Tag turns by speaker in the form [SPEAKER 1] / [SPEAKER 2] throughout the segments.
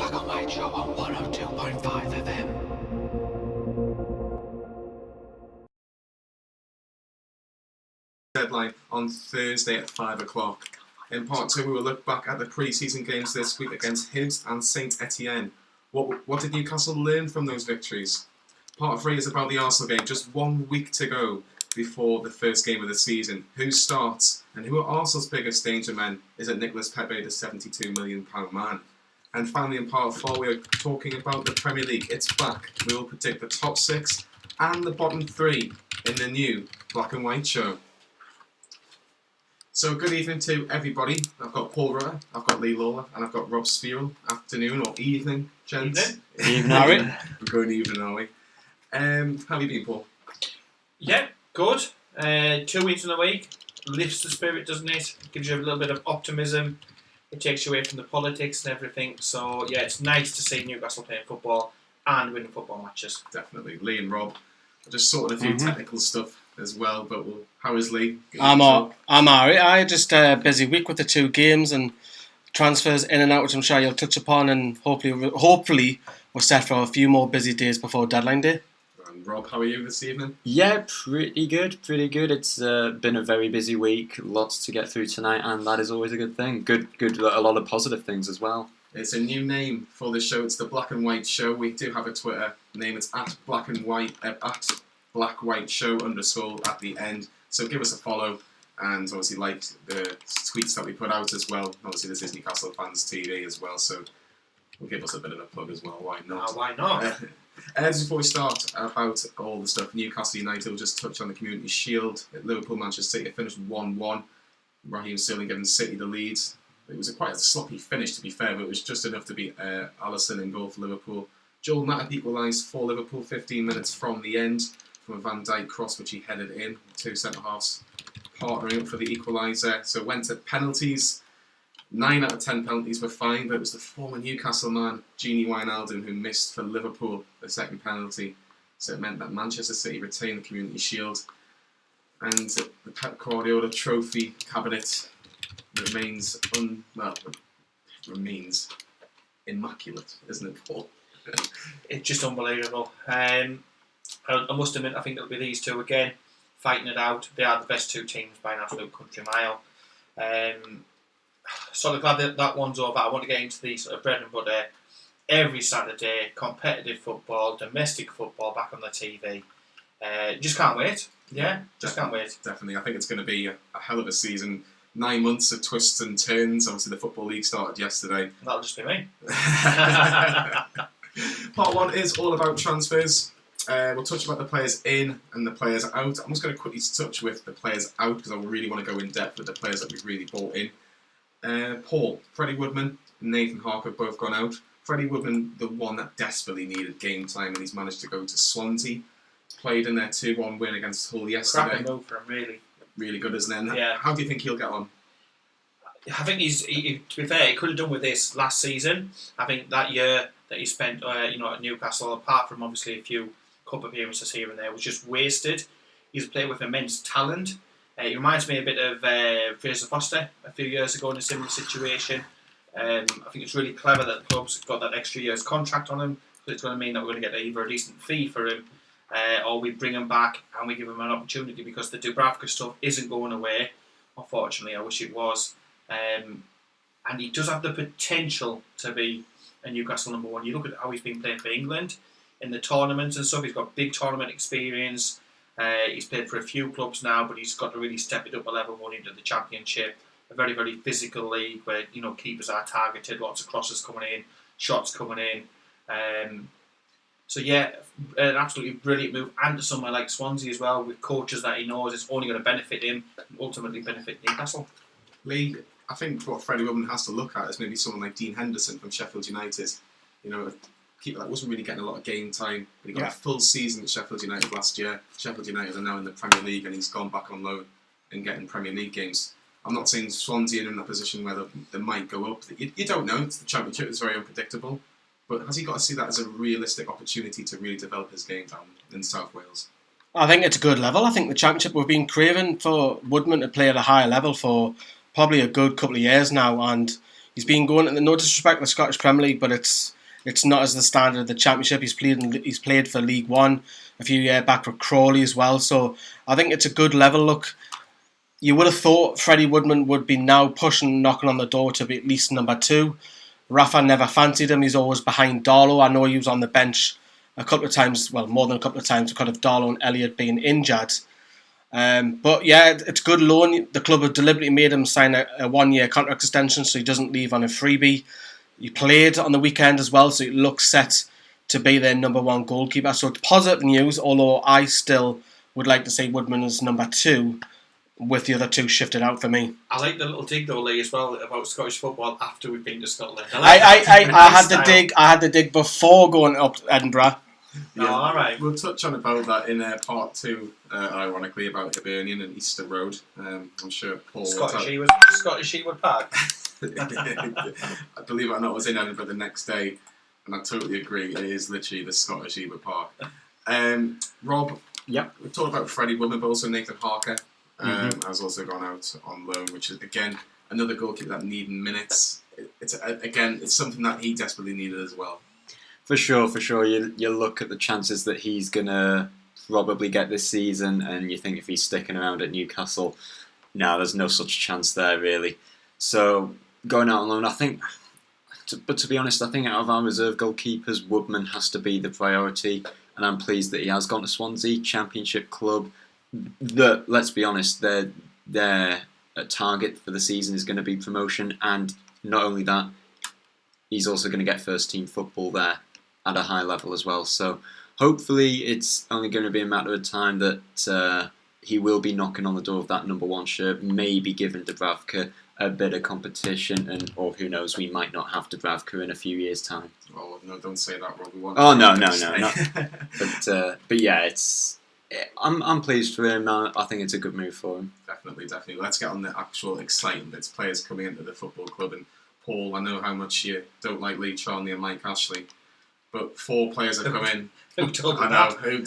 [SPEAKER 1] Black and White Show on 102.5 FM.
[SPEAKER 2] Deadline on Thursday at 5 o'clock. In part 2, we will look back at the pre-season games this week against Hibs and St Etienne. What did Newcastle learn from those victories? Part 3 is about the Arsenal game, just 1 week to go before the first game of the season. Who starts and who are Arsenal's biggest danger men? Is it Nicolas Pepe, the £72 million man? And finally, in part 4, we are talking about the Premier League. It's back. We will predict the top 6 and the bottom 3 in the new Black and White Show. So good evening to everybody. I've got Paul Rutter, I've got Lee Lawler, and I've got Rob Spieral. Afternoon or evening, gents.
[SPEAKER 3] Evening, Harry.
[SPEAKER 2] We're going evening, are we? How have you been, Paul?
[SPEAKER 3] Yeah, good. 2 weeks in a week lifts the spirit, doesn't it? Gives you a little bit of optimism. It takes you away from the politics and everything. So yeah, it's nice to see Newcastle playing football and winning football matches.
[SPEAKER 2] Definitely. Lee and Rob are just sorting a few technical stuff as well. But how is Lee?
[SPEAKER 4] I'm alright. I just a busy week with the 2 games and transfers in and out, which I'm sure you'll touch upon, and hopefully we're set for a few more busy days before deadline day.
[SPEAKER 2] And Rob, how are you this evening?
[SPEAKER 5] Yeah, pretty good. It's been a very busy week, lots to get through tonight, and that is always a good thing. Good, a lot of positive things as well.
[SPEAKER 2] It's a new name for the show. It's the Black and White Show. We do have a Twitter name. It's at Black and White at Black White Show _ at the end. So give us a follow, and obviously like the tweets that we put out as well. Obviously this is Newcastle Fans TV as well, so we'll give us a bit of a plug as well. Why not?
[SPEAKER 3] Why not?
[SPEAKER 2] Just before we start about all the stuff, Newcastle United will just touch on the Community Shield. At Liverpool, Manchester City finished 1-1. Raheem Sterling giving City the lead. It was quite a sloppy finish, to be fair, but it was just enough to beat Alisson in goal for Liverpool. Joel Matip equalised for Liverpool 15 minutes from the end from a Van Dijk cross, which he headed in. 2 centre-halves partnering up for the equaliser. So it went to penalties. 9 out of 10 penalties were fine, but it was the former Newcastle man, Jonny Wijnaldum, who missed for Liverpool the second penalty. So it meant that Manchester City retained the Community Shield. And the Pep Guardiola trophy cabinet remains immaculate, isn't it, Paul?
[SPEAKER 3] It's just unbelievable. I must admit, I think it'll be these two again, fighting it out. They are the best 2 teams by an absolute country mile. Sort of glad that one's over. I want to get into the sort of bread and butter. Every Saturday, competitive football, domestic football back on the TV. Just can't wait. Yeah, just can't wait.
[SPEAKER 2] Definitely. I think it's going to be a hell of a season. 9 months of twists and turns. Obviously, the Football League started yesterday.
[SPEAKER 3] That'll just be me.
[SPEAKER 2] Part 1 is all about transfers. We'll touch about the players in and the players out. I'm just going to quickly touch with the players out because I really want to go in depth with the players that we've really bought in. Paul, Freddie Woodman and Nathan Hark have both gone out. Freddie Woodman, the one that desperately needed game time, and he's managed to go to Swansea. Played in their 2-1 win against Hull yesterday.
[SPEAKER 3] Cracking move for him, really.
[SPEAKER 2] Really good, isn't it?
[SPEAKER 3] Yeah.
[SPEAKER 2] How do you think he'll get on?
[SPEAKER 3] I think to be fair, he could have done with this last season. I think that year that he spent at Newcastle, apart from obviously a few cup appearances here and there, was just wasted. He's a player with immense talent. He reminds me a bit of Fraser Foster a few years ago in a similar situation. I think it's really clever that the club's got that extra year's contract on him, because it's going to mean that we're going to get either a decent fee for him, or we bring him back and we give him an opportunity, because the Dubravka stuff isn't going away. Unfortunately, I wish it was. And he does have the potential to be a Newcastle number 1. You look at how he's been playing for England in the tournaments and stuff. He's got big tournament experience. He's played for a few clubs now, but he's got to really step it up a level going into the Championship. A very, very physical league where keepers are targeted, lots of crosses coming in, shots coming in. So yeah, an absolutely brilliant move, and to somewhere like Swansea as well, with coaches that he knows it's only going to benefit him and ultimately benefit Newcastle.
[SPEAKER 2] Lee, I think what Freddie Woodman has to look at is maybe someone like Dean Henderson from Sheffield United. A keeper that wasn't really getting a lot of game time, but he got a full season at Sheffield United last year. Sheffield United are now in the Premier League, and he's gone back on loan and getting Premier League games. I'm not saying Swansea are in that position where they might go up. You don't know. It's the Championship. It's very unpredictable. But has he got to see that as a realistic opportunity to really develop his game down in South Wales?
[SPEAKER 4] I think it's a good level. I think the Championship, we've been craving for Woodman to play at a higher level for probably a good couple of years now, and he's been going, no disrespect to the Scottish Premier League, but it's it's not as the standard of the Championship. He's played for League One a few years back with Crawley as well. So I think it's a good level. Look, you would have thought Freddie Woodman would be now knocking on the door to be at least number 2. Rafa never fancied him. He's always behind Darlow. I know he was on the bench a couple of times, well, more than a couple of times because of Darlow and Elliott being injured. But yeah, it's good loan. The club have deliberately made him sign a 1-year contract extension so he doesn't leave on a freebie. He played on the weekend as well, so he looks set to be their number 1 goalkeeper. So it's positive news, although I still would like to say Woodman is number 2, with the other 2 shifted out for me.
[SPEAKER 3] I like the little dig though, Lee, as well about Scottish football after we've been to Scotland.
[SPEAKER 4] I had the dig before going up to Edinburgh.
[SPEAKER 2] Yeah,
[SPEAKER 3] all right.
[SPEAKER 2] We'll touch on about that in part 2, ironically, about Hibernian and Easter Road. I'm sure Paul
[SPEAKER 3] Scottish Ewood Park.
[SPEAKER 2] I believe it or not, I was in Edinburgh the next day, and I totally agree. It is literally the Scottish Ewood Park. Rob,
[SPEAKER 5] Yep.
[SPEAKER 2] we've talked about Freddie Woodman, but also Nathan Harker has also gone out on loan, which is again another goalkeeper that needed minutes. It's something that he desperately needed as well.
[SPEAKER 5] For sure. You look at the chances that he's gonna probably get this season, and you think if he's sticking around at Newcastle, no, there's no such chance there really. So going out on loan, I think. But to be honest, I think out of our reserve goalkeepers, Woodman has to be the priority, and I'm pleased that he has gone to Swansea, Championship club. Let's be honest, their target for the season is going to be promotion, and not only that, he's also going to get first team football there at a high level as well. So hopefully it's only going to be a matter of time that he will be knocking on the door of that number 1 shirt, maybe giving Dubravka a bit of competition, or who knows, we might not have Dubravka in a few years' time.
[SPEAKER 2] Oh no, don't say that, Rob. We want
[SPEAKER 5] No. But yeah, I'm pleased for him. I think it's a good move for him.
[SPEAKER 2] Definitely. Let's get on the actual exciting bits. Players coming into the football club, and Paul, I know how much you don't like Lee Charnley and Mike Ashley, but 4 players have come in.
[SPEAKER 3] Who told
[SPEAKER 2] I know who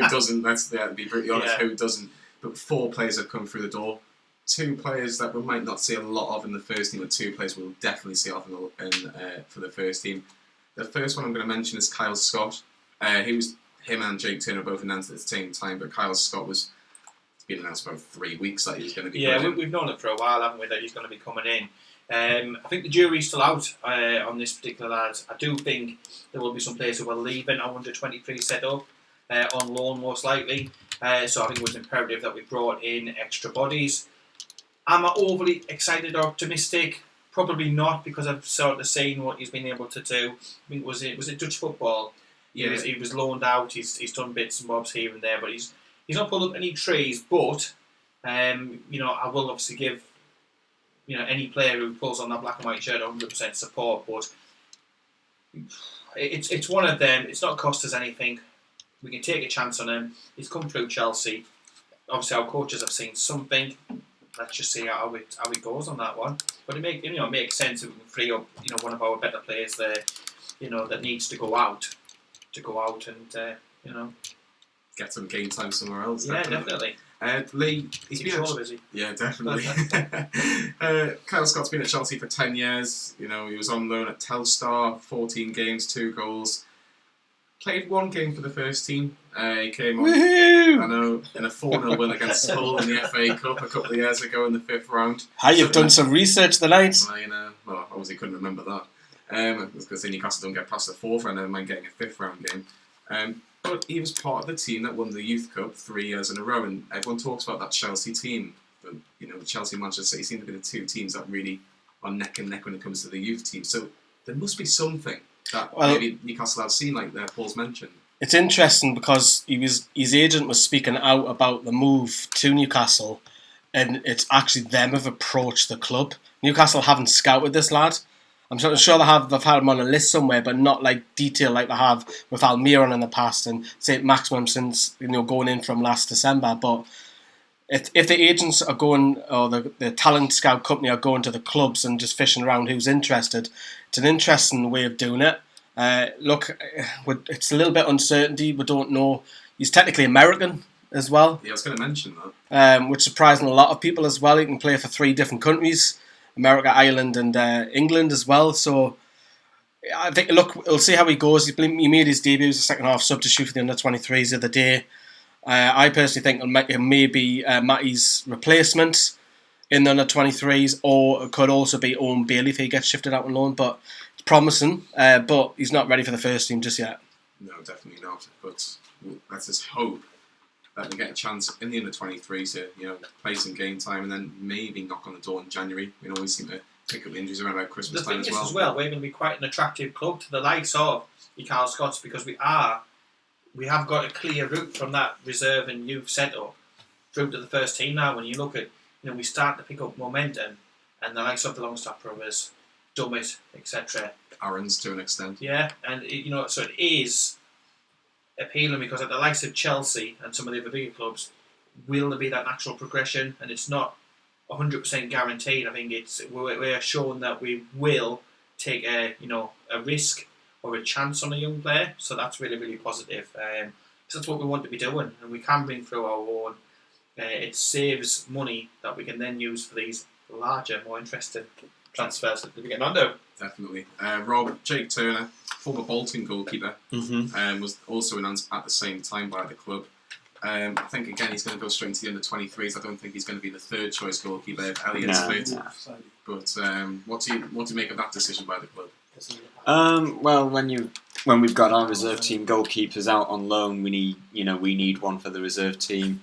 [SPEAKER 2] doesn't. Let's be brutally honest.
[SPEAKER 3] Yeah.
[SPEAKER 2] Who doesn't? But 4 players have come through the door. 2 players that we might not see a lot of in the first team, but 2 players we'll definitely see off for the first team. The first one I'm going to mention is Kyle Scott. Him and Jake Turner both announced at the same time, but Kyle Scott it's been announced about 3 weeks that he's going to be.
[SPEAKER 3] Yeah, we've known it for a while, haven't we? That he's going to be coming in. I think the jury's still out on this particular lad. I do think there will be some players who are leaving our under-23 setup on loan, most likely. So I think it was imperative that we brought in extra bodies. Am I overly excited or optimistic? Probably not, because I've sort of seen what he's been able to do. I think was it Dutch football?
[SPEAKER 2] Yeah.
[SPEAKER 3] He was loaned out. He's done bits and bobs here and there, but he's not pulled up any trees. But I will obviously give any player who pulls on that black and white shirt 100% support. But it's one of them. It's not cost us anything. We can take a chance on him. He's come through Chelsea. Obviously, our coaches have seen something. Let's just see how it goes on that one. But it makes sense that we can free up one of our better players there, that needs to go out and
[SPEAKER 2] get some game time somewhere else.
[SPEAKER 3] Yeah, definitely.
[SPEAKER 2] Lee, he's been
[SPEAKER 3] busy.
[SPEAKER 2] Yeah, definitely. Kyle Scott's been at Chelsea for 10 years. He was on loan at Telstar, 14 games, 2 goals. Played 1 game for the first team. He came on, I know, in a 4-0 win against Hull in the FA Cup a couple of years ago in the 5th round.
[SPEAKER 4] You've done some research tonight.
[SPEAKER 2] Well, obviously couldn't remember that. Because Newcastle don't get past the 4th round, never mind getting a 5th round game. But he was part of the team that won the Youth Cup 3 years in a row, and everyone talks about that Chelsea team. But, Chelsea and Manchester City seem to be the 2 teams that really are neck and neck when it comes to the youth team. So there must be something that maybe Newcastle have seen, like Paul's mentioned.
[SPEAKER 4] It's interesting because his agent was speaking out about the move to Newcastle, and it's actually them who've approached the club. Newcastle haven't scouted this lad. I'm sure they've had him on a list somewhere, but not like detail like they have with Almiron in the past and Saint-Maximin since going in from last December. But if the agents are going, or the talent scout company are going to the clubs and just fishing around who's interested, it's an interesting way of doing it. Look, it's a little bit uncertainty. We don't know. He's technically American as well.
[SPEAKER 2] Yeah, I was going to mention that.
[SPEAKER 4] Which surprised a lot of people as well. He can play for 3 different countries. America, Ireland and England as well. So I think, look, we'll see how he goes. He made his debut as a second half substitute for the under-23s the other day. I personally think it may be Matty's replacement in the under-23s, or it could also be Owen Bailey if he gets shifted out on loan. But it's promising, but he's not ready for the first team just yet.
[SPEAKER 2] No, definitely not. But let's just hope that they get a chance in the under-23s to play some game time and then maybe knock on the door in January. We always seem to pick up injuries around about Christmas time as well.
[SPEAKER 3] The thing is as well, we're going to be quite an attractive club to the likes of your Carl Scotts because we have got a clear route from that reserve and youth setup through to the first team now. When you look at, we start to pick up momentum, and the likes of the Longstaff brothers, Dummett, etc.
[SPEAKER 2] Aaron's to an extent.
[SPEAKER 3] Yeah, and so it is appealing because at the likes of Chelsea and some of the other bigger clubs, will there be that natural progression? And it's not 100% guaranteed. I think we're showing that we will take a risk or a chance on a young player, so that's really, really positive. Because that's what we want to be doing, and we can bring through our own. It saves money that we can then use for these larger, more interesting transfers that we're getting on to.
[SPEAKER 2] Definitely. Jake Turner, former Bolton goalkeeper, was also announced at the same time by the club. I think again he's going to go straight into the under-23s. I don't think he's going to be the third choice goalkeeper if Elliott's fit. But what do you make of that decision by the club?
[SPEAKER 5] Well, when we've got our reserve team goalkeepers out on loan, we need one for the reserve team.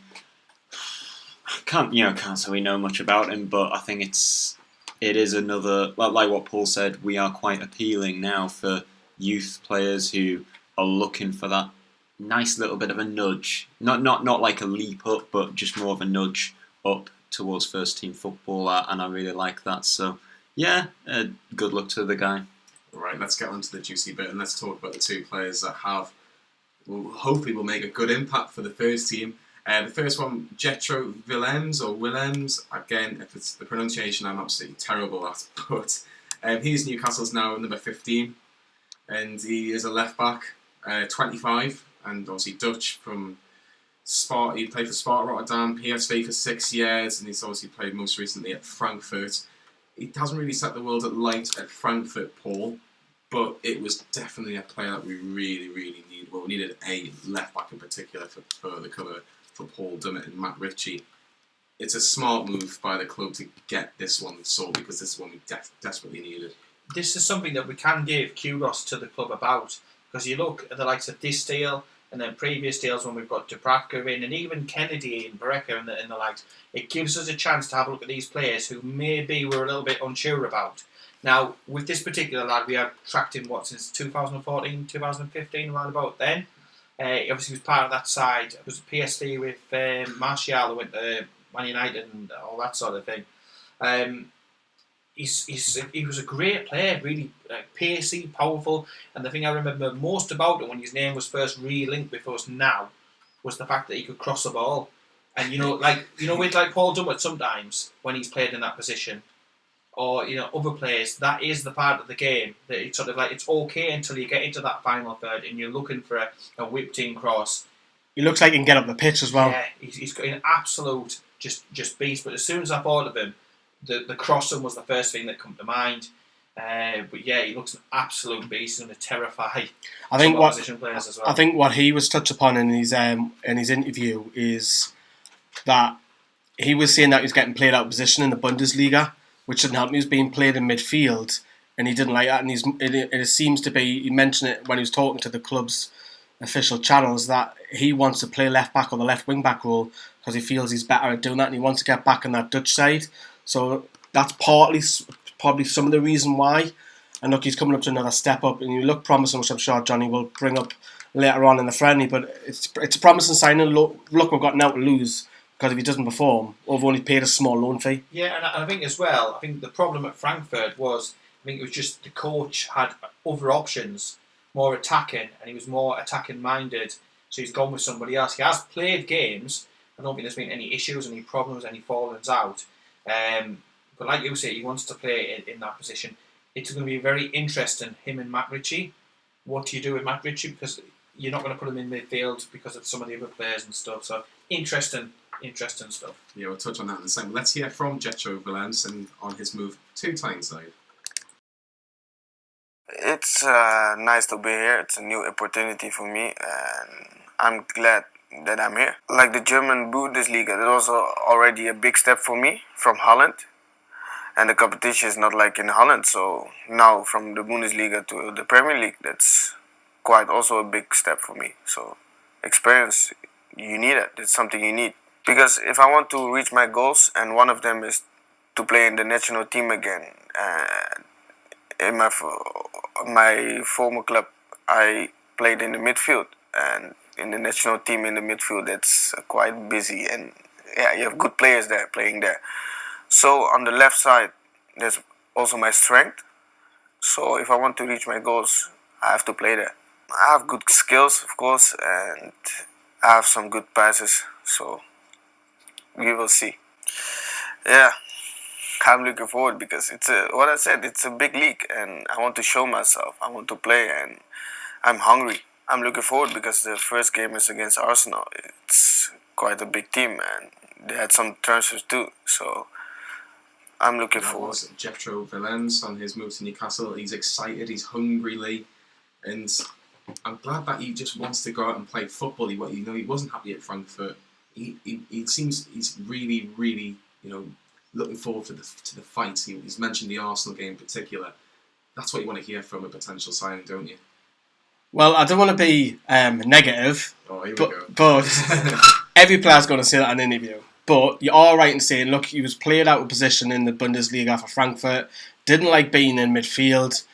[SPEAKER 5] Can't say we know much about him, but I think it is another, like what Paul said, we are quite appealing now for youth players who are looking for that nice little bit of a nudge, not like a leap up, but just more of a nudge up towards first team football, and I really like that. So yeah, good luck to the guy.
[SPEAKER 2] Right, let's get on to the juicy bit and let's talk about the two players that hopefully will make a good impact for the first team. The first one, Jetro Willems. Again, if it's the pronunciation, I'm absolutely terrible at. But he's Newcastle's now number 15, and he is a left back, 25, and obviously Dutch from Sparta. He played for Sparta Rotterdam, PSV for 6 years, and he's obviously played most recently at Frankfurt. He hasn't really set the world at light at Frankfurt, Paul, but it was definitely a player that we really, really need. Well, we needed a left back in particular for the cover for Paul Dummett and Matt Ritchie. It's a smart move by the club to get this one sorted because this is one we desperately needed.
[SPEAKER 3] This is something that we can give kudos to the club about, because you look at the likes of this deal and then previous deals when we've got Dubravka in and even Kennedy and Barreca and the likes. It gives us a chance to have a look at these players who maybe we're a little bit unsure about. Now, with this particular lad, we have tracked him since 2014, 2015, around about then. He obviously was part of that side. It was PSV with Martial, who went to Man United and all that sort of thing. He was a great player, really pacey, powerful. And the thing I remember most about him when his name was first re-linked with us now was the fact that he could cross the ball. And with Paul Dummett sometimes when he's played in that position, or other players, that is the part of the game that it's sort of like it's okay until you get into that final third and you're looking for a whipped-in cross.
[SPEAKER 4] He looks like he can get up the pitch as well.
[SPEAKER 3] Yeah, he's got an absolute just beast. But as soon as I thought of him, the crossing was the first thing that came to mind. But yeah, he looks an absolute beast and to terrify opposition players as well.
[SPEAKER 4] I think what he was touched upon in his interview is that he was saying that he was getting played out of position in the Bundesliga, which didn't help him. He was being played in midfield, and he didn't like that. And it seems to be, he mentioned it when he was talking to the club's official channels, that he wants to play left back or the left wing back role because he feels he's better at doing that, and he wants to get back on that Dutch side. So that's probably some of the reason why. And look, he's coming up to another step up, and you look promising, which I'm sure Jonny will bring up later on in the friendly. But it's a promising signing. Look, we've got now to lose. Because if he doesn't perform, we've only paid a small loan fee.
[SPEAKER 3] Yeah, and I think as well, I think the problem at Frankfurt was, it was just the coach had other options, more attacking, and he was more attacking minded, so he's gone with somebody else. He has played games. I don't think there's been any issues, any problems, any fallings out. But like you say, he wants to play in that position. It's going to be very interesting, him and Matt Ritchie. What do you do with Matt Ritchie? Because you're not going to put him in midfield because of some of the other players and stuff. So interesting stuff.
[SPEAKER 2] Yeah, we'll touch on that in a second. Let's hear from Jetro Willems and on his move to Tyneside.
[SPEAKER 6] It's nice to be here. It's a new opportunity for me, and I'm glad that I'm here. Like the German Bundesliga, that was already a big step for me from Holland. And the competition is not like in Holland, so now from the Bundesliga to the Premier League, that's quite also a big step for me. So experience, you need it. It's something you need. Because if I want to reach my goals, and one of them is to play in the national team again, in my former club, I played in the midfield, and in the national team in the midfield, that's quite busy, and yeah, you have good players there playing there. So on the left side, there's also my strength. So if I want to reach my goals, I have to play there. I have good skills, of course, and I have some good passes. So we will see. Yeah, I'm looking forward because what I said, it's a big league, and I want to show myself. I want to play, and I'm hungry. I'm looking forward because the first game is against Arsenal. It's quite a big team, and they had some transfers too. So I'm looking
[SPEAKER 2] That
[SPEAKER 6] forward.
[SPEAKER 2] was Jethro Willems on his move to Newcastle. He's excited, he's hungry, Lee, and I'm glad that he just wants to go out and play football. He wasn't happy at Frankfurt. He seems he's really, really, looking forward to the fight. He's mentioned the Arsenal game in particular. That's what you want to hear from a potential signing, don't you?
[SPEAKER 4] Well, I don't want to be negative,
[SPEAKER 2] Oh, here we
[SPEAKER 4] but,
[SPEAKER 2] go.
[SPEAKER 4] but every player's going to say that in an interview. But you're all right in saying, look, he was played out of position in the Bundesliga for Frankfurt, didn't like being in midfield.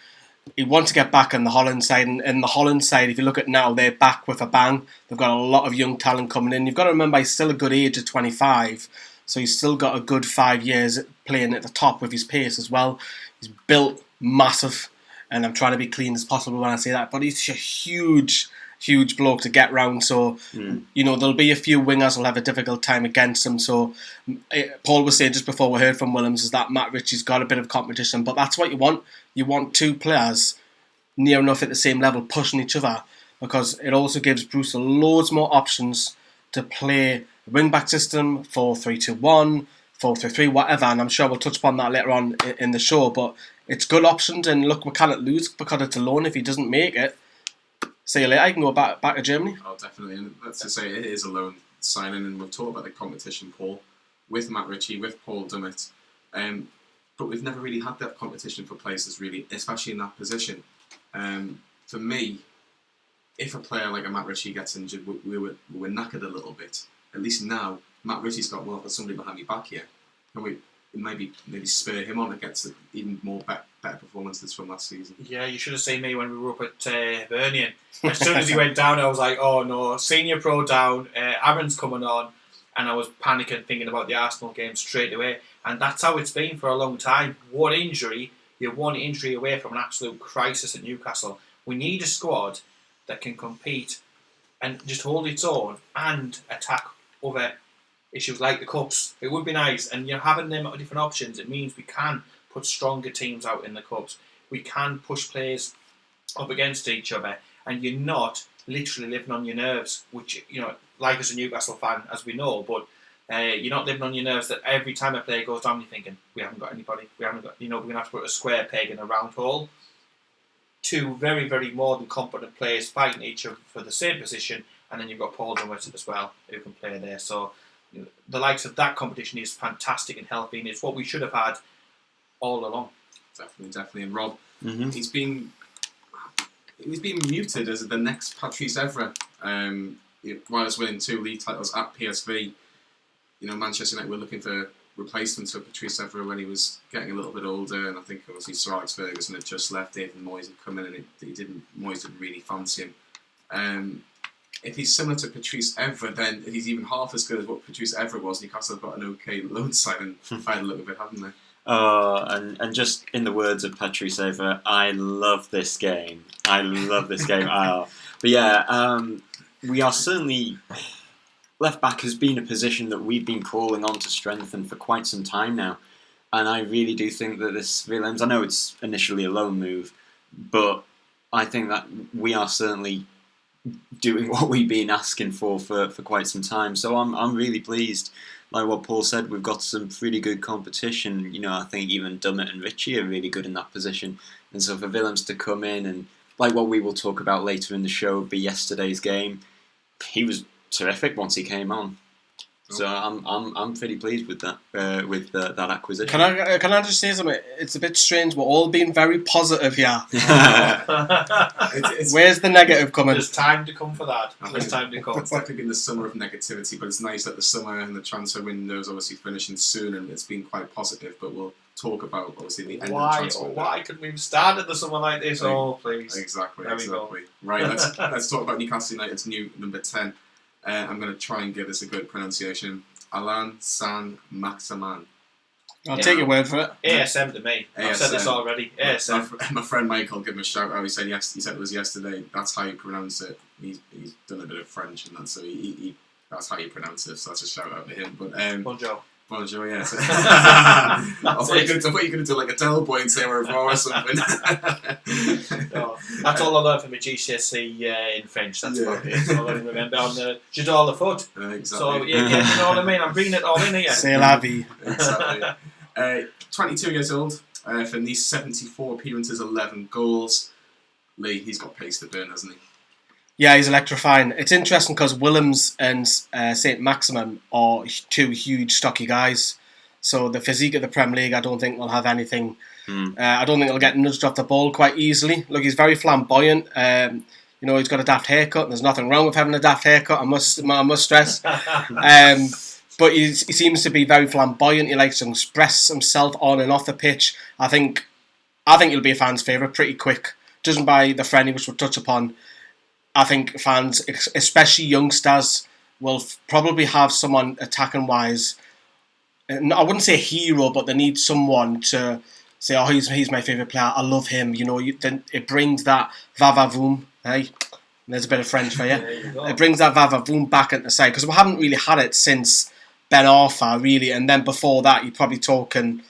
[SPEAKER 4] He wants to get back on the Holland side. And in the Holland side, if you look at now, they're back with a bang. They've got a lot of young talent coming in. You've got to remember, he's still a good age at 25. So he's still got a good 5 years playing at the top with his pace as well. He's built massive. And I'm trying to be clean as possible when I say that. But he's a huge bloke to get round. So, there'll be a few wingers who'll have a difficult time against him. So, Paul was saying just before we heard from Willems is that Matt Ritchie's got a bit of competition. But that's what you want. You want two players near enough at the same level pushing each other. Because it also gives Bruce loads more options to play wing-back system, 4-3-2-1, 4-3-3, whatever. And I'm sure we'll touch upon that later on in the show. But it's good options, and look, we cannot lose because it's a loan. If he doesn't make it, see you later. I can go back to Germany.
[SPEAKER 2] Oh, definitely. And let's just say it is a loan signing, and we've talked about the competition, Paul, with Matt Ritchie, with Paul Dummett. But we've never really had that competition for places, really, especially in that position. For me, if a player like a Matt Ritchie gets injured, we were knackered a little bit. At least now, Matt Ritchie's got, well, I've got somebody behind me back here. Can we maybe spur him on against even more better performances from last season?
[SPEAKER 3] Yeah, you should have seen me when we were up at Hibernian. As soon as he went down, I was like, oh no, senior pro down, Aaron's coming on, and I was panicking, thinking about the Arsenal game straight away. And that's how it's been for a long time. You're one injury away from an absolute crisis at Newcastle. We need a squad that can compete and just hold its own and attack other issues like the cups. It would be nice, and having them different options, it means we can put stronger teams out in the cups. We can push players up against each other, and you're not literally living on your nerves, which, like as a Newcastle fan, as we know, but you're not living on your nerves that every time a player goes down, you're thinking, we haven't got anybody, we're going to have to put a square peg in a round hole. Two very, very more than competent players fighting each other for the same position, and then you've got Paul Dummett as well, who can play there. So the likes of that competition is fantastic and healthy, and it's what we should have had all along.
[SPEAKER 2] Definitely. And Rob, he's been muted as the next Patrice Evra. While he's winning 2 league titles at PSV, Manchester United were looking for replacements for Patrice Evra when he was getting a little bit older, and I think obviously Sir Alex Ferguson had just left. David Moyes had come in, and Moyes didn't really fancy him. If he's similar to Patrice Evra, then if he's even half as good as what Patrice Evra was, Newcastle have got an okay loan signing fight a little bit, haven't they?
[SPEAKER 5] And just in the words of Patrice Evra, I love this game. But yeah, we are certainly... Left back has been a position that we've been crawling on to strengthen for quite some time now. And I really do think that this Willems, I know it's initially a loan move, but I think that we are certainly doing what we've been asking for quite some time. So I'm really pleased. Like what Paul said, we've got some pretty good competition. You know, I think even Dummett and Ritchie are really good in that position. And so for Willems to come in and, like what we will talk about later in the show, be yesterday's game, he was terrific once he came on. So I'm pretty pleased with that that acquisition.
[SPEAKER 4] Can I just say something? It's a bit strange. We're all being very positive here. Where's the negative coming?
[SPEAKER 3] There's time to come for that. There's time to come.
[SPEAKER 2] It's likely been the summer of negativity, but it's nice that the summer and the transfer window is obviously finishing soon, and it's been quite positive. But we'll talk about obviously the end of the transfer window.
[SPEAKER 3] Why couldn't we have started the summer like this? Oh, please.
[SPEAKER 2] Exactly.
[SPEAKER 3] There we go.
[SPEAKER 2] Right. Let's talk about Newcastle United's new number 10. I'm going to try and give this a good pronunciation. Willems St-Maximin.
[SPEAKER 4] I'll take your word for it.
[SPEAKER 3] ASM to me. I've said this already. ASM.
[SPEAKER 2] My friend Michael gave him a shout out. He said it was yesterday. That's how you pronounce it. He's done a bit of French and that, so he that's how you pronounce it. So that's a shout out to him. But Bonjour, yes. I thought you were going to do like a tell point say or something.
[SPEAKER 3] No, that's all I learned from my GCSE in French. That's about it. That's all I remember on the J'adore le foot.
[SPEAKER 2] Exactly.
[SPEAKER 3] So you know what I mean. I'm bringing it all in here.
[SPEAKER 4] C'est la vie.
[SPEAKER 2] Exactly. 22 years old. From these 74 appearances, 11 goals. Lee, he's got pace to burn, hasn't he?
[SPEAKER 4] Yeah, he's electrifying. It's interesting because Willems and Saint-Maximin are two huge, stocky guys. So the physique of the Premier League, I don't think will have anything. I don't think he'll get nudged off the ball quite easily. Look, he's very flamboyant. You know, he's got a daft haircut. And there's nothing wrong with having a daft haircut. I must stress. But he seems to be very flamboyant. He likes to express himself on and off the pitch. I think he'll be a fan's favourite pretty quick. Judging by the friendly, which we'll touch upon. I think fans, especially youngsters, will probably have someone attacking wise. I wouldn't say a hero, but they need someone to say, "Oh, he's my favourite player. I love him." You know, then it brings that va-va-voom. Hey, there's a bit of French for you. It brings that va-va-voom back into the side because we haven't really had it since Ben Arfa, really, and then before that, you're probably talking.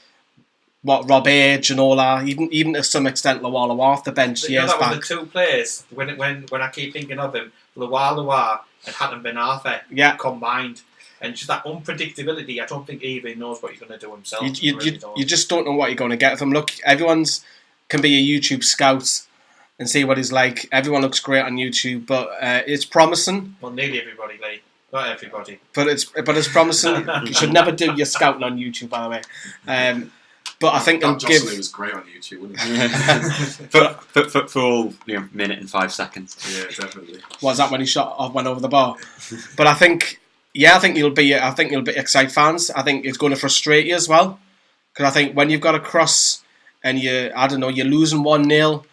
[SPEAKER 4] Rob Edge and all that, even to some extent Loa off the bench years back.
[SPEAKER 3] That was the two players when I keep thinking of him, Loa and Hatton Ben Arfa combined, and just that unpredictability. I don't think he even knows what he's going to do himself.
[SPEAKER 4] You just don't know what you're going to get from him. Look, everyone's can be a YouTube scout and see what he's like. Everyone looks great on YouTube, but it's promising.
[SPEAKER 3] Well, nearly everybody, Lee. Not everybody.
[SPEAKER 4] But it's promising. You should never do your scouting on YouTube, by the way. But I think
[SPEAKER 2] that Jocelyn was great on YouTube, wasn't
[SPEAKER 5] it? for all minute and 5 seconds.
[SPEAKER 2] Yeah, definitely.
[SPEAKER 4] Was that when he went over the bar? But I think you'll be excited fans. I think it's going to frustrate you as well, because I think when you've got a cross and you're losing 1-0,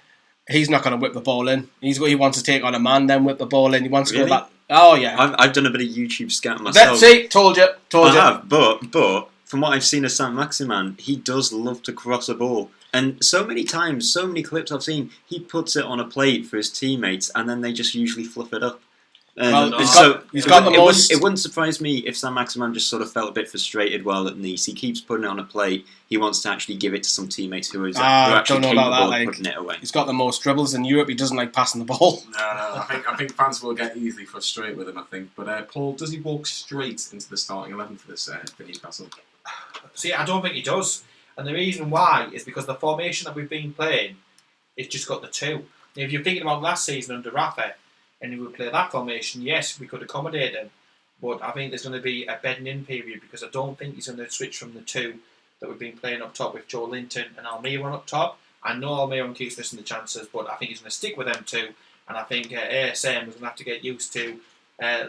[SPEAKER 4] he's not going to whip the ball in. He wants to take on a man, then whip the ball in. He wants to go back. Oh yeah.
[SPEAKER 5] I've done a bit of YouTube scouting myself.
[SPEAKER 4] See, told you. I
[SPEAKER 5] have, but. From what I've seen of Saint-Maximin, he does love to cross a ball. And so many times, so many clips I've seen, he puts it on a plate for his teammates and then they just usually fluff it up. It wouldn't surprise me if Saint-Maximin just sort of felt a bit frustrated while at Nice. He keeps putting it on a plate. He wants to actually give it to some teammates who are actually capable of putting it away.
[SPEAKER 4] He's got the most dribbles in Europe. He doesn't like passing the ball.
[SPEAKER 2] No. I think fans will get easily frustrated with him, I think. But Paul, does he walk straight into the starting 11 for this for Newcastle?
[SPEAKER 3] See, I don't think he does. And the reason why is because the formation that we've been playing, it's just got the two. Now, if you're thinking about last season under Rafa, and he would play that formation, yes, we could accommodate him. But I think there's going to be a bedding in period because I don't think he's going to switch from the two that we've been playing up top with Joe Linton and Almiron up top. I know Almiron keeps missing the chances, but I think he's going to stick with them two. And I think ASM is going to have to get used to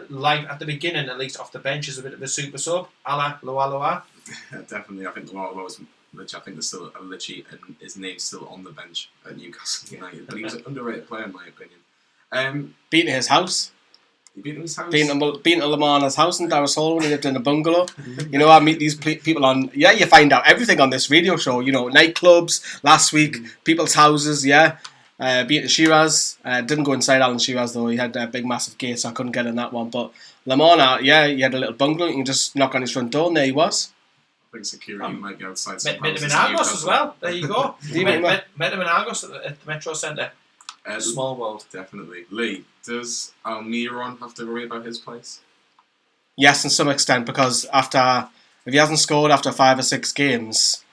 [SPEAKER 3] life at the beginning, at least off the bench, as a bit of a super sub, a la Loa.
[SPEAKER 2] Definitely, I think Loa was. I think there's still a Lichy and his name's still on the bench at Newcastle United, but he was an underrated player in my opinion.
[SPEAKER 4] Beating his house.
[SPEAKER 2] He beat his house.
[SPEAKER 4] Beating Lamana's house in Darras Hall when he lived in a bungalow. You know, I meet these people on. Yeah, you find out everything on this radio show. You know, nightclubs last week, people's houses. Yeah, beating Shiraz. Didn't go inside Alan Shiraz though. He had a big, massive gate, so I couldn't get in that one. But Lamana, yeah, he had a little bungalow. You can just knock on his front door, and there he was.
[SPEAKER 2] I think security might be outside.
[SPEAKER 3] Met him in Argos as well. There you go. Met him in Argos at the Metro Centre. Small world.
[SPEAKER 2] Definitely. Lee, does Almiron have to worry about his place?
[SPEAKER 4] Yes, in some extent, because if he hasn't scored after 5 or 6 games,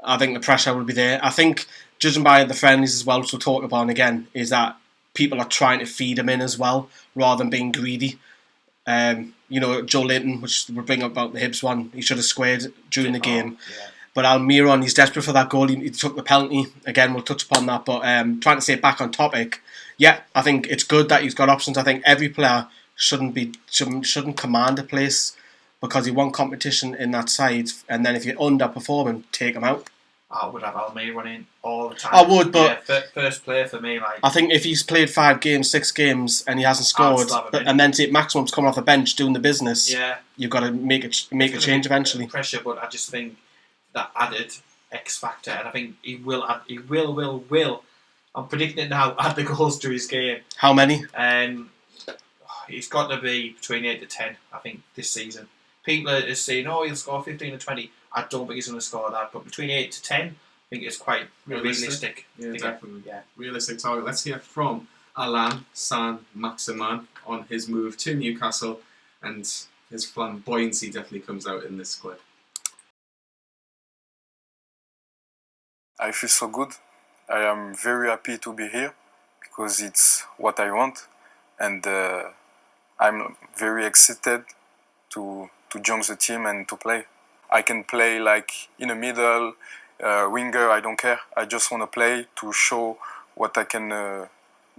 [SPEAKER 4] I think the pressure will be there. I think, judging by the friendlies as well, which we'll talk about again, is that people are trying to feed him in as well, rather than being greedy. Joe Linton, which we'll bring up about the Hibs one, he should have squared during the game.
[SPEAKER 3] Yeah.
[SPEAKER 4] But Almiron, he's desperate for that goal. He took the penalty. Again, we'll touch upon that. But trying to stay back on topic, yeah, I think it's good that he's got options. I think every player shouldn't command a place because he won competition in that side. And then if you're underperforming, take him out.
[SPEAKER 3] I would have Almiron in all the time.
[SPEAKER 4] I would, but
[SPEAKER 3] first player for me. Like,
[SPEAKER 4] I think if he's played 5 games, 6 games, and he hasn't scored, and then Saint-Maximin's coming off the bench doing the business, you've got to make a change eventually.
[SPEAKER 3] Pressure, but I just think that added X factor, and I think he will. I'm predicting it now. Add the goals to his game.
[SPEAKER 4] How many?
[SPEAKER 3] He's got to be between 8 to 10. I think this season. People are saying, "Oh, he'll score 15 or 20." I don't think he's going to score that, but between 8 to 10, I think it's quite realistic.
[SPEAKER 2] Yeah, definitely.
[SPEAKER 3] Yeah.
[SPEAKER 2] Realistic target. Let's hear from Willems St-Maximin on his move to Newcastle, and his flamboyancy definitely comes out in this clip.
[SPEAKER 7] I feel so good. I am very happy to be here because it's what I want, and I'm very excited to join the team and to play. I can play like in the middle, winger, I don't care. I just want to play to show what I can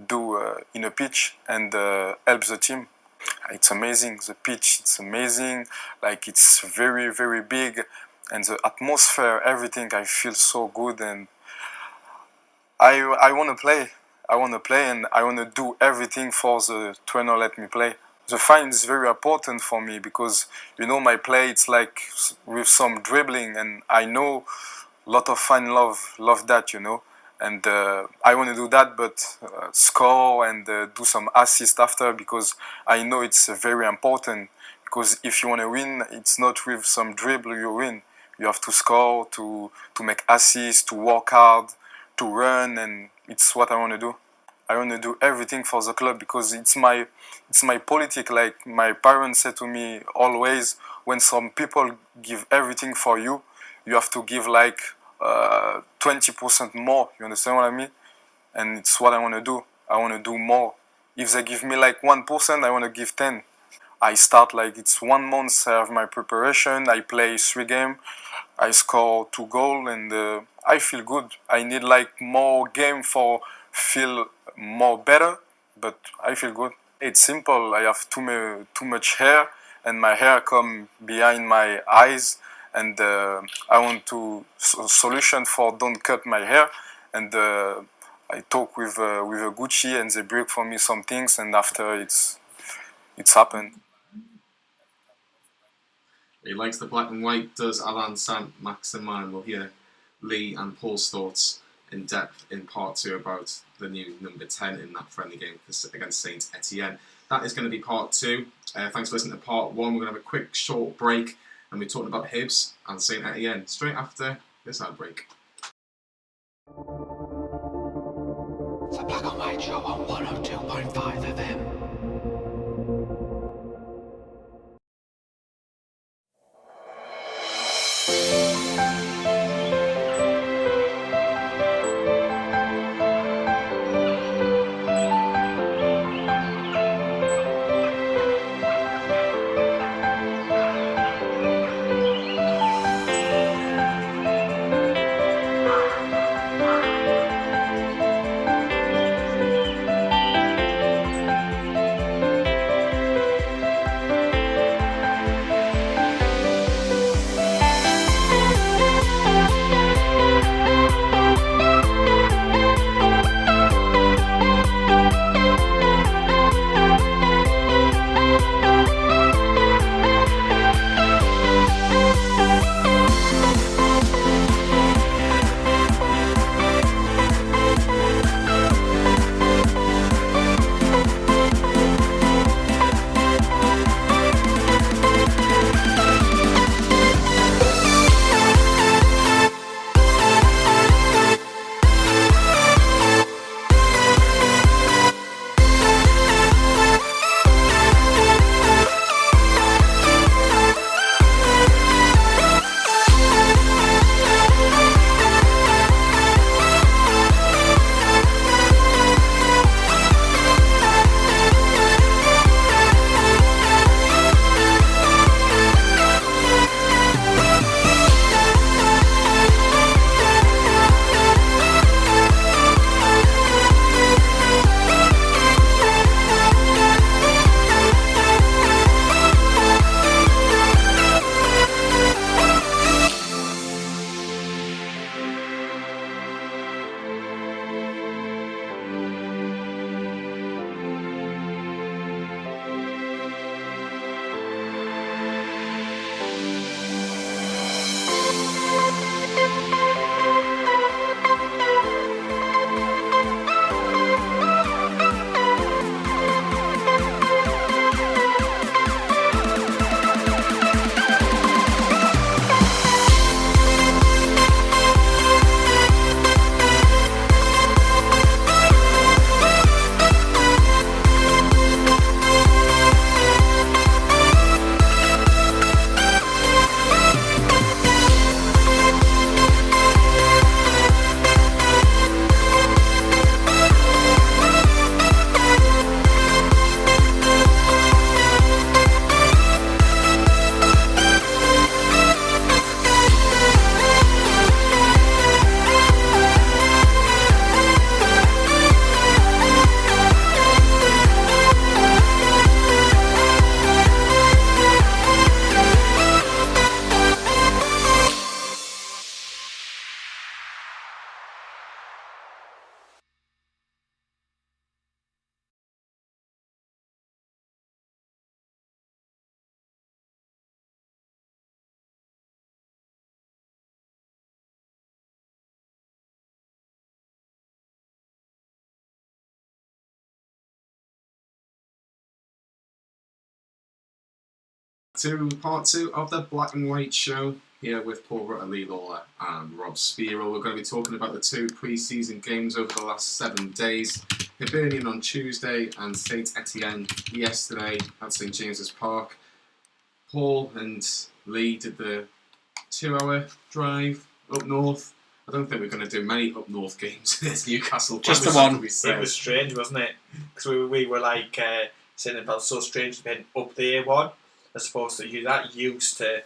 [SPEAKER 7] do in a pitch and help the team. It's amazing, the pitch, it's amazing. Like it's very, very big, and the atmosphere, everything, I feel so good, and I want to play. I want to play, and I want to do everything for the trainer let me play. The fine is very important for me because, my play, it's like with some dribbling, and I know a lot of fans love that, and I want to do that, but score and do some assist after, because I know it's very important, because if you want to win, it's not with some dribble you win. You have to score, to make assists, to work hard, to run, and it's what I want to do. I want to do everything for the club because it's my politic. Like my parents said to me always, when some people give everything for you, you have to give like 20% more. You understand what I mean? And it's what I want to do. I want to do more. If they give me like 1%, I want to give 10. I start like it's 1 month. I have my preparation. I play 3 games. I score 2 goals, and I feel good. I need like more game for feel more better, but I feel good. It's simple. I have too much hair, and my hair come behind my eyes, and I want to solution for don't cut my hair, and I talk with a Gucci, and they break for me some things, and after it's happened.
[SPEAKER 2] He likes the black and white, does Willems St-Maximin. We'll hear Lee and Paul's thoughts in depth in part 2 about the new number 10 in that friendly game against St Etienne. That is going to be part 2. Thanks for listening to part 1. We're going to have a quick short break, and we're talking about Hibs and St Etienne straight after this ad break.
[SPEAKER 1] The Black and White Show on 102.5 FM.
[SPEAKER 2] to part 2 of the Black and White Show here with Paul Rutter, Lee Lawler and Rob Spiro. We're going to be talking about the 2 pre-season games over the last 7 days. Hibernian on Tuesday and St Etienne yesterday at St James's Park. Paul and Lee did the 2-hour drive up north. I don't think we're going to do many up north games against Newcastle.
[SPEAKER 4] Just the one.
[SPEAKER 3] It was strange, wasn't it? Because we were like saying it felt so strange to be heading up the A1 as opposed to you're that used to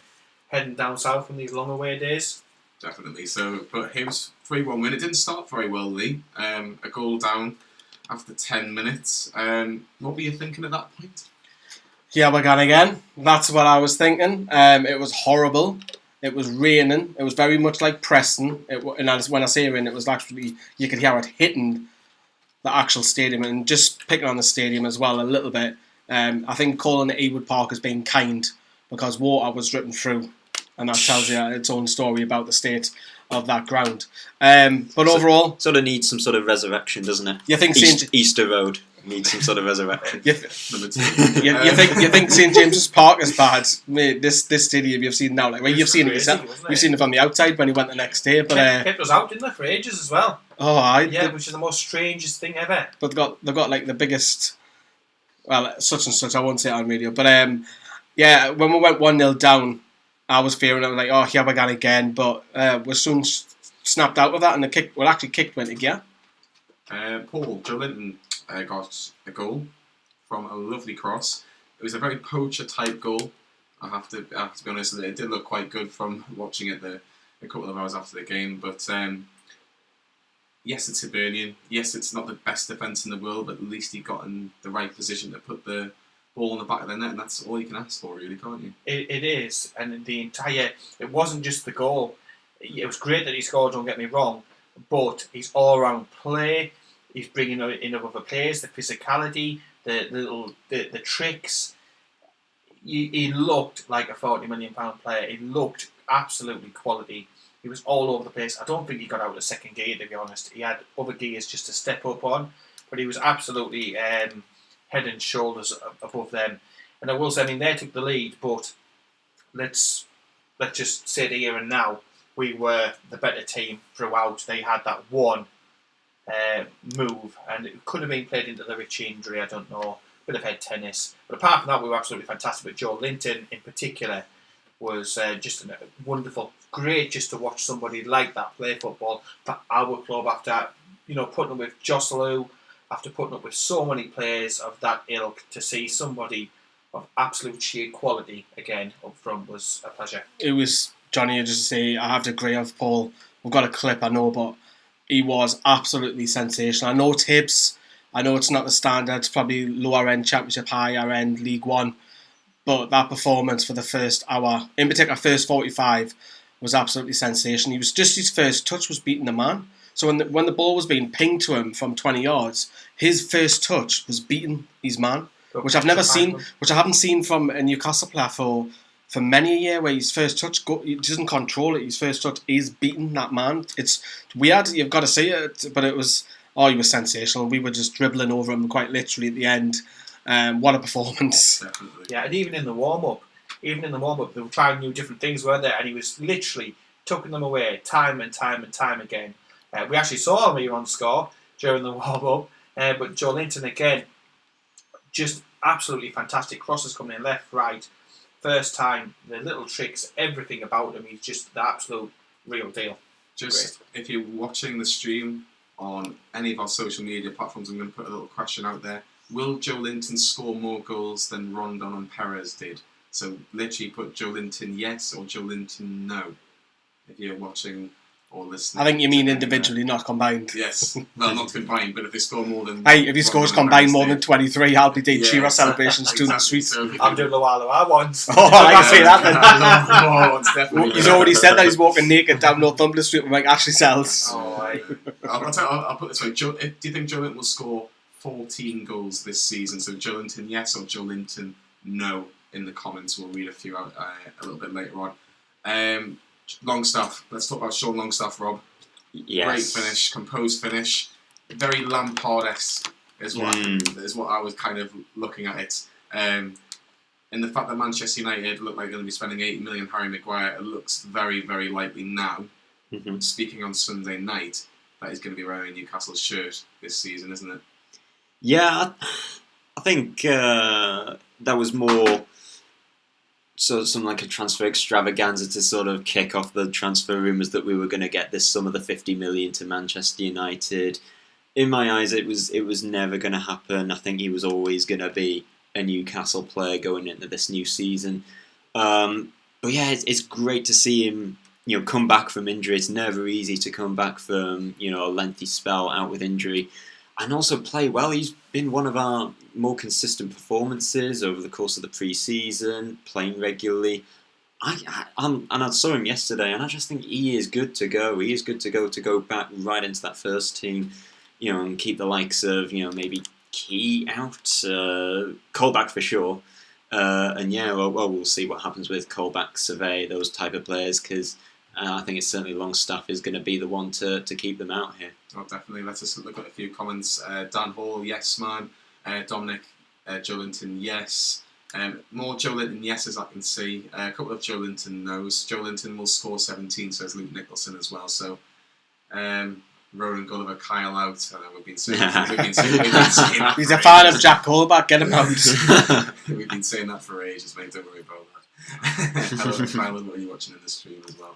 [SPEAKER 3] heading down south on these long away days.
[SPEAKER 2] Definitely. So, but Hibs 3-1 win. It didn't start very well, Lee. A goal down after 10 minutes. What were you thinking at that point?
[SPEAKER 4] Yeah, we're gone again. That's what I was thinking. It was horrible. It was raining. It was very much like Preston. When I say rain, it was actually, you could hear it hitting the actual stadium, and just picking on the stadium as well a little bit. I think calling it Ewood Park has been kind because water was dripping through, and that tells you its own story about the state of that ground. But overall,
[SPEAKER 5] sort of needs some sort of resurrection, doesn't it?
[SPEAKER 4] You think
[SPEAKER 5] Easter Road needs some sort of resurrection.
[SPEAKER 4] you think St James's Park is bad? Mate, this stadium you've seen now, like you've seen it yourself. You've seen it from the outside when he went the next day, but
[SPEAKER 3] kept us out, didn't they, for ages as well?
[SPEAKER 4] Which
[SPEAKER 3] is the most strangest thing ever.
[SPEAKER 4] But they've got like the biggest, well, such and such. I won't say it on radio, but when we went 1-0 down, I was fearing. I was like, oh, here we go again. But we soon snapped out of that, and the kick went again.
[SPEAKER 2] Paul Jolinton got a goal from a lovely cross. It was a very poacher type goal. I have to be honest with it. It did look quite good from watching it a couple of hours after the game. But yes, it's Hibernian. Yes, it's not the best defence in the world, but at least he got in the right position to put the ball in the back of the net, and that's all you can ask for, really, can't you?
[SPEAKER 3] It is, and it wasn't just the goal. It was great that he scored, don't get me wrong, but his all-round play, he's bringing in other players, the physicality, the tricks. He looked like a £40 million player. He looked absolutely quality. He was all over the place. I don't think he got out of second gear, to be honest. He had other gears just to step up on, but he was absolutely head and shoulders above them. And I will say, they took the lead, but let's just say it here and now, we were the better team throughout. They had that one move, and it could have been played into the Richie injury, I don't know, bit of head tennis. But apart from that, we were absolutely fantastic. But Joe Linton, in particular, was just wonderful. Great just to watch somebody like that play football for our club after putting up with Joselu, after putting up with so many players of that ilk. To see somebody of absolute sheer quality again up front was a pleasure.
[SPEAKER 4] It was, Jonny, just to say, I have to agree with Paul. We've got a clip, I know, but he was absolutely sensational. I know it's Hibs. I know it's not the standard. It's probably lower end Championship, higher end League One. But that performance for the first hour, in particular first 45, was absolutely sensational. He was just, his first touch was beating the man. So when the ball was being pinged to him from 20 yards, his first touch was beating his man, which I've never seen, which I haven't seen from a Newcastle player for many a year, where his first touch, he doesn't control it. His first touch is beating that man. It's weird, you've got to see it, but it was, he was sensational. We were just dribbling over him quite literally at the end. What a performance.
[SPEAKER 2] Definitely.
[SPEAKER 3] Yeah, and even in the warm-up, they were trying new different things, weren't they? And he was literally tucking them away time and time and time again. We actually saw Almiron score during the warm-up, but Joe Linton again, just absolutely fantastic. Crosses coming in left, right, first time, the little tricks, everything about him. He's just the absolute real deal.
[SPEAKER 2] Just if you're watching the stream on any of our social media platforms, I'm going to put a little question out there. Will Joe Linton score more goals than Rondon and Perez did? So literally put Joe Linton yes or Joe Linton no, if you're watching or listening.
[SPEAKER 4] I think you mean individually, not combined.
[SPEAKER 2] Yes, well, not combined, but if they score more than...
[SPEAKER 4] If he scores combined more than 23, I'll be doing cheer celebrations to the streets.
[SPEAKER 2] So
[SPEAKER 3] I'm doing Loa ones.
[SPEAKER 4] Oh, I can see that then.
[SPEAKER 2] I love the definitely.
[SPEAKER 4] He's already said that he's walking naked down Northumberland Street with Mike Ashley Sells.
[SPEAKER 2] I'll put it this way. Do you think Joe Linton will score 14 goals this season? So Joe Linton yes or Joe Linton no in the comments. We'll read a few out a little bit later on. Longstaff. Let's talk about Sean Longstaff, Rob.
[SPEAKER 5] Yes.
[SPEAKER 2] Great finish, composed finish. Very Lampard-esque is what I was kind of looking at it. in the fact that Manchester United look like they're going to be spending 80 million Harry Maguire, it looks very, very likely now, speaking on Sunday night, that he's going to be wearing Newcastle's shirt this season, isn't it?
[SPEAKER 5] Yeah, I think that was more something like a transfer extravaganza to sort of kick off the transfer rumours that we were going to get this sum of the 50 million to Manchester United. In my eyes, it was never going to happen. I think he was always going to be a Newcastle player going into this new season. But yeah, it's great to see him, come back from injury. It's never easy to come back from, a lengthy spell out with injury. And also play well. He's been one of our more consistent performances over the course of the pre-season, playing regularly. I saw him yesterday, and I just think he is good to go. He is good to go back right into that first team, and keep the likes of, maybe Key out, Colback for sure. And yeah, well, we'll see what happens with Colback, Survey, those type of players, because I think it's certainly Longstaff is going to be the one to keep them out here.
[SPEAKER 2] Oh, definitely. Let's just look at a few comments. Dan Hall, yes, man. Dominic, Joe Linton, yes. More Joe Linton yeses I can see. A couple of Joe Linton no's. Joe Linton will score 17, says Luke Nicholson as well. So, Ronan Gulliver, Kyle out. I know we've been saying that.
[SPEAKER 4] He's a fan of Jack Colback. Get him out.
[SPEAKER 2] We've been saying that for ages, mate. Don't worry about that. Hello, Kyle, what are you watching in the stream as well?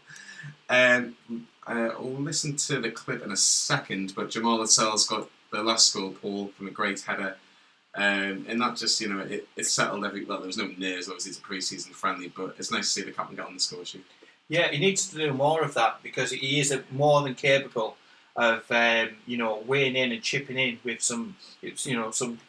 [SPEAKER 2] We'll listen to the clip in a second, but Jamal Lascelles got the last goal, Paul, from a great header. And that just, it settled there was no nears, obviously it's a pre-season friendly, but it's nice to see the captain get on the score sheet. Yeah,
[SPEAKER 3] he needs to do more of that, because he is more than capable of, weighing in and chipping in with some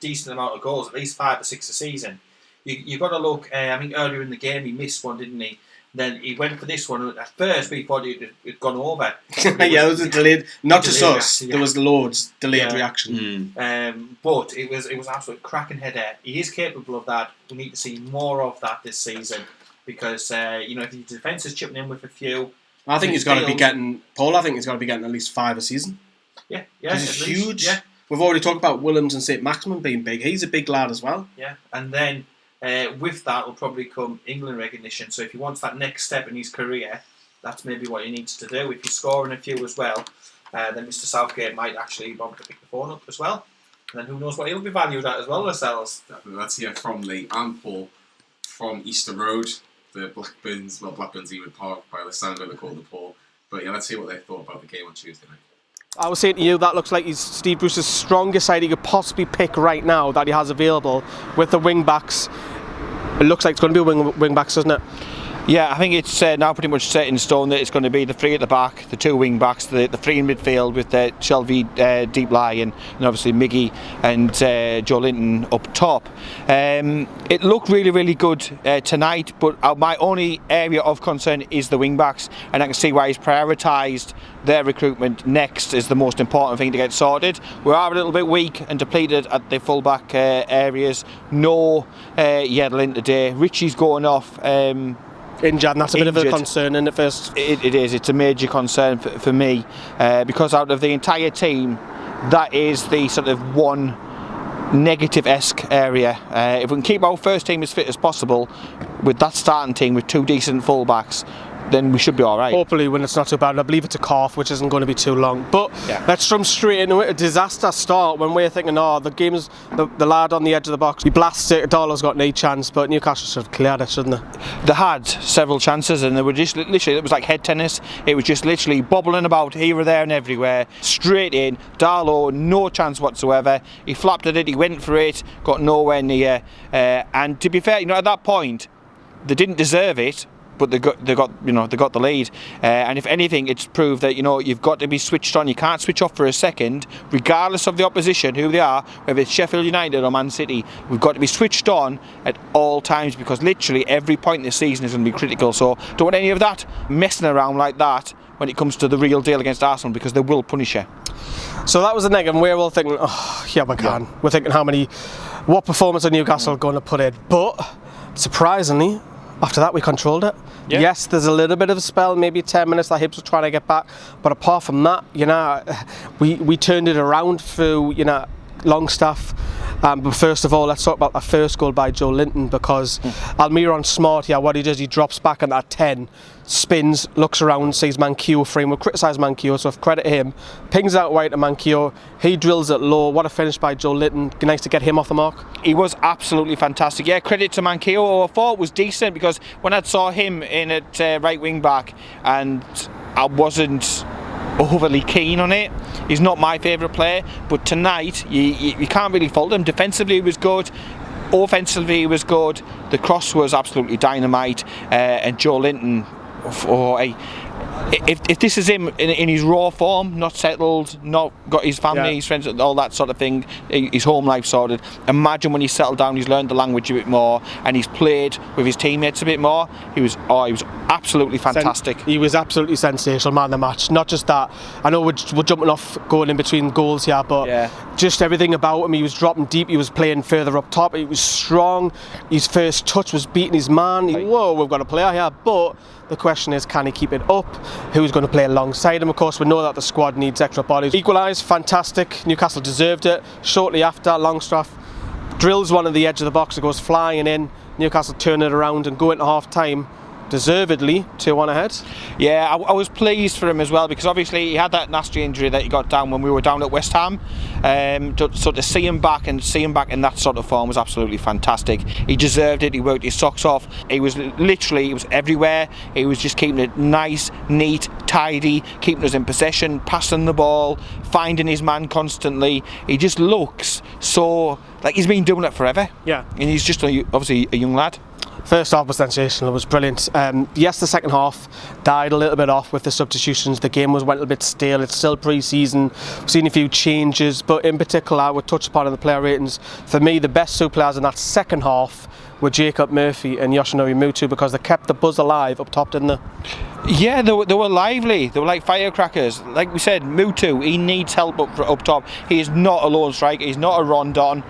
[SPEAKER 3] decent amount of goals, at least 5 or 6 a season. You've got to look, I think earlier in the game he missed one, didn't he? Then he went for this one. At first, we thought it'd gone over.
[SPEAKER 4] Yeah, it was a delayed. Not just us. Yeah. There was loads delayed reaction.
[SPEAKER 3] But it was absolute cracking header. He is capable of that. We need to see more of that this season, because if the defence is chipping in with a few,
[SPEAKER 4] I think he's got to be getting Paul. I think he's got to be getting at least 5 a season.
[SPEAKER 3] Yeah,
[SPEAKER 4] he's huge.
[SPEAKER 3] Yeah.
[SPEAKER 4] We've already talked about Willems and St-Maximin being big. He's a big lad as well.
[SPEAKER 3] Yeah, and then. With that will probably come England recognition. So if he wants that next step in his career, that's maybe what he needs to do. If he's scoring a few as well, then Mr. Southgate might actually want to pick the phone up as well. And then who knows what he'll be valued at as well, ourselves.
[SPEAKER 2] Definitely. Let's hear from Lee and Paul from Easter Road, the Blackburns Ewood Park, by the sound of it, called the Paul. But yeah, let's hear what they thought about the game on Tuesday night.
[SPEAKER 4] I was saying to you, that looks like he's Steve Bruce's strongest side he could possibly pick right now that he has available with the wing backs. It looks like it's going to be wing backs, doesn't it?
[SPEAKER 8] Yeah, I think it's now pretty much set in stone that it's going to be the 3 at the back, the 2 wing backs, the 3 in midfield with Shelby deep lying, and obviously Miggy and Joe Linton up top. It looked really, really good tonight, but my only area of concern is the wing backs, and I can see why he's prioritised their recruitment next is the most important thing to get sorted. We are a little bit weak and depleted at the full-back areas. No Yedlin today. Richie's going off.
[SPEAKER 4] Injured, and that's a bit of a concern in the first.
[SPEAKER 8] It is. It's a major concern for me because out of the entire team, that is the sort of one negative-esque area. If we can keep our first team as fit as possible with that starting team with 2 decent full-backs, then we should be all right.
[SPEAKER 4] Hopefully, when it's not too bad. I believe it's a cough, which isn't going to be too long. But let's jump straight into it. A disaster start when we're thinking, the game's the lad on the edge of the box. He blasts it. Darlow's got no chance, but Newcastle should have cleared it, shouldn't they?
[SPEAKER 8] They had several chances, and they were just literally, it was like head tennis. It was just literally bobbling about here, there, and everywhere. Straight in. Darlow, no chance whatsoever. He flapped at it. He went for it. Got nowhere near. And to be fair, at that point, they didn't deserve it. But they got the lead, and if anything, it's proved that you've got to be switched on. You can't switch off for a second, regardless of the opposition, who they are, whether it's Sheffield United or Man City. We've got to be switched on at all times because literally every point in the season is going to be critical. So don't want any of that messing around like that when it comes to the real deal against Arsenal, because they will punish you.
[SPEAKER 4] So that was a negative, and we're all thinking, we can. Yeah. We're thinking what performance are Newcastle going to put in, but surprisingly, after that we controlled it. Yeah. Yes, there's a little bit of a spell, maybe 10 minutes that Hibs were trying to get back, but apart from that, we turned it around through Longstaff. But first of all, let's talk about the first goal by Joe Linton, because Almiron's smart here. What he does, he drops back on that 10, spins, looks around, sees Manquillo frame. We'll criticise Manquillo, so credit him. Pings out wide to Manquillo. He drills it low. What a finish by Joe Linton. Nice to get him off the mark.
[SPEAKER 8] He was absolutely fantastic. Yeah, credit to Manquillo. I thought it was decent, because when I saw him in at right wing back, and I wasn't overly keen on it. He's not my favourite player, but tonight you can't really fault him. Defensively he was good, offensively he was good, the cross was absolutely dynamite, and Joe Linton, if this is him in his raw form, not settled, not got his family, his friends, all that sort of thing, his home life sorted, imagine when he's settled down, he's learned the language a bit more, and he's played with his teammates a bit more. He was absolutely fantastic.
[SPEAKER 4] He was absolutely sensational, man of the match. Not just that, I know we're jumping off going in between goals here, but just everything about him. He was dropping deep, he was playing further up top, he was strong, his first touch was beating his man. Whoa, we've got a player here, but the question is, can he keep it up? Who's going to play alongside him? Of course, we know that the squad needs extra bodies. Equalised, fantastic. Newcastle deserved it. Shortly after, Longstaff drills one at the edge of the box. It goes flying in. Newcastle turn it around and go into half-time. Deservedly 2-1 ahead.
[SPEAKER 8] Yeah, I was pleased for him as well, because obviously he had that nasty injury that he got down when we were down at West Ham. So to see him back in that sort of form was absolutely fantastic. He deserved it. He worked his socks off. He was everywhere. He was just keeping it nice, neat, tidy, keeping us in possession, passing the ball, finding his man constantly. He just looks so like he's been doing it forever.
[SPEAKER 4] Yeah,
[SPEAKER 8] and he's just obviously a young lad.
[SPEAKER 4] First half was sensational, it was brilliant. Yes, the second half died a little bit off with the substitutions. The game went a little bit stale. It's still pre-season. We've seen a few changes, but in particular, I would touch upon in the player ratings. For me, the best two players in that second half were Jacob Murphy and Yoshinori Mutu, because they kept the buzz alive up top, didn't they?
[SPEAKER 8] Yeah, they were lively. They were like firecrackers. Like we said, Mutu, he needs help up top. He is not a lone striker. He's not a Rondon.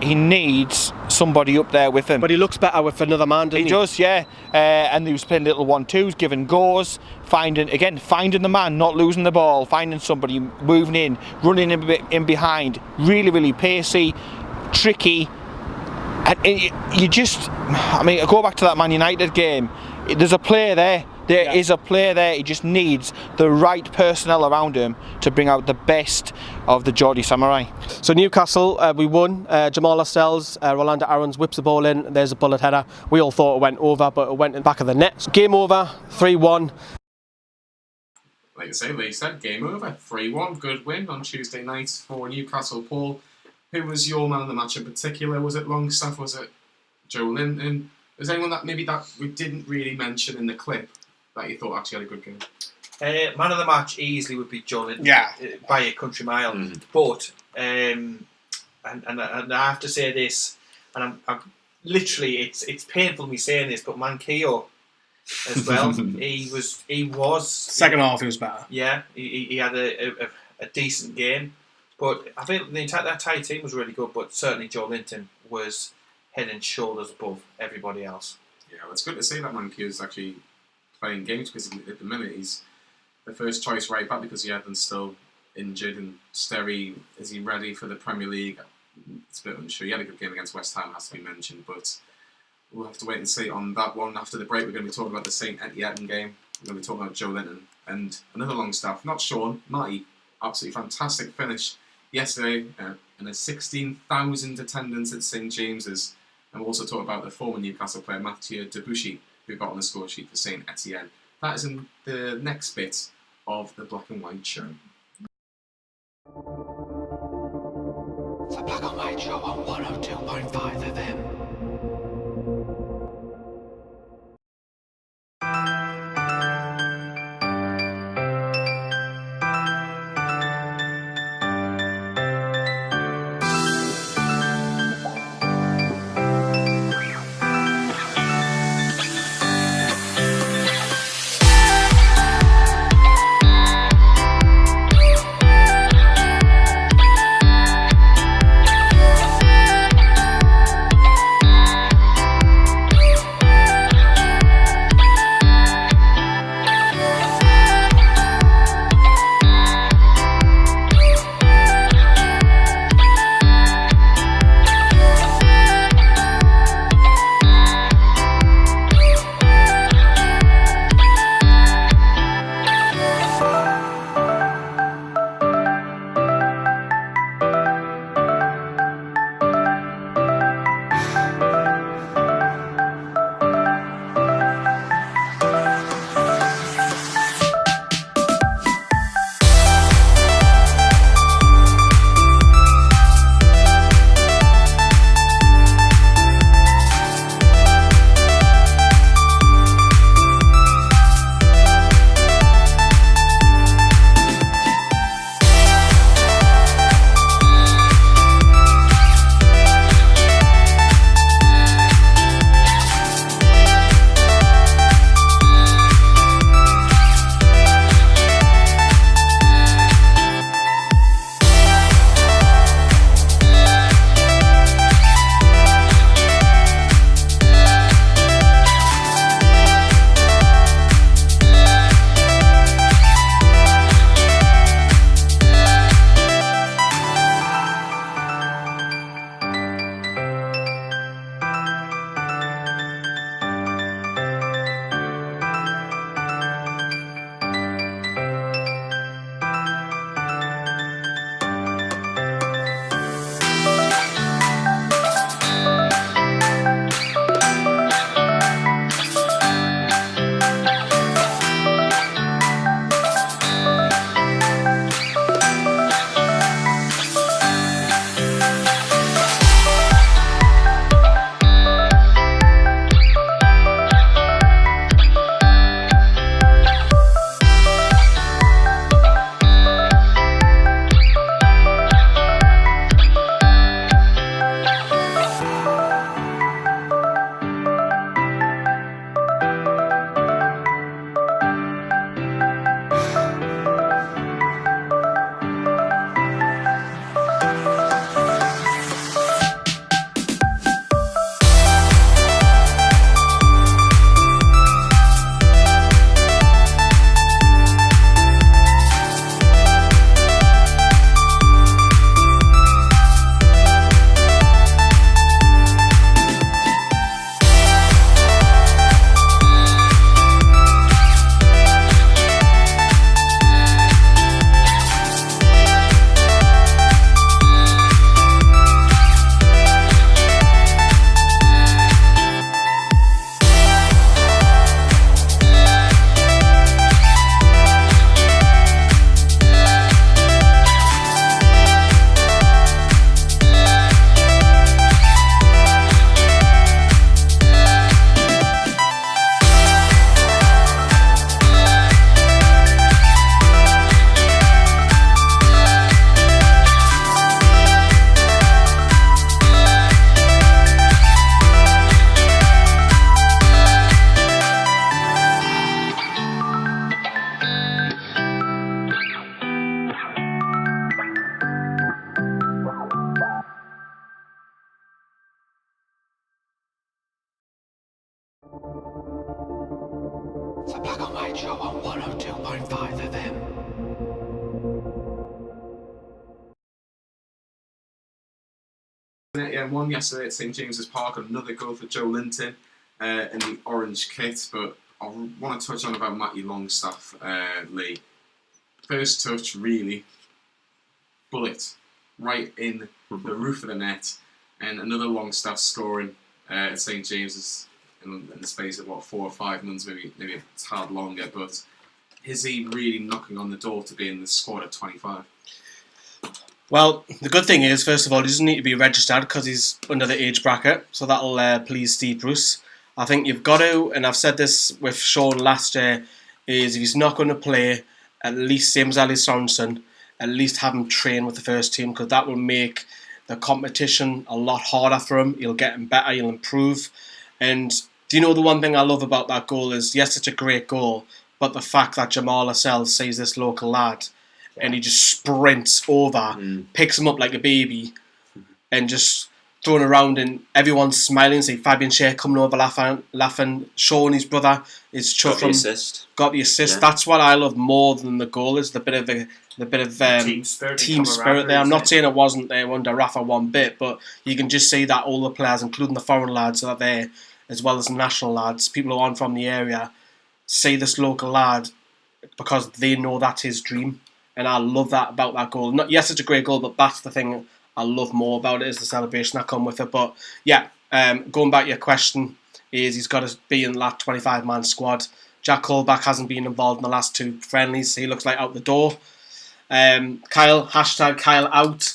[SPEAKER 8] He needs somebody up there with him.
[SPEAKER 4] But he looks better with another man, doesn't he?
[SPEAKER 8] He does, yeah. And he was playing little 1-2s, giving goals, finding the man, not losing the ball, finding somebody, moving in, running in behind. Really, really pacey, tricky. And I go back to that Man United game. There's a player there. There is a player there. He just needs the right personnel around him to bring out the best of the Geordie Samurai.
[SPEAKER 4] So Newcastle, we won. Jamal Lascelles, Rolando Aarons whips the ball in. There's a bullet header. We all thought it went over, but it went in the back of the net. Game over, 3-1.
[SPEAKER 2] Like they said, game over, 3-1. Good win on Tuesday night for Newcastle. Paul, who was your man of the match in particular? Was it Longstaff? Was it Joe Linton? Was anyone that we didn't really mention in the clip that you thought actually had a good game?
[SPEAKER 3] Man of the match easily would be Jonny, by a country mile. But and I have to say this, and I'm literally it's painful me saying this, but Manquillo as well. he was
[SPEAKER 4] second half he was better.
[SPEAKER 3] Yeah, he had a decent game, but I think that entire team was really good. But certainly Joe Linton was head and shoulders above everybody else.
[SPEAKER 2] Yeah, well, it's good to see that Manquillo is actually playing games, because at the minute he's the first choice right back, because Yedlin's still injured, and Sterry, is he ready for the Premier League? It's a bit unsure. He had a good game against West Ham, has to be mentioned, but we'll have to wait and see on that one. After the break, we're going to be talking about the St Etienne game. We're going to be talking about Joe Linton and another Longstaff, not Sean, Matty. Absolutely fantastic finish yesterday in a 16,000 attendance at St James's. And we'll also talk about the former Newcastle player Mathieu Debuchy, who got on the score sheet for St Etienne. That is in the next bit of the Black and White Show.
[SPEAKER 1] The Black and White Show on 102.5 FM. and White Show on 102.5 FM.
[SPEAKER 2] Yeah, one yesterday at St James's Park, another goal for Joe Linton in the orange kit. But I want to touch on about Matty Longstaff, Lee. First touch, really, bullet right in the roof of the net, and another Longstaff scoring at St James's in the space of 4 or 5 months, maybe a tad longer. But is he really knocking on the door to be in the squad at 25?
[SPEAKER 4] Well, the good thing is, first of all, he doesn't need to be registered because he's under the age bracket, so that'll please Steve Bruce. I think you've got to, and I've said this with Sean last year, is if he's not going to play, at least same as Ali Sorensen, at least have him train with the first team, because that will make the competition a lot harder for him. He'll get him better, he'll improve. And do you know the one thing I love about that goal is, yes, it's a great goal, but the fact that Jamal Lascelles sees this local lad and he just sprints over, picks him up like a baby, and just throwing around, and everyone's smiling. See Fabian Schär coming over laughing. Sean, his brother, is chuffed from got the assist.
[SPEAKER 5] Yeah.
[SPEAKER 4] That's what I love more than the goal, is the bit of
[SPEAKER 3] team spirit
[SPEAKER 4] there. I'm not saying it wasn't there under Rafa one bit, but you can just see that all the players, including the foreign lads that are there, as well as the national lads, people who aren't from the area, see this local lad because they know that's his dream. And I love that about that goal. Yes, it's a great goal, but that's the thing I love more about it, is the celebration that come with it. But yeah, going back to your question, is he's got to be in that 25-man squad. Jack Colback hasn't been involved in the last 2 friendlies, so he looks like out the door. Kyle, hashtag Kyle out.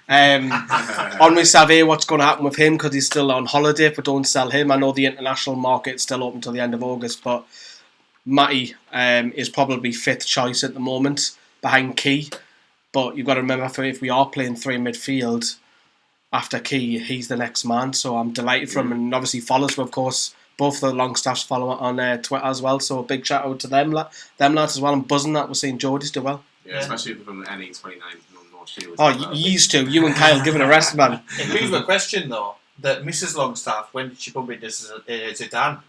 [SPEAKER 4] Henri Savay, what's going to happen with him, because he's still on holiday, but don't sell him. I know the international market's still open till the end of August, but Matty is probably 5th choice at the moment, behind Key. But you've got to remember, if we are playing 3 midfield after Key, he's the next man. So I'm delighted for him, and obviously follows, of course. Both the Longstaffs follow on Twitter as well. So a big shout out to them lads as well. I'm buzzing that we're seeing Geordies do well.
[SPEAKER 2] Yeah, especially from the NE29 North Shield.
[SPEAKER 4] Oh, you used to. You and Kyle giving a rest, man.
[SPEAKER 3] It brings me a question though. That Mrs. Longstaff, when did she bump into Zidane?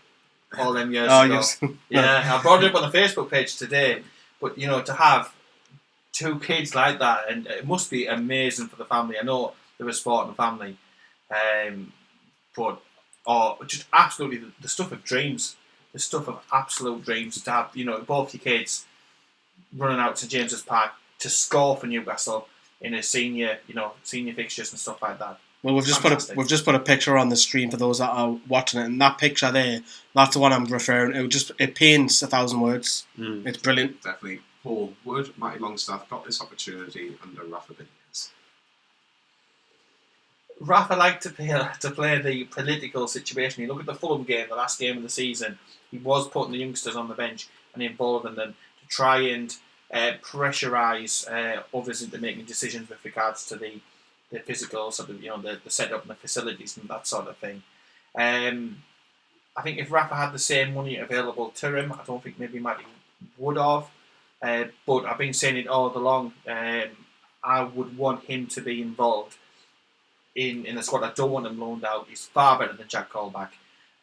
[SPEAKER 3] All them years ago. Yeah, I brought it up on the Facebook page today. But to have 2 kids like that, and it must be amazing for the family. I know they're a sporting family, but just absolutely the stuff of dreams, the stuff of absolute dreams to have. Both your kids running out to James's Park to score for Newcastle in a senior fixtures and stuff like that.
[SPEAKER 4] Well, we've just put a picture on the stream for those that are watching it, and that picture there, that's the one I'm referring to. It paints 1,000 words. It's brilliant.
[SPEAKER 2] Definitely. Paul, would Matty Longstaff got this opportunity under Rafa Benitez?
[SPEAKER 3] Rafa liked to play the political situation. You look at the Fulham game, the last game of the season, he was putting the youngsters on the bench and involving them to try and pressurise others into making decisions with regards to the physical sort of, the setup and the facilities and that sort of thing. I think if Rafa had the same money available to him, I don't think maybe Matty would have. But I've been saying it all along. I would want him to be involved in the squad. I don't want him loaned out. He's far better than Jack Colback.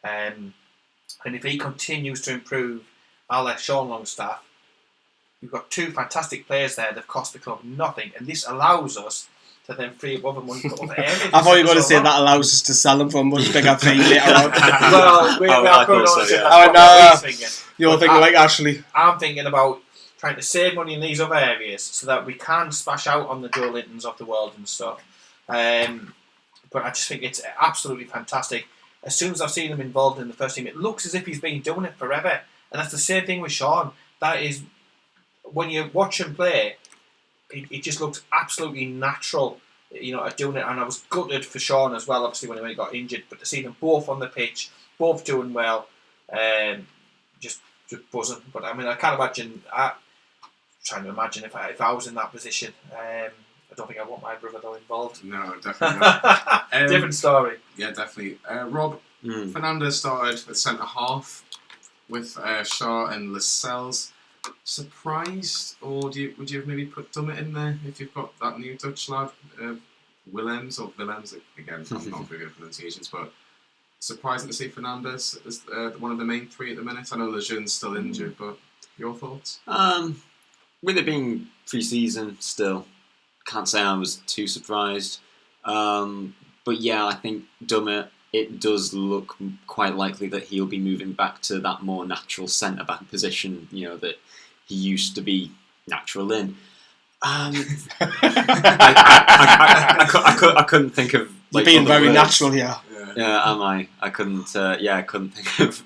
[SPEAKER 3] And if he continues to improve, a la Sean Longstaff, we've got 2 fantastic players there that have cost the club nothing. And this allows us to then free up other money for other areas.
[SPEAKER 4] I thought you were going to say that allows us to sell them for a much bigger fee later on.
[SPEAKER 3] Well, we are going on to
[SPEAKER 4] that. You're thinking like Ashley.
[SPEAKER 3] I'm thinking about trying to save money in these other areas so that we can splash out on the Joe Lintons of the world and stuff. But I just think it's absolutely fantastic. As soon as I've seen him involved in the first team, it looks as if he's been doing it forever. And that's the same thing with Sean. That is, when you watch him play, it just looks absolutely natural, at doing it. And I was gutted for Sean as well, obviously, when he got injured. But to see them both on the pitch, both doing well, just buzzing. But I mean, I can't imagine. I'm trying to imagine if I was in that position. I don't think I want my brother though involved.
[SPEAKER 2] No, definitely not.
[SPEAKER 3] Different story.
[SPEAKER 2] Yeah, definitely. Rob, Fernandez started at centre half with Shaw and Lascelles. Surprised, or would you have maybe put Dummett in there if you've got that new Dutch lad, Willems again? I'm not very good at pronunciations, but surprising to see Fernandez as one of the main 3 at the minute. I know Lejeune's still injured, but Your thoughts?
[SPEAKER 5] With it being pre-season, still can't say I was too surprised. But yeah, I think Dummett, it does look quite likely that he'll be moving back to that more natural centre-back position, that he used to be natural in. I couldn't think of.
[SPEAKER 4] You're being very natural here.
[SPEAKER 5] Yeah, am I? I couldn't think of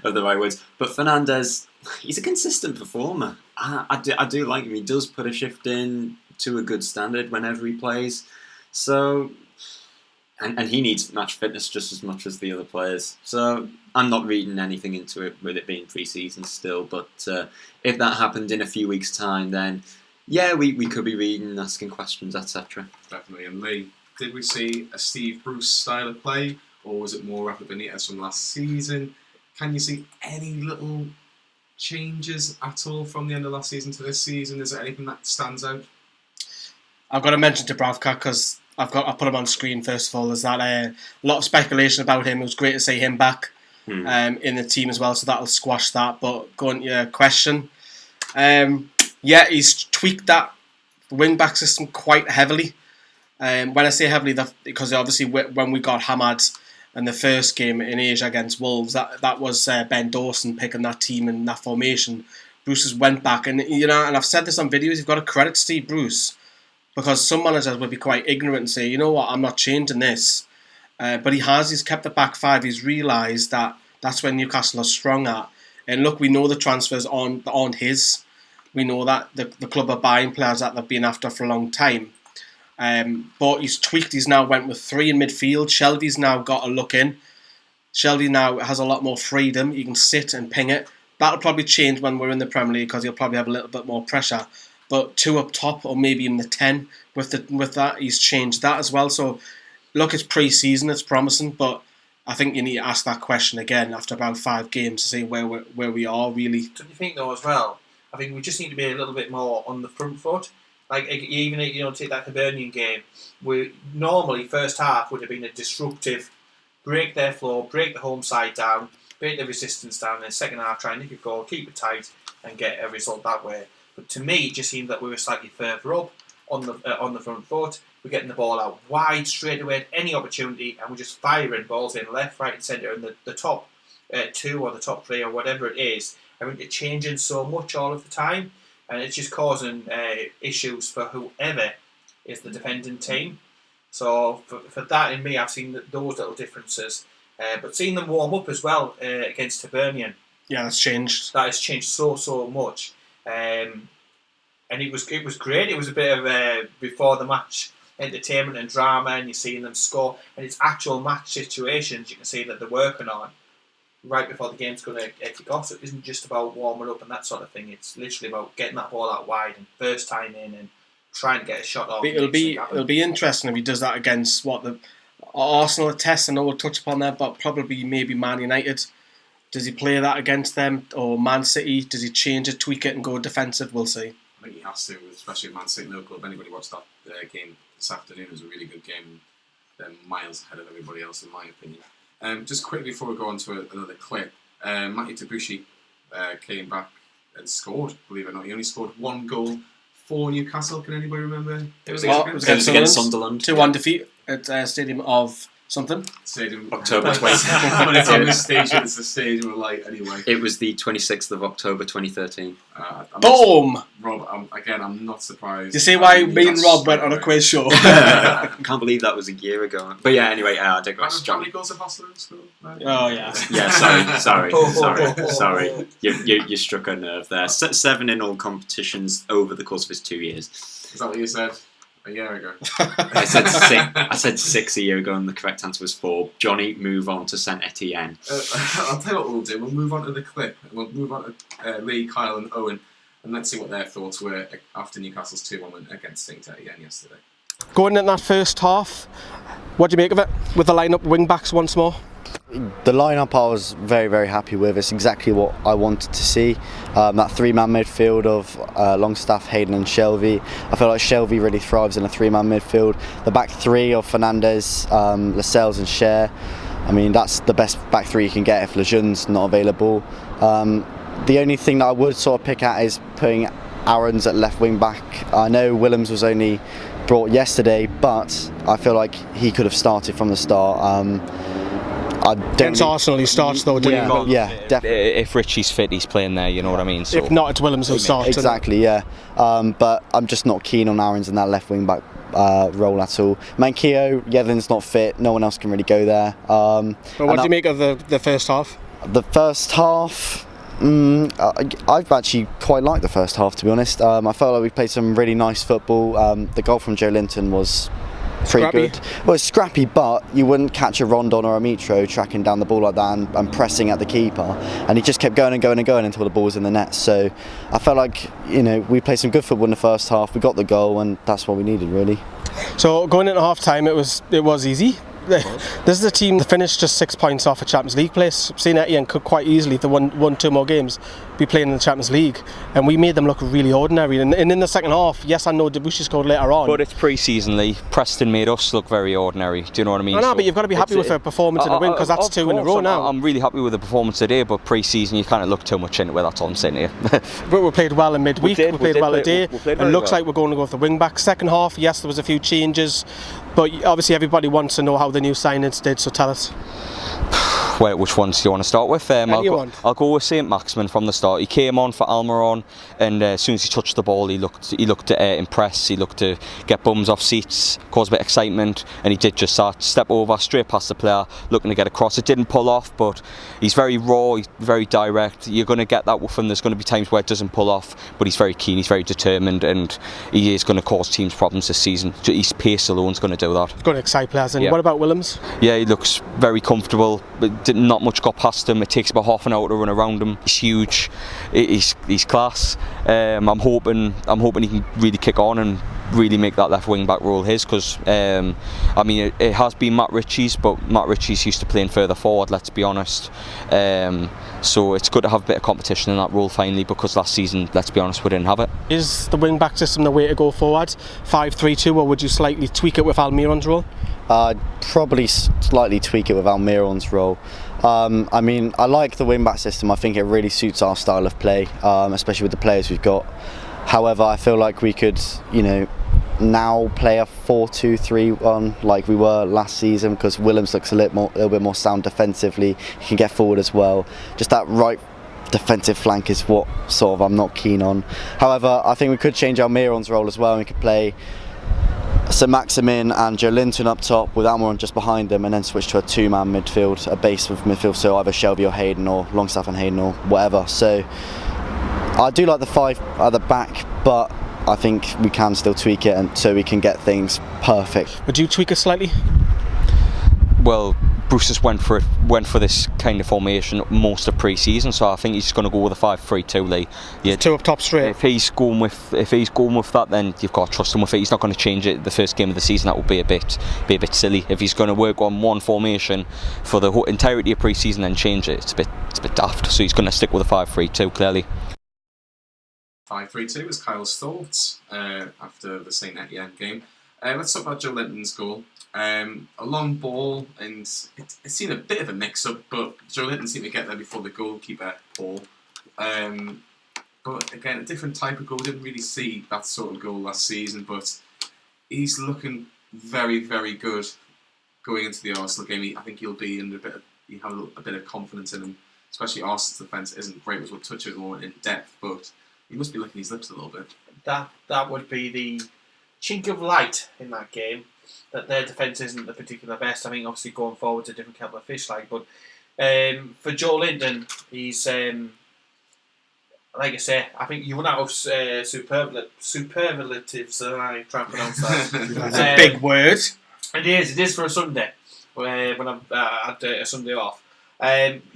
[SPEAKER 5] the right words. But Fernandes, he's a consistent performer. I do like him. He does put a shift in to a good standard whenever he plays. So, and he needs match fitness just as much as the other players. So I'm not reading anything into it with it being pre-season still. But if that happened in a few weeks' time, then yeah, we could be reading and asking questions, etc.
[SPEAKER 2] Definitely. And Lee, did we see a Steve Bruce style of play, or was it more Rafa Benitez from last season? Can you see any little changes at all from the end of last season to this season? Is there anything that stands out?
[SPEAKER 4] I've got to mention Dubravka because I put him on screen first of all. There's that a lot of speculation about him. It was great to see him back in the team as well, so that'll squash that. But going to your question, he's tweaked that wing back system quite heavily. When I say heavily, because obviously when we got hammered in the first game in Asia against Wolves, that was Ben Dawson picking that team and that formation. Bruce has went back, and and I've said this on videos. You've got to credit Steve Bruce, because some managers would be quite ignorant and say, you know what, I'm not changing this, but he's kept the back five. He's realised that that's when Newcastle are strong at. And look, we know the transfers aren't his. We know that the club are buying players that they've been after for a long time. But he's tweaked. He's now went with 3 in midfield. Shelby's now got a look in. Shelby now has a lot more freedom. He can sit and ping it. That'll probably change when we're in the Premier League because he'll probably have a little bit more pressure. But 2 up top, or maybe even the 10 with that, he's changed that as well. So look, it's pre-season, it's promising, but I think you need to ask that question again after about 5 games to see where we are really.
[SPEAKER 3] Don't you think though as well? I think we just need to be a little bit more on the front foot. Like even take that Hibernian game, we normally first half would have been a disruptive, break their floor, break the home side down, break the resistance down, and then second half try and nick a goal, keep it tight, and get a result that way. But to me, it just seemed that we were slightly further up on the front foot. We're getting the ball out wide straight away at any opportunity, and we're just firing balls in left, right, and centre, and the top 2 or the top 3 or whatever it is. I mean, it's changing so much all of the time. And it's just causing issues for whoever is the defending team. So for that, in me, I've seen those little differences. But seeing them warm up as well against Hibernian.
[SPEAKER 4] Yeah, that's changed.
[SPEAKER 3] That has changed so much. And it was great. It was a bit of before the match entertainment and drama, and you're seeing them score. And it's actual match situations you can see that they're working on right before the game's going to kick off. So it isn't just about warming up and that sort of thing. It's literally about getting that ball out wide and first time in and trying to get a shot off.
[SPEAKER 4] It'll be interesting if he does that against the Arsenal test. I know we'll touch upon that, but probably maybe Man United. Does he play that against them, or Man City? Does he change it, tweak it, and go defensive? We'll see.
[SPEAKER 2] I think he has to, especially with Man City local. If anybody watched that game this afternoon, it was a really good game. They're miles ahead of everybody else, in my opinion. Just quickly before we go on to another clip, Matty Debussy came back and scored, believe it or not. He only scored 1 goal for Newcastle. Can anybody remember?
[SPEAKER 5] It was against Sunderland.
[SPEAKER 4] 2-1 defeat at Stadium of something.
[SPEAKER 2] Stadium
[SPEAKER 5] October 20th.
[SPEAKER 2] When it's on the station, it's the Stadium of Light anyway.
[SPEAKER 5] It was the 26th of October 2013.
[SPEAKER 4] Boom!
[SPEAKER 2] Rob, I'm not surprised.
[SPEAKER 4] You see why me and Rob went on a quiz show?
[SPEAKER 5] I can't believe that was a year ago. But yeah, anyway, I digress.
[SPEAKER 2] How many goals have Hostler in school?
[SPEAKER 4] Oh, yeah.
[SPEAKER 5] Yeah, sorry. You struck a nerve there. 7 in all competitions over the course of his 2 years.
[SPEAKER 2] Is that what you said? A year ago.
[SPEAKER 5] I said 6 a year ago, and the correct answer was 4. Jonny, move on to St Etienne.
[SPEAKER 2] I'll tell you what we'll do. We'll move on to the clip. We'll move on to Lee, Kyle, and Owen, and let's see what their thoughts were after Newcastle's 2-1 win against St Etienne yesterday.
[SPEAKER 4] Going in that first half, what do you make of it with the lineup wing backs once more?
[SPEAKER 9] The lineup I was very, very happy with. It's exactly what I wanted to see. That 3-man midfield of Longstaff, Hayden and Shelby. I feel like Shelby really thrives in a 3-man midfield. The back 3 of Fernandes, Lascelles and Cher. I mean, that's the best back 3 you can get if Lejeune's not available. The only thing that I would sort of pick at is putting Aaron's at left wing back. I know Willems was only brought yesterday, but I feel like he could have started from the start.
[SPEAKER 4] Against Arsenal, he starts though, didn't he?
[SPEAKER 9] Yeah, definitely.
[SPEAKER 10] If Richie's fit, he's playing there. You know what I mean? So
[SPEAKER 4] If not, it's Willems who starts.
[SPEAKER 9] Exactly, yeah. But I'm just not keen on Aaron's in that left wing back role at all. Mankio, Yedlin's not fit. No one else can really go there.
[SPEAKER 4] But what do you make of the first half?
[SPEAKER 9] The first half, I've actually quite liked the first half, to be honest. I felt like we played some really nice football. The goal from Joe Linton was pretty
[SPEAKER 4] Scrappy?
[SPEAKER 9] good. Well, it's scrappy, but you wouldn't catch a Rondon or a Mitro tracking down the ball like that and pressing at the keeper. And he just kept going and going and going until the ball was in the net. So I felt like, we played some good football in the first half. We got the goal, and that's what we needed, really.
[SPEAKER 4] So going into half time, it was easy. This is a team that finished just 6 points off a Champions League place. St Etienne could quite easily, if they won 2 more games, be playing in the Champions League, and we made them look really ordinary. And in the second half, yes, I know Debussy scored later on,
[SPEAKER 10] but it's pre-season, Lee. Preston made us look very ordinary. Do you know what I mean?
[SPEAKER 4] I know, but you've got to be happy with a performance and a win, because that's 2 in a row now.
[SPEAKER 10] I'm really happy with the performance today, but pre-season you can't look too much into it. That's all I'm saying to you.
[SPEAKER 4] But we played well in midweek. We played well today. It looks like we're going to go with the wing back. Second half, yes, there was a few changes, but obviously everybody wants to know how the new signings did. So tell us.
[SPEAKER 10] Well, which ones do you want to start with? I'll go with Saint-Maximin from the start. He came on for Almiron, and as soon as he touched the ball, he looked to impress. He looked to get bums off seats, cause a bit of excitement, and he did just that. Step over, straight past the player, looking to get across. It didn't pull off, but he's very raw, he's very direct. You're going to get that with him. There's going to be times where it doesn't pull off, but he's very keen, he's very determined, and he is going to cause teams problems this season. His pace alone is going to do that.
[SPEAKER 4] It's going to excite players. And what about Willems?
[SPEAKER 10] Yeah, he looks very comfortable, but not much got past him. It takes about half an hour to run around him. He's huge. He's class. I'm hoping he can really kick on and really make that left wing back role his, because it has been Matt Ritchie's, but Matt Ritchie's used to playing further forward, let's be honest. So it's good to have a bit of competition in that role finally, because last season, let's be honest, we didn't have it. Is
[SPEAKER 4] the wing back system the way to go forward? 5-3-2, or would you slightly tweak it with Almiron's role?
[SPEAKER 9] I'd probably slightly tweak it with Almiron's role. I like the wing back system. I think it really suits our style of play, especially with the players we've got. However, I feel like we could, now play a 4-2-3-1 like we were last season, because Willems looks a little bit more sound defensively. He can get forward as well. Just that right defensive flank is what sort of I'm not keen on. However, I think we could change Almiron's role as well, and we could play Saint-Maximin and Joe Linton up top with Almiron just behind them, and then switch to a 2-man midfield, a base of midfield, so either Shelby or Hayden, or Longstaff and Hayden, or whatever. So I do like the 5 at the back, but I think we can still tweak it, and so we can get things perfect.
[SPEAKER 4] Would you tweak it slightly?
[SPEAKER 10] Well, Bruce just went for this kind of formation most of pre-season, so I think he's going to go with a 5-3-2. Lee, yeah,
[SPEAKER 4] 2 up top straight.
[SPEAKER 10] If he's going with that, then you've got to trust him with it. He's not going to change it the first game of the season. That would be a bit silly. If he's going to work on one formation for the whole entirety of pre-season and change it, it's a bit daft. So he's going to stick with a 5-3-2 clearly.
[SPEAKER 2] 5-3-2 was Kyle's thoughts after the St Etienne game. Let's talk about Joe Linton's goal. A long ball, and it seemed a bit of a mix-up, but Joe Linton seemed to get there before the goalkeeper, Paul. But again, a different type of goal. Didn't really see that sort of goal last season, but he's looking very, very good going into the Arsenal game. I think he'll be in he have a bit of confidence in him, especially Arsenal's defence isn't great, as we'll touch it more in depth, but he must be licking his lips a little bit.
[SPEAKER 3] That would be the chink of light in that game, that their defence isn't the particular best. I think obviously going forward's a different kettle of fish, but for Joe Linton, he's like I say, I think you run out of superlatives. I try and pronounce that.
[SPEAKER 4] That's a big word.
[SPEAKER 3] It is for a Sunday when I've had a Sunday off.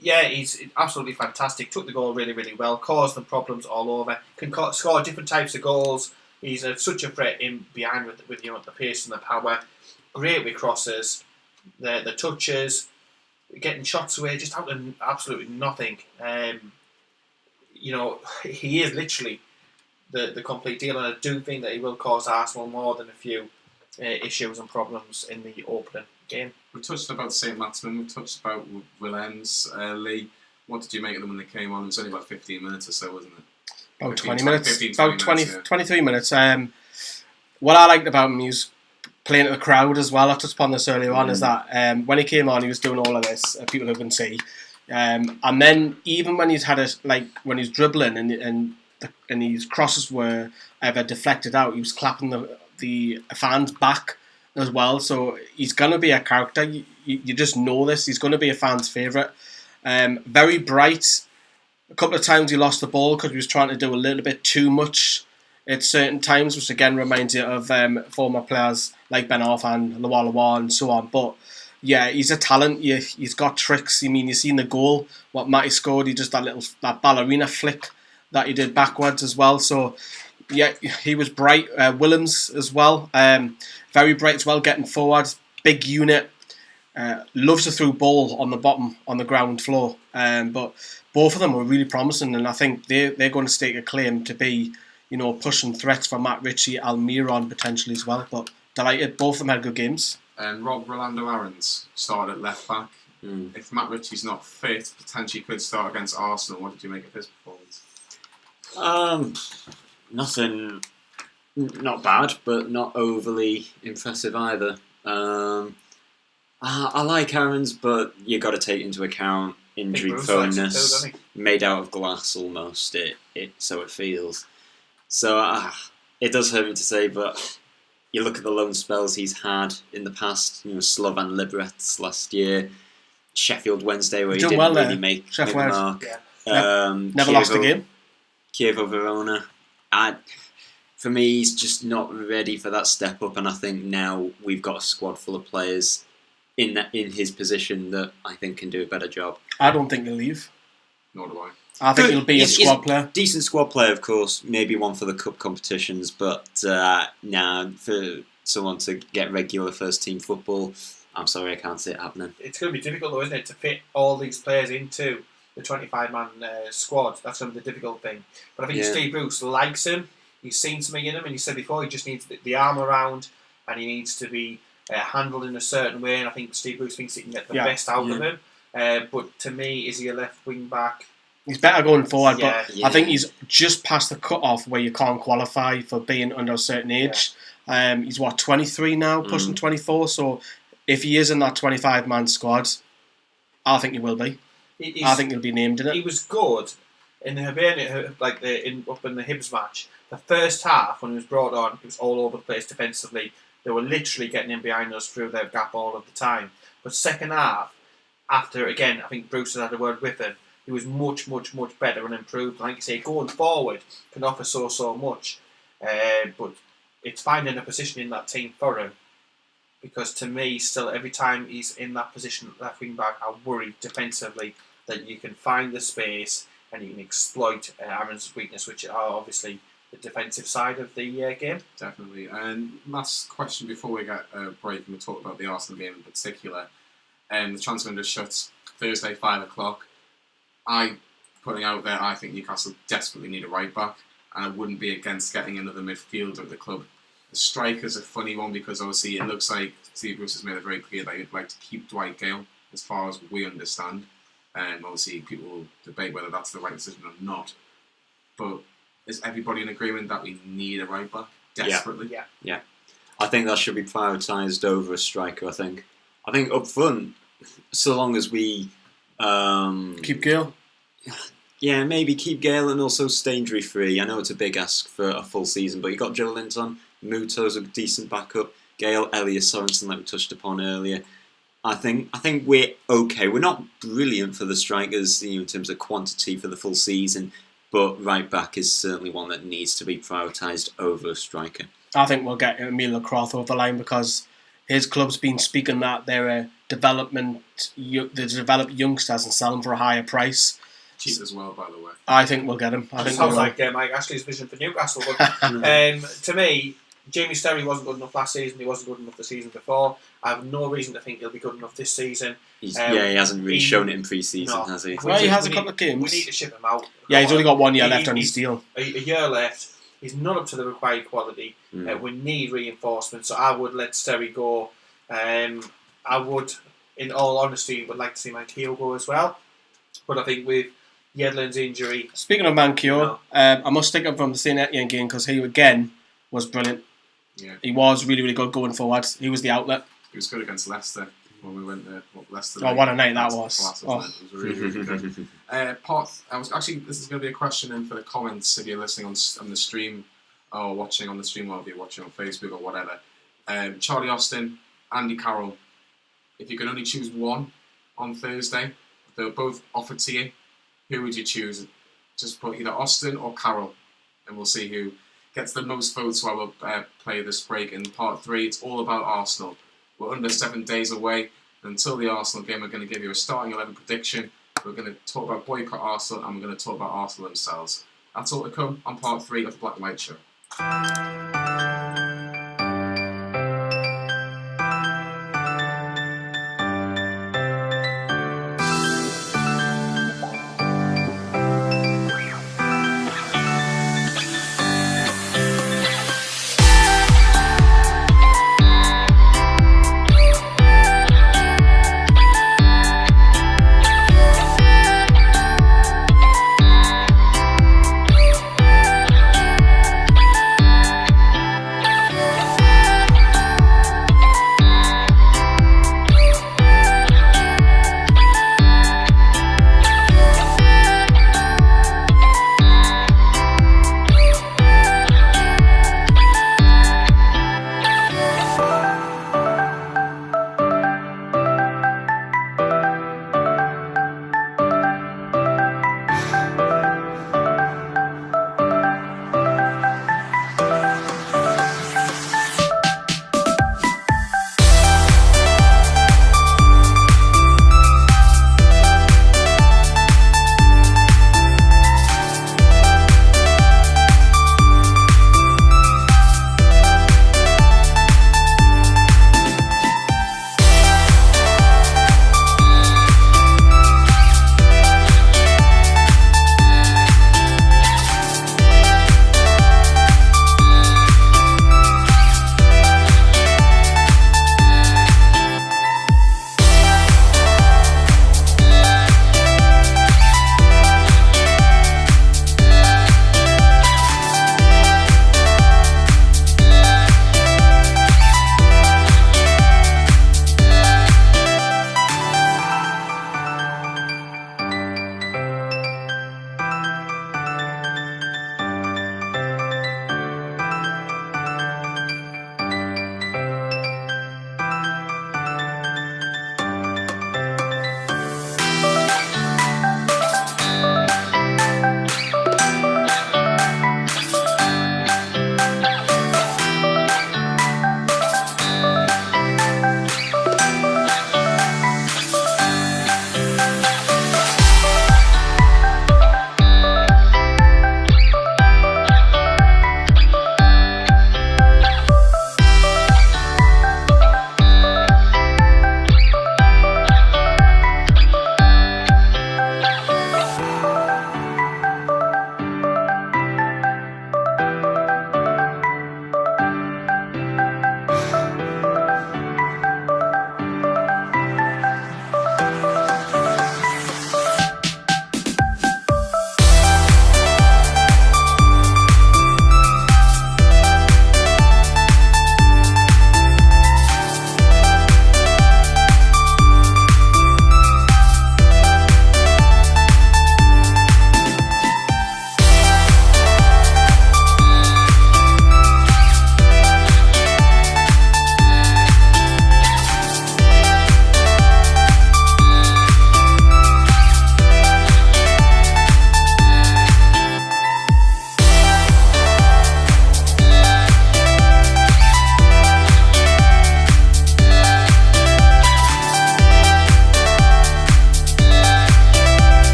[SPEAKER 3] He's absolutely fantastic. Took the goal really, really well. Caused them problems all over. Can score different types of goals. He's such a threat in behind with the pace and the power. Great with crosses, the touches, getting shots away just out of absolutely nothing. He is literally the complete deal, and I do think that he will cause Arsenal more than a few issues and problems in the opening game.
[SPEAKER 2] We touched about Saint-Maximin, we touched about Willems, Lee. What did you make of them when they came on? It was only about 15 minutes or so, wasn't it?
[SPEAKER 4] About
[SPEAKER 2] 15,
[SPEAKER 4] 20 minutes.
[SPEAKER 2] 15,
[SPEAKER 4] About 20,
[SPEAKER 2] minutes,
[SPEAKER 4] 23 minutes. What I liked about him, he was playing to the crowd as well. I touched upon this earlier on, is that when he came on, he was doing all of this, people who can see. And then even when he's had when he's dribbling and his crosses were ever deflected out, he was clapping the fans back as well. So he's going to be a character. You just know this. He's going to be a fan's favourite. Very bright. A couple of times he lost the ball because he was trying to do a little bit too much at certain times, which again reminds you of former players like Ben Arfa and Lawal and so on. But yeah, he's a talent. He's got tricks. I mean, you've seen the goal, what Matty scored. He just that ballerina flick that he did backwards as well. So yeah, he was bright. Willems as well, very bright as well, getting forward, big unit. Loves a through ball on the bottom, on the ground floor. But both of them were really promising, and I think they're going to stake a claim to be, pushing threats for Matt Ritchie, Almiron potentially as well. But delighted, both of them had good games.
[SPEAKER 2] And Rolando Aarons started at left back. If Matt Ritchie's not fit, potentially could start against Arsenal. What did you make of his performance?
[SPEAKER 5] Nothing, not bad, but not overly impressive either. I like Aarons, but you got to take into account injury proneness, made out of glass almost. So it feels. So it does hurt me to say, but you look at the loan spells he's had in the past. Slovan Liberec last year, Sheffield Wednesday, where he didn't really make the mark.
[SPEAKER 4] Yeah. Never lost a game.
[SPEAKER 5] Chievo Verona. For me, he's just not ready for that step up, and I think now we've got a squad full of players in his position that I think can do a better job.
[SPEAKER 4] I don't think he'll leave.
[SPEAKER 2] Nor do I.
[SPEAKER 4] I think he'll be a squad player.
[SPEAKER 5] Decent squad player, of course. Maybe one for the cup competitions, but for someone to get regular first team football, I'm sorry, I can't see it happening.
[SPEAKER 3] It's going to be difficult though, isn't it, to fit all these players into the 25-man squad. That's going to be the difficult thing. But I think Steve Bruce likes him. He's seen something in him, and he said before he just needs the arm around, and he needs to be handled in a certain way. And I think Steve Bruce thinks he can get the best out of him. But to me, is he a left wing back?
[SPEAKER 4] He's better going forward, but I think he's just past the cut-off where you can't qualify for being under a certain age. He's 23 now, pushing 24. So if he is in that 25-man squad, I think he will be. I think he'll be named in it.
[SPEAKER 3] He was good in the Hibernian, up in the Hibs match. The first half, when he was brought on, it was all over the place defensively. They were literally getting in behind us through their gap all of the time. But second half, after, again, I think Bruce had a word with him, he was much, much, much better and improved. Like you say, going forward can offer so much. But it's finding a position in that team for him. Because to me, still, every time he's in that position, left wing back, I worry defensively that you can find the space and you can exploit Aaron's weakness, which are obviously the defensive side of the game.
[SPEAKER 2] Definitely. And last question before we get a break, and we talk about the Arsenal game in particular. The transfer window shuts Thursday, 5 o'clock. Putting out there, I think Newcastle desperately need a right back, and I wouldn't be against getting another midfielder at the club. The striker's a funny one because obviously it looks like Steve Bruce has made it very clear that he'd like to keep Dwight Gale, as far as we understand. Obviously people will debate whether that's the right decision or not. But is everybody in agreement that we need a right back desperately?
[SPEAKER 5] Yeah. I think that should be prioritised over a striker. I think up front, so long as we
[SPEAKER 4] keep Gale.
[SPEAKER 5] Yeah, maybe keep Gale and also stay injury free. I know it's a big ask for a full season, but you got Joe Linton, Muto's a decent backup. Gale, Elias Sorensen, like we touched upon earlier. I think we're okay. We're not brilliant for the strikers, in terms of quantity for the full season, but right back is certainly one that needs to be prioritised over a striker.
[SPEAKER 4] I think we'll get Emil Lacroix over the line because his club's been speaking that they're they develop youngsters and sell them for a higher price.
[SPEAKER 2] Cheap as well, by the way.
[SPEAKER 4] I think we'll get him. I think
[SPEAKER 3] sounds like Mike Ashley's vision for Newcastle. But, to me, Jamie Sterry wasn't good enough last season. He wasn't good enough the season before. I have no reason to think he'll be good enough this season.
[SPEAKER 5] He hasn't really shown it in pre-season, has he?
[SPEAKER 4] Well, he has a couple of games.
[SPEAKER 3] We need to ship him out.
[SPEAKER 4] Yeah, he's only got 1 year left on his deal.
[SPEAKER 3] A year left. He's not up to the required quality. We need reinforcement, so I would let Sterry go. I would, in all honesty, would like to see Mike Heel go as well. But I think with Yedlin's injury...
[SPEAKER 4] Speaking of Mankior, I must stick up from the St Etienne game because he again was brilliant.
[SPEAKER 2] Yeah.
[SPEAKER 4] He was really, really good going forward. He was the outlet.
[SPEAKER 2] He was good against Leicester when we went there. Leicester.
[SPEAKER 4] Oh, what a night that was.
[SPEAKER 2] It was really, really good. This is going to be a question in for the comments if you're listening on the stream or watching on the stream, or if you're watching on Facebook or whatever. Charlie Austin, Andy Carroll. If you could only choose one on Thursday, they were both offered to you, who would you choose? Just put either Austin or Carroll, and we'll see who gets the most votes while we'll play this break in part 3. It's all about Arsenal. We're under 7 days away. Until the Arsenal game, we're going to give you a starting 11 prediction. We're going to talk about boycott Arsenal, and we're going to talk about Arsenal themselves. That's all to come on part 3 of the Black and White Show.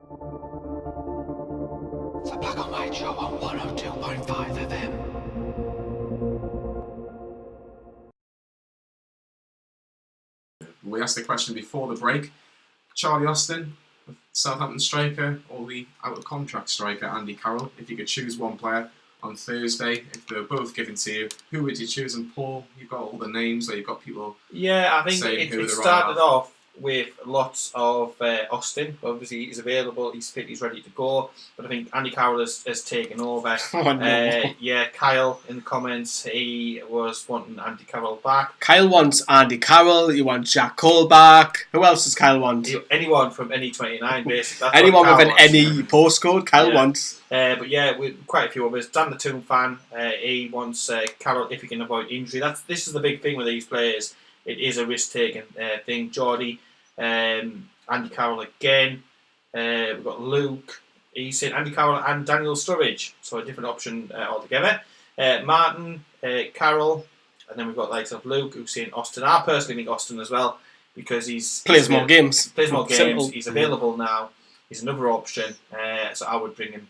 [SPEAKER 1] It's a black and white show on 102.5 FM.
[SPEAKER 2] We asked the question before the break. Charlie Austin, Southampton striker, or the out-of-contract striker, Andy Carroll. If you could choose one player on Thursday, if they were both given to you, who would you choose? And Paul, you've got all the names, or you've got people.
[SPEAKER 3] Yeah, I think
[SPEAKER 2] saying
[SPEAKER 3] it started off with lots of Austin. Obviously, he's available, he's fit, he's ready to go. But I think Andy Carroll has taken over.
[SPEAKER 4] Oh, no.
[SPEAKER 3] Yeah, Kyle in the comments, he was wanting Andy Carroll back.
[SPEAKER 4] Kyle wants Andy Carroll. You want Jack Cole back. Who else does Kyle want?
[SPEAKER 3] Anyone from any 29, basically. That's
[SPEAKER 4] Anyone
[SPEAKER 3] what
[SPEAKER 4] with
[SPEAKER 3] Kyle
[SPEAKER 4] an any
[SPEAKER 3] wants.
[SPEAKER 4] postcode, Kyle wants.
[SPEAKER 3] But yeah, with quite a few others. Dan the Toon fan, he wants Carroll if he can avoid injury. This is the big thing with these players. It is a risk-taking thing. Geordie, Andy Carroll again. We've got Luke. He's saying Andy Carroll and Daniel Sturridge, so a different option altogether. Martin, Carroll, and then we've got likes of Luke who's saying Austin. I personally think Austin as well because
[SPEAKER 4] plays more games.
[SPEAKER 3] Plays more games.
[SPEAKER 4] Simple.
[SPEAKER 3] He's available now. He's another option, so I would bring him.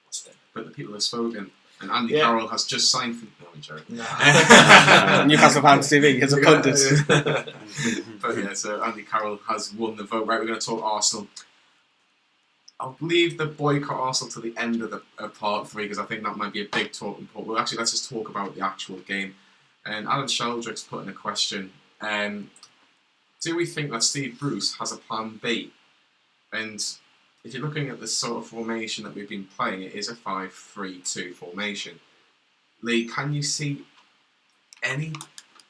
[SPEAKER 3] Austin.
[SPEAKER 2] But the people have spoken. And Andy Carroll has just signed for... No, I'm joking.
[SPEAKER 4] Newcastle Fans TV as a pundit.
[SPEAKER 2] But yeah, so Andy Carroll has won the vote. Right, we're going to talk Arsenal. I'll leave the boycott Arsenal to the end of part 3 because I think that might be a big talking point. Well, actually, let's just talk about the actual game. And Alan Sheldrick's put in a question. Do we think that Steve Bruce has a plan B? And if you're looking at the sort of formation that we've been playing, it is a 5-3-2 formation. Lee, can you see any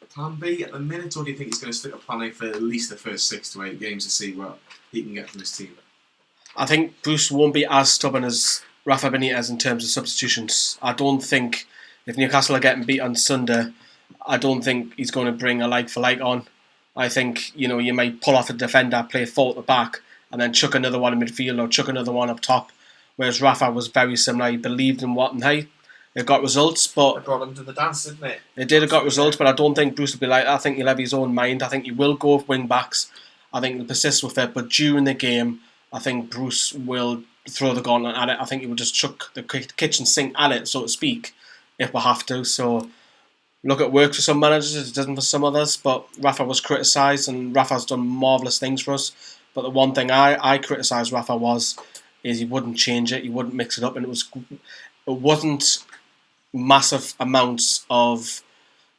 [SPEAKER 2] plan B at the minute, or do you think he's going to stick a plan A for at least the first 6 to 8 games to see what he can get from his team?
[SPEAKER 4] I think Bruce won't be as stubborn as Rafa Benitez in terms of substitutions. I don't think if Newcastle are getting beat on Sunday, I don't think he's going to bring a like for like on. I think you might pull off a defender, play 4 at the back, and then chuck another one in midfield or chuck another one up top. Whereas Rafa was very similar. He believed in what and how. It got results, but
[SPEAKER 3] It brought him to the dance, didn't it?
[SPEAKER 4] it did. It got results, but I don't think Bruce will be like that. I think he'll have his own mind. I think he will go with wing backs. I think he'll persist with it. But during the game, I think Bruce will throw the gauntlet at it. I think he will just chuck the kitchen sink at it, so to speak, if we have to. So look, it works for some managers, it doesn't for some others. But Rafa was criticised, and Rafa's done marvellous things for us. But the one thing I criticised Rafa is he wouldn't change it, he wouldn't mix it up, and it wasn't massive amounts of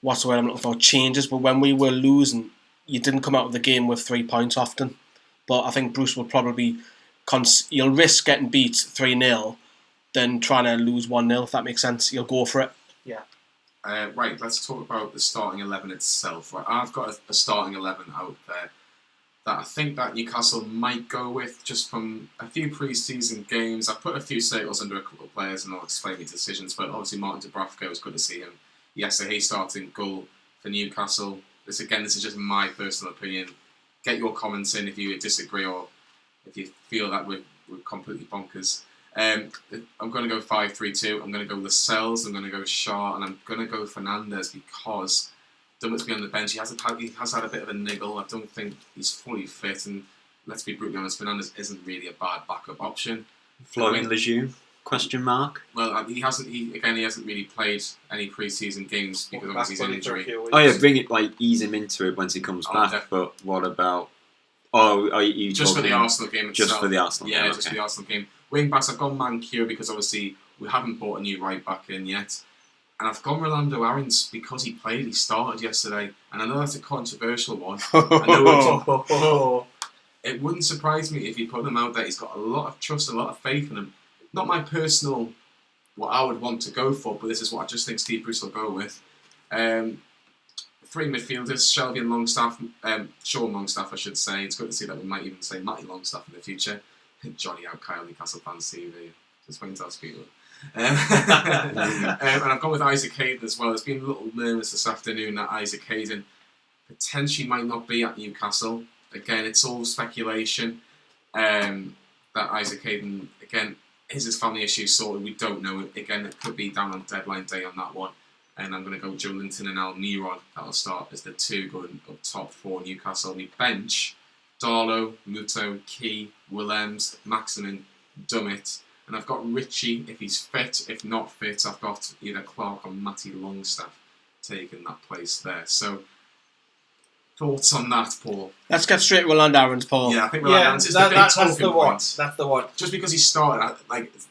[SPEAKER 4] what's the word I'm looking for, changes. But when we were losing, you didn't come out of the game with 3 points often. But I think Bruce will probably you'll risk getting beat 3-0 than trying to lose 1-0, if that makes sense. You'll go for it.
[SPEAKER 3] Yeah.
[SPEAKER 2] Right, let's talk about the starting 11 itself. Right, I've got a starting 11 out there that I think that Newcastle might go with just from a few pre-season games. I've put a few circles under a couple of players and I'll explain my decisions, but obviously Martin Dubravka, it was good to see him. Yesterday he started in goal for Newcastle. This is just my personal opinion. Get your comments in if you disagree or if you feel that we're completely bonkers. I'm going to go 5-3-2. I'm going to go Lascelles, I'm going to go Shaw, and I'm going to go Fernandes because Dummetsby on the bench, he has had a bit of a niggle. I don't think he's fully fit, and let's be brutally honest, Fernandes isn't really a bad backup option.
[SPEAKER 5] Florian Lejeune? Question mark.
[SPEAKER 2] Well, he hasn't really played any pre-season games because obviously he's an injury.
[SPEAKER 5] Oh yeah, ease him into it once he comes back.
[SPEAKER 2] Definitely.
[SPEAKER 5] But what about? Are you
[SPEAKER 2] just for the Arsenal game itself?
[SPEAKER 5] Just for the Arsenal game.
[SPEAKER 2] Yeah, just for the Arsenal game. Wing backs, I've gone Mancure because obviously we haven't bought a new right back in yet. And I've gone Rolando Aarons because he started yesterday. And I know that's a controversial one. It wouldn't surprise me if you put him out there. He's got a lot of trust, a lot of faith in him. Not my personal, what I would want to go for, but this is what I just think Steve Bruce will go with. 3 midfielders, Shelby and Longstaff, Sean Longstaff I should say. It's good to see that we might even say Matty Longstaff in the future. Jonny out, Kyle Newcastle Fans TV. Just waiting to ask people. And I've gone with Isaac Hayden as well. It's been a little nervous this afternoon that Isaac Hayden potentially might not be at Newcastle. Again, it's all speculation that Isaac Hayden, again, is his family issue sorted? We don't know. Again, it could be down on deadline day on that one. And I'm going to go Joe Linton and Almiron. That'll start as the 2 going up top for Newcastle. We bench Darlow, Muto, Key, Willems, Maximin, Dummett. And I've got Richie if he's fit. If not fit, I've got either Clark or Matty Longstaff taking that place there. So, thoughts on that, Paul?
[SPEAKER 4] Let's get straight to Roland Aaron's, Paul.
[SPEAKER 2] Yeah, I think Roland Aaron's is the big
[SPEAKER 3] that's
[SPEAKER 2] talking
[SPEAKER 3] the one.
[SPEAKER 2] point.
[SPEAKER 3] That's the one.
[SPEAKER 2] Just because he started,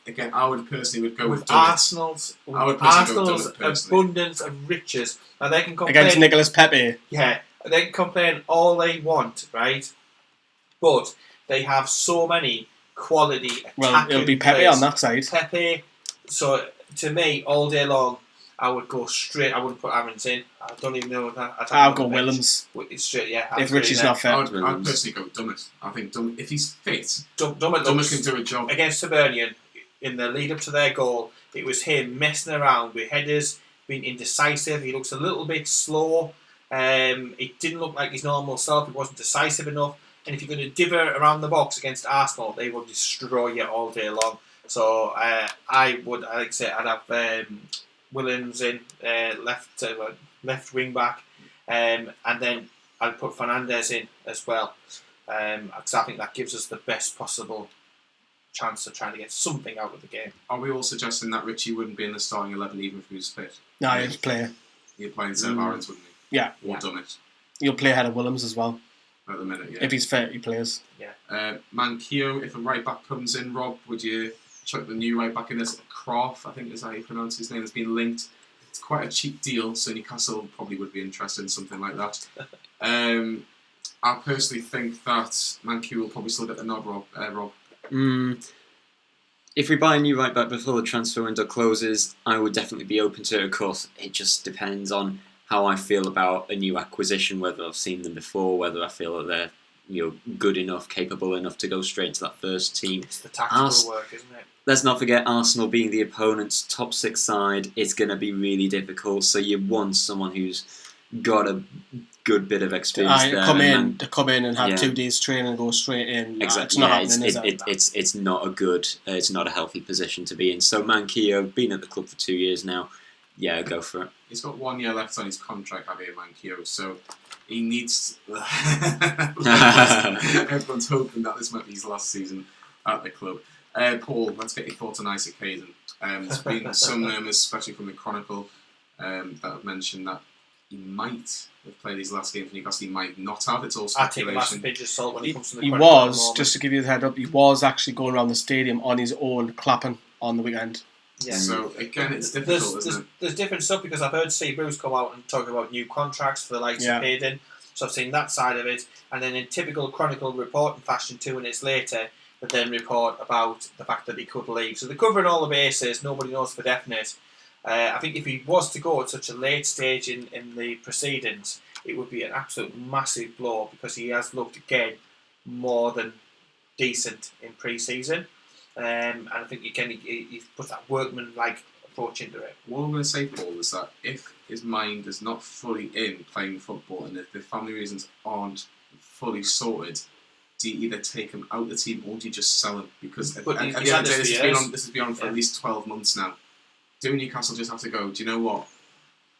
[SPEAKER 2] again, I would personally go with
[SPEAKER 3] Arsenal's
[SPEAKER 2] Dummett,
[SPEAKER 3] abundance of riches. Now they can complain
[SPEAKER 4] Against Nicolas Pepe.
[SPEAKER 3] Yeah, they can complain all they want, right? But they have so many quality attacking
[SPEAKER 4] Well, it'll be Pepe
[SPEAKER 3] players.
[SPEAKER 4] on that side.
[SPEAKER 3] Pepe. So to me, all day long, I would go straight. I wouldn't put Aarons in. I don't even know that.
[SPEAKER 4] I'll go Willems.
[SPEAKER 3] It's straight, yeah.
[SPEAKER 4] If Richie's not fit.
[SPEAKER 2] I'd personally go Dummett. I think if he's fit,
[SPEAKER 3] Dummett
[SPEAKER 2] can do a job.
[SPEAKER 3] Against Hibernian, in the lead up to their goal, it was him messing around with headers, being indecisive. He looks a little bit slow. It didn't look like his normal self. He wasn't decisive enough. And if you're going to divert around the box against Arsenal, they will destroy you all day long. So I would, like I say, I'd have Willems in left wing back, and then I'd put Fernandez in as well, because I think that gives us the best possible chance of trying to get something out of the game.
[SPEAKER 2] Are we all suggesting that Richie wouldn't be in the starting 11 even if he was fit?
[SPEAKER 4] No, he'd play.
[SPEAKER 2] He'd play instead of Aarons, wouldn't he?
[SPEAKER 4] Yeah.
[SPEAKER 2] Or Dummett.
[SPEAKER 4] He'll play ahead of Willems as well.
[SPEAKER 2] At the minute, yeah.
[SPEAKER 4] If he's fit, he plays.
[SPEAKER 3] Yeah.
[SPEAKER 2] Manquillo, if a right back comes in, Rob, would you chuck the new right back in as Croft? I think is how you pronounce his name. Has been linked. It's quite a cheap deal, so Newcastle probably would be interested in something like that. I personally think that Manquillo will probably still get the nod, Rob.
[SPEAKER 5] If we buy a new right back before the transfer window closes, I would definitely be open to it. Of course, it just depends on how I feel about a new acquisition, whether I've seen them before, whether I feel that they're good enough, capable enough to go straight to that first team.
[SPEAKER 3] It's the tactical work, isn't it?
[SPEAKER 5] Let's not forget Arsenal being the opponent's top six side. It's going to be really difficult. So you want someone who's got a good bit of experience there.
[SPEAKER 4] To come in and have 2 days training and go straight in.
[SPEAKER 5] Exactly.
[SPEAKER 4] It's not happening, is it?
[SPEAKER 5] It's not a good. It's not a healthy position to be in. So Manquillo, been at the club for 2 years now. Yeah, go for it.
[SPEAKER 2] He's got 1 year left on his contract, Javier Manquillo, so he needs. Everyone's hoping that this might be his last season at the club. Paul, let's get your thoughts on Isaac Hayden. There's been some murmurs, especially from the Chronicle, that have mentioned that he might have played his last game for Newcastle. He might not have. It's all speculation.
[SPEAKER 3] I take a massive pinch of salt when he comes to the
[SPEAKER 4] He
[SPEAKER 3] Chronicle
[SPEAKER 4] was, just to give you the head up, he was actually going around the stadium on his own, clapping on the weekend.
[SPEAKER 3] Yeah.
[SPEAKER 2] So again, it's difficult, isn't it?
[SPEAKER 3] There's different stuff because I've heard Steve Bruce come out and talk about new contracts for the likes of Hayden. So I've seen that side of it, and then in typical Chronicle reporting fashion, 2 minutes later, they then report about the fact that he could leave. So they're covering all the bases. Nobody knows for definite. I think if he was to go at such a late stage in the proceedings, it would be an absolute massive blow because he has looked again more than decent in pre-season. And I think he's put that workman-like approach into it.
[SPEAKER 2] What I'm going to say, Paul, is that if his mind is not fully in playing football and if the family reasons aren't fully sorted, do you either take him out of the team or do you just sell him? Because at the end of the day, this has been on for at least 12 months now. Do Newcastle just have to go, do you know what?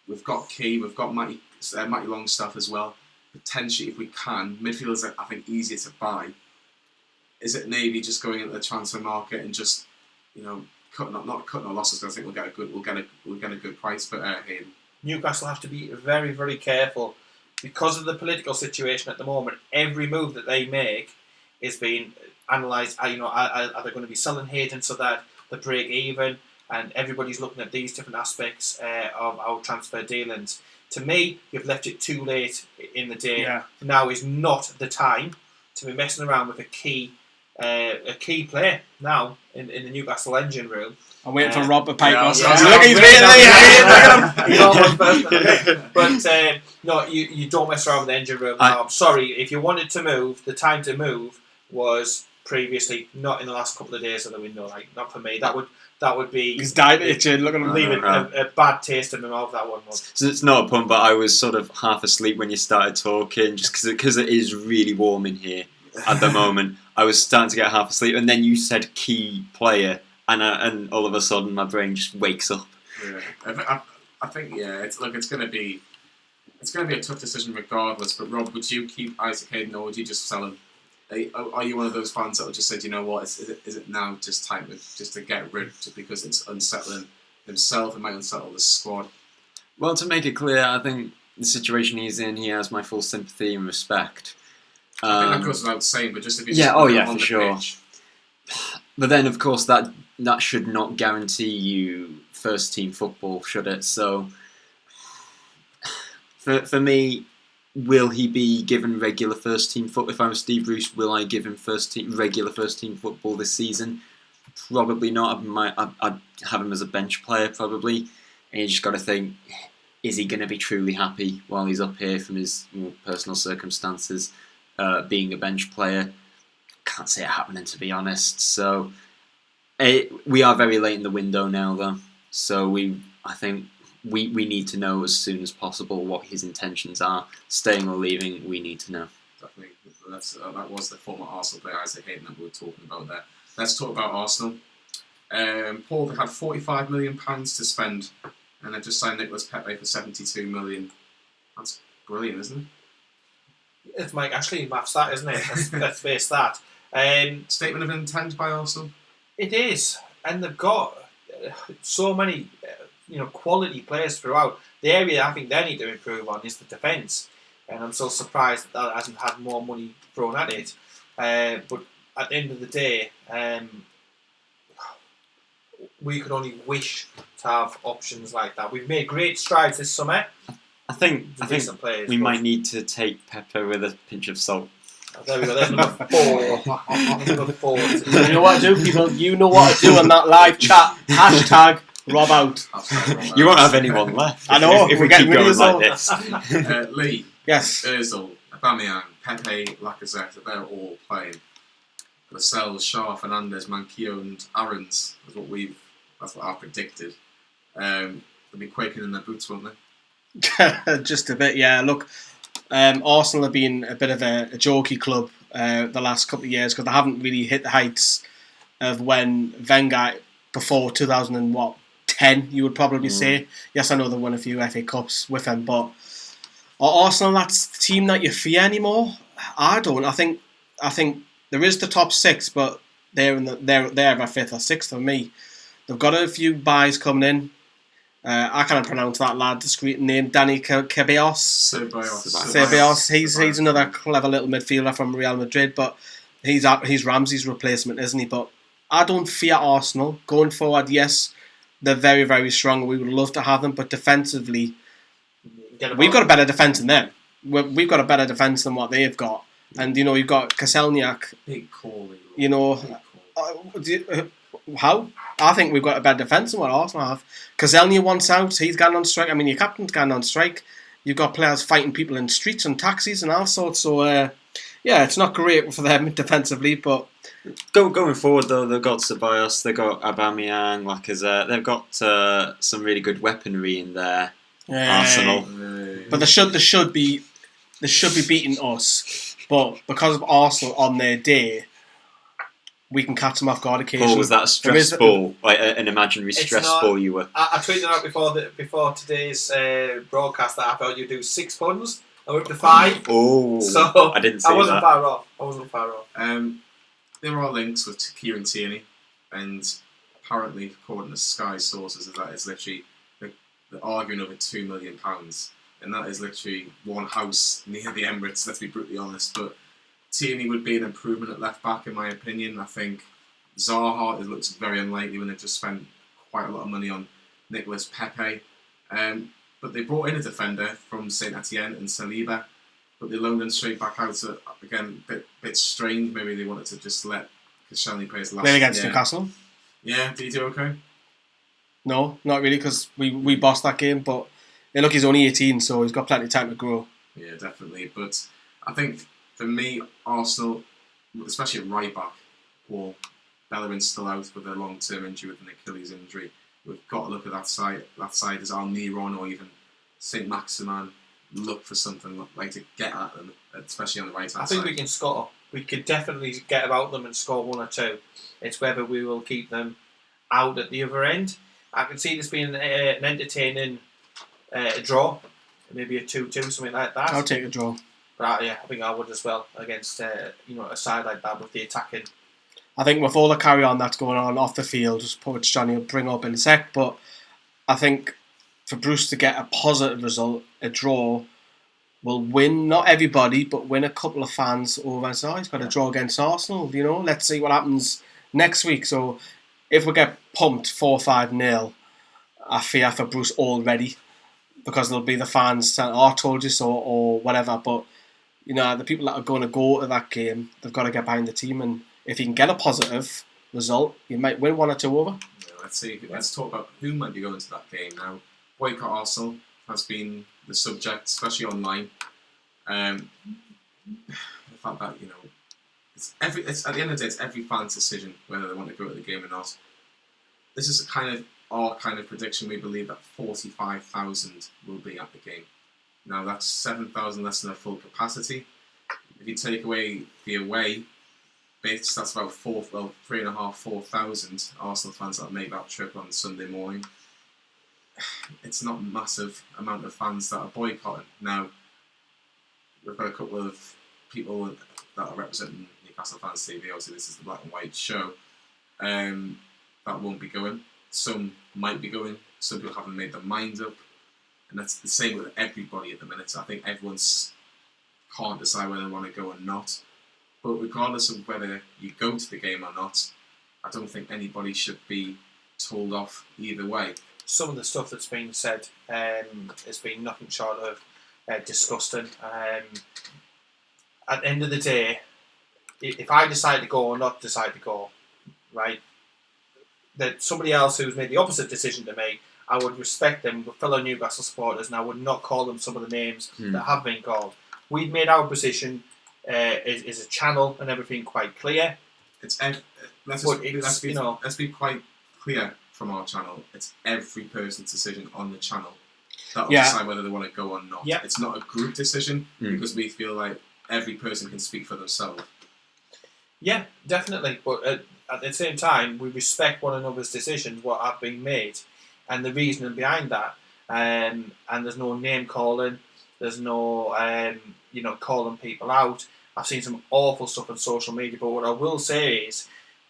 [SPEAKER 2] We've got Key, we've got Matty Longstaff as well. Potentially, if we can, midfielders are, I think, easier to buy. Is it maybe just going into the transfer market and just, not cutting our losses? Because I think we'll get a good price for Hayden.
[SPEAKER 3] Newcastle have to be very, very careful because of the political situation at the moment. Every move that they make is being analysed. Are they going to be selling Hayden so that they break even? And everybody's looking at these different aspects of our transfer dealings. To me, you've left it too late in the day.
[SPEAKER 4] Yeah.
[SPEAKER 3] Now is not the time to be messing around with a key player now in the Newcastle engine room.
[SPEAKER 4] I'm waiting for Rob to pipe us.
[SPEAKER 3] Look,
[SPEAKER 4] he's waiting.
[SPEAKER 3] He's almost first. But no, you don't mess around with the engine room now. I'm sorry, if you wanted to move, the time to move was previously, not in the last couple of days of the window. Like, not for me. That would be.
[SPEAKER 4] He's died itching. Look at him.
[SPEAKER 3] Leaving a bad taste in my mouth. That one was.
[SPEAKER 5] So it's not a pun, but I was sort of half asleep when you started talking, just because it is really warm in here at the moment. I was starting to get half asleep, and then you said key player, and all of a sudden my brain just wakes up.
[SPEAKER 2] Yeah, I think it's going to be a tough decision regardless. But Rob, would you keep Isaac Hayden or would you just sell him? Are you one of those fans that will just say, do you know what, is it now just time just to get rid, just because it's unsettling himself, it might unsettle the squad?
[SPEAKER 5] Well, to make it clear, I think the situation he's in, he has my full sympathy and respect.
[SPEAKER 2] I think that goes without saying, but just if he's
[SPEAKER 5] for sure. Pitch. But then, of course, that should not guarantee you first team football, should it? So, for me, will he be given regular first team football? If I'm Steve Bruce, will I give him regular first team football this season? Probably not. I'd have him as a bench player, probably. And you just got to think, is he going to be truly happy while he's up here from his personal circumstances, being a bench player? Can't see it happening, to be honest. So we are very late in the window now, though. So I think we need to know as soon as possible what his intentions are. Staying or leaving, we need to know.
[SPEAKER 2] Definitely. That was the former Arsenal player, Isaac Hayden, that we were talking about there. Let's talk about Arsenal. Paul, they had £45 million to spend, and they just signed Nicolas Pepe for £72 million. That's brilliant, isn't it?
[SPEAKER 3] It's Mike Ashley maths, that, isn't it? Let's face that.
[SPEAKER 2] Statement of intent by Arsenal?
[SPEAKER 3] It is, and they've got so many quality players throughout. The area I think they need to improve on is the defence, and I'm so surprised that hasn't had more money thrown at it. But at the end of the day, we could only wish to have options like that. We've made great strides this summer.
[SPEAKER 5] I think we might need to take Pepe with a pinch of salt.
[SPEAKER 3] Oh, there we go. There's number 4. Number 4.
[SPEAKER 4] You know what to do, people. You know what to do on that live chat. Hashtag Rob out.
[SPEAKER 5] You won't have anyone left.
[SPEAKER 4] I know.
[SPEAKER 5] If we keep going like this.
[SPEAKER 2] Lee.
[SPEAKER 4] Yes.
[SPEAKER 2] Ozil, Aubameyang, Pepe, Lacazette, they're all playing. Lascelles, Shaw, Fernandes, Manquillo, and Aarons. That's what I've predicted. They'll be quaking in their boots, won't they?
[SPEAKER 4] Just a bit, yeah. Look, Arsenal have been a bit of a jokey club the last couple of years because they haven't really hit the heights of when Wenger, before 2010, you would probably say. Yes, I know they won a few FA Cups with him, but are Arsenal that's the team that you fear anymore? I don't. I think there is the top 6, but they're about 5th or 6th for me. They've got a few buys coming in. I can't pronounce that lad's discreet name. Danny Ceballos. Ceballos. He's another clever little midfielder from Real Madrid, but he's Ramsey's replacement, isn't he? But I don't fear Arsenal going forward. Yes, they're very, very strong. We would love to have them, but defensively, we've got a better defence than them. We've got a better defence than what they've got, and you've got Kaselniak.
[SPEAKER 2] Big call.
[SPEAKER 4] How? I think we've got a better defence than what Arsenal have. Kaselnia wants out. He's gone on strike. I mean, your captain's gone on strike. You've got players fighting people in streets and taxis and all sorts. So, it's not great for them defensively. But
[SPEAKER 5] going forward, though, they've got Ceballos, they've got Aubameyang, Lacazette. They've got some really good weaponry in there. Arsenal,
[SPEAKER 4] but they should be beating us. But because of Arsenal on their day, we can catch them off guard occasionally.
[SPEAKER 5] Oh, was that a stress ball? Like an imaginary stress ball you were?
[SPEAKER 3] I tweeted out before today's broadcast that I thought you'd do 6 puns. I went to 5.
[SPEAKER 5] Oh,
[SPEAKER 3] so
[SPEAKER 5] I didn't see
[SPEAKER 3] I wasn't
[SPEAKER 5] that.
[SPEAKER 3] far off.
[SPEAKER 2] There are links with Kieran Tierney, and apparently, according to Sky sources, that is literally they're arguing over £2 million, and that is literally one house near the Emirates. Let's be brutally honest, but Tierney would be an improvement at left back, in my opinion. I think Zaha, it looks very unlikely when they've just spent quite a lot of money on Nicolas Pepe. But they brought in a defender from St Etienne and Saliba, but they loaned him straight back out. So again, bit strange. Maybe they wanted to just let Koscielny play his last.
[SPEAKER 4] Played against Newcastle.
[SPEAKER 2] Yeah, did he do okay?
[SPEAKER 4] No, not really, because we bossed that game. But look, he's only 18, so he's got plenty of time to grow.
[SPEAKER 2] Yeah, definitely. But I think for me, Arsenal, especially at right back, or Bellerin's still out with a long-term injury with an Achilles injury. We've got to look at that side. That side is Almiron or even Saint-Maximin. Look for something like to get at them, especially on the right hand side.
[SPEAKER 3] I think we can score. We could definitely get about them and score 1 or 2. It's whether we will keep them out at the other end. I can see this being an entertaining draw, maybe a 2-2, something like that.
[SPEAKER 4] I'll take a draw.
[SPEAKER 3] But I think I would as well against a side like that with the attacking.
[SPEAKER 4] I think with all the carry on that's going on off the field, which Jonny will bring up in a sec, but I think for Bruce to get a positive result, a draw, will win, not everybody, but win a couple of fans over and say, he's got a draw against Arsenal, let's see what happens next week. So if we get pumped 4-5-0, I fear for Bruce already, because there'll be the fans saying, I told you so, or whatever, but the people that are going to go to that game, they've got to get behind the team, and if you can get a positive result, you might win 1 or 2 over.
[SPEAKER 2] Yeah, let's see. Let's talk about who might be going to that game now. Boycott Arsenal has been the subject, especially online. The fact that it's at the end of the day, it's every fan's decision whether they want to go to the game or not. This is our kind of prediction. We believe that 45,000 will be at the game. Now that's 7,000 less than a full capacity. If you take away the away bits, that's about 3,500-4,000 Arsenal fans that make that trip on Sunday morning. It's not a massive amount of fans that are boycotting. Now, we've got a couple of people that are representing Newcastle Fans TV. Obviously, this is the black and white show. That won't be going. Some might be going. Some people haven't made their mind up. And that's the same with everybody at the minute. So I think everyone's can't decide whether they want to go or not. But regardless of whether you go to the game or not, I don't think anybody should be told off either way.
[SPEAKER 3] Some of the stuff that's been said has been nothing short of disgusting. At the end of the day, if I decide to go or not decide to go, right, that somebody else who's made the opposite decision to me, I would respect them with fellow Newcastle supporters, and I would not call them some of the names that have been called. We've made our position is a channel and everything quite clear.
[SPEAKER 2] Let's be quite clear from our channel. It's every person's decision on the channel that will decide whether they want to go or not.
[SPEAKER 3] Yeah.
[SPEAKER 2] It's not a group decision because we feel like every person can speak for themselves.
[SPEAKER 3] Yeah, definitely. But at the same time, we respect one another's decisions, what have been made, and the reasoning behind that. And there's no name calling. There's no calling people out. I've seen some awful stuff on social media, but what I will say is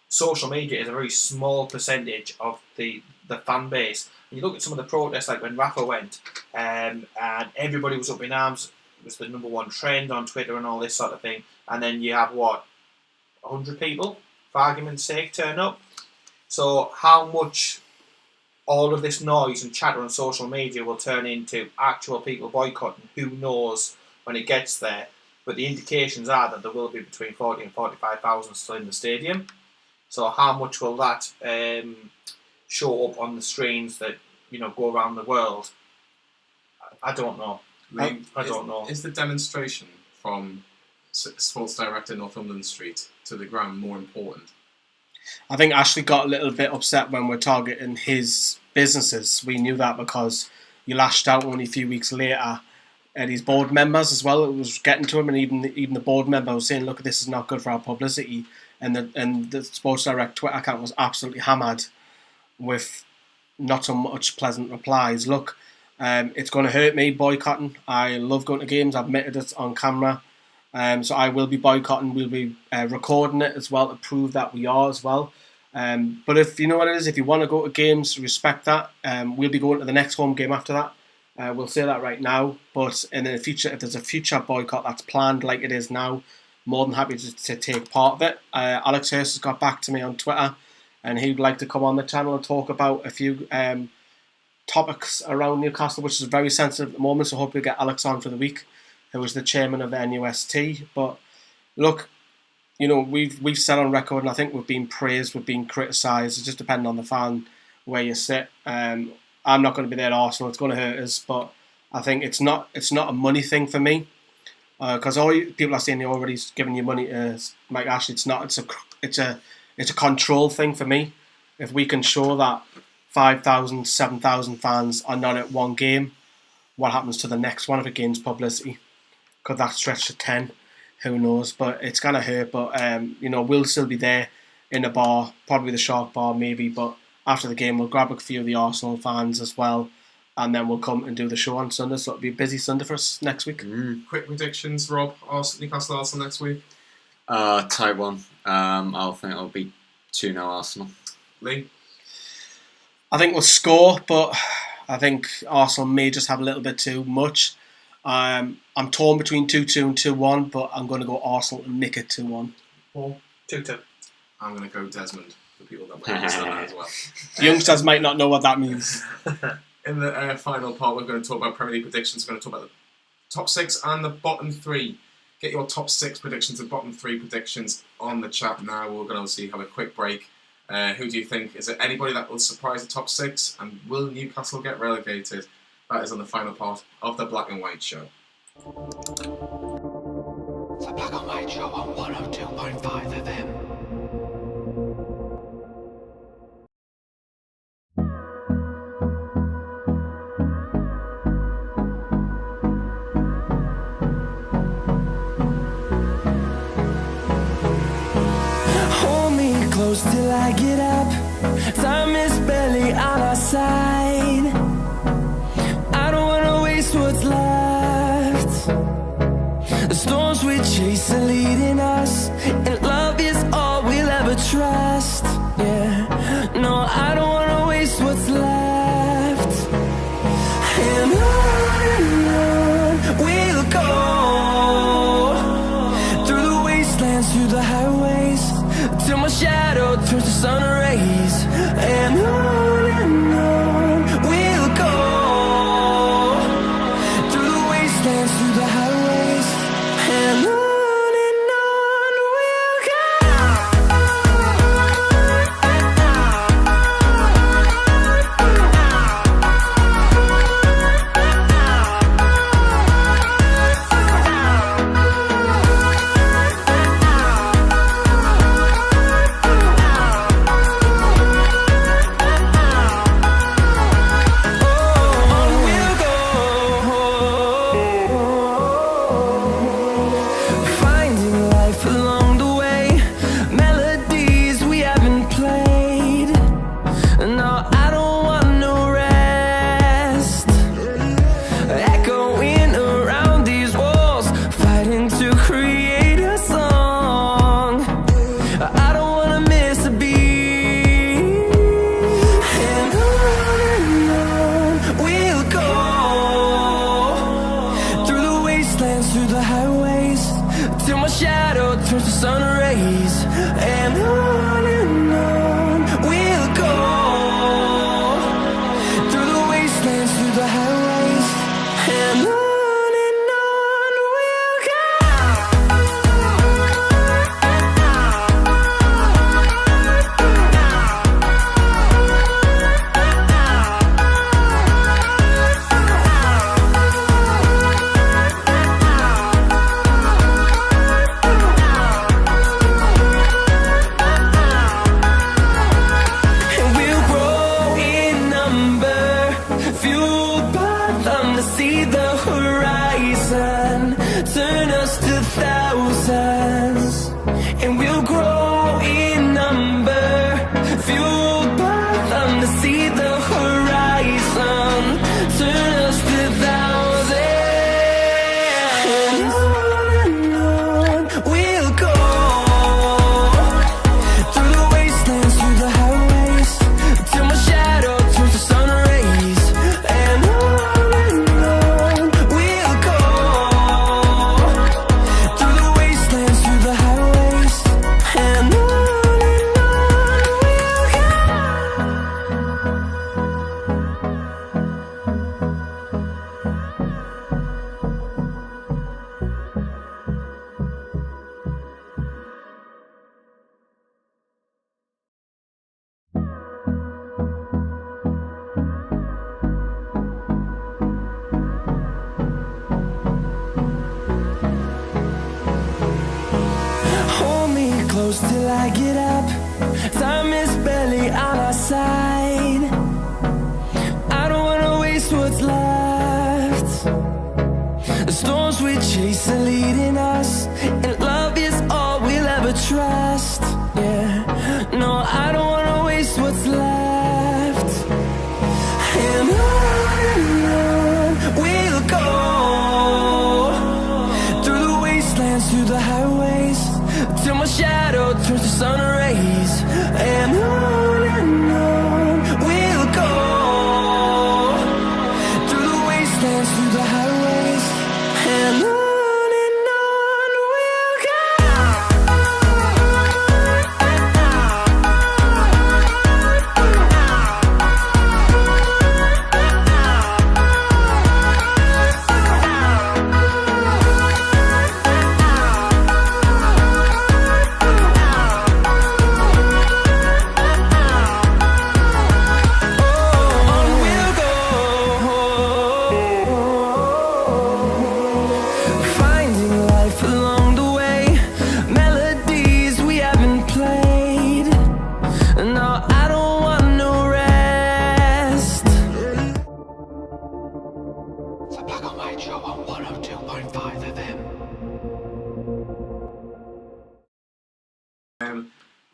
[SPEAKER 3] social media is a very small percentage of the fan base. And you look at some of the protests, like when Rafa went, and everybody was up in arms. It was the number one trend on Twitter and all this sort of thing. And then you have, 100 people, for argument's sake, turn up. So how much all of this noise and chatter on social media will turn into actual people boycotting, who knows when it gets there. But the indications are that there will be between 40 and 45,000 still in the stadium. So how much will that show up on the screens that go around the world? I don't know. I don't know.
[SPEAKER 2] Is the demonstration from Sports Director Northumberland Street to the ground more important?
[SPEAKER 4] I think Ashley got a little bit upset when we're targeting his businesses. We knew that because you lashed out only a few weeks later at his board members as well. It was getting to him, and even the board member was saying, "Look, this is not good for our publicity." And the Sports Direct Twitter account was absolutely hammered with not so much pleasant replies. Look, it's going to hurt me boycotting. I love going to games. I've admitted it on camera. So I will be boycotting. We'll be recording it as well to prove that we are as well. But if you know what it is, if you want to go to games, respect that. We'll be going to the next home game after that. We'll say that right now. But in the future, if there's a future boycott that's planned like it is now, more than happy to take part of it. Alex Hurst has got back to me on Twitter, and he'd like to come on the channel and talk about a few topics around Newcastle, which is very sensitive at the moment. So hopefully we'll get Alex on for the week, who was the chairman of the NUST. But look, we've said on record, and I think we've been praised, we've been criticised. It just depends on the fan where you sit. I'm not going to be there at Arsenal. It's going to hurt us, but I think it's not a money thing for me, because all people are saying they're already giving you money to Mike Ashley. It's not. It's a control thing for me. If we can show that 5,000, 7,000 fans are not at one game, what happens to the next one if it gains publicity? Could that stretch to 10? Who knows? But it's going to hurt. But, we'll still be there in the bar, probably the Shark Bar maybe. But after the game, we'll grab a few of the Arsenal fans as well. and then we'll come and do the show on Sunday. So it'll be a busy Sunday for us next week.
[SPEAKER 2] Quick predictions, Rob. Newcastle Arsenal next week.
[SPEAKER 5] Tight one. I think it'll be 2-0 Arsenal.
[SPEAKER 2] Lee?
[SPEAKER 4] I think we'll score, but I think Arsenal may just have a little bit too much. I'm torn between 2-2 and 2-1, but I'm going to go Arsenal and nick it 2-1.
[SPEAKER 2] Paul?
[SPEAKER 3] 2-2.
[SPEAKER 2] I'm going to go Desmond, for people that might understand that as well.
[SPEAKER 4] Youngsters might not know what that means.
[SPEAKER 2] In the final part, we're going to talk about Premier League predictions. We're going to talk about the top 6 and the bottom 3. Get your top 6 predictions and bottom 3 predictions on the chat now. We're going to obviously have a quick break. Who do you think? Is there anybody that will surprise the top 6? And will Newcastle get relegated? That is on the final part of the Black and White Show.
[SPEAKER 1] The Black and White Show on 102.5 FM.
[SPEAKER 11] Till I get up, time is barely on our side. I don't wanna waste what's left. The storms we chase are leading us, and love is all we'll ever trust. Yeah, no, I don't wanna waste what's left. And on we'll go, through the wastelands, through the highways, till my shadow turns to sun rays. And on we'll go, through the wastelands, through the highways. And on we'll go. Till I get up, time is barely on our side. I don't wanna waste what's left. The storms we chase are leading us, and love is all we'll ever trust. Yeah, no, I don't wanna waste what's left. And on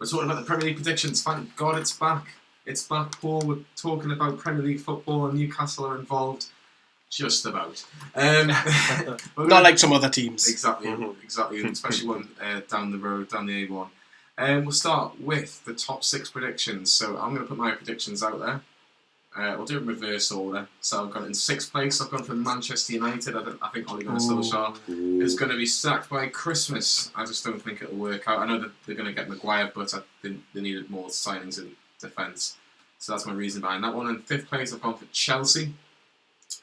[SPEAKER 2] We're talking about the Premier League predictions. Thank God it's back. It's back, Paul. We're talking about Premier League football and Newcastle are involved. Just about.
[SPEAKER 4] Not like some other teams.
[SPEAKER 2] Exactly, especially one down the road, down the A1. We'll start with the top 6 predictions. So I'm going to put my predictions out there. We'll do it in reverse order. So I've got it in 6th place. I've gone for Manchester United. I think Ole Gunnar Solskjaer is going to be sacked by Christmas. I just don't think it'll work out. I know that they're going to get Maguire, but I think they needed more signings in defence. So that's my reason behind that one. In 5th place, I've gone for Chelsea.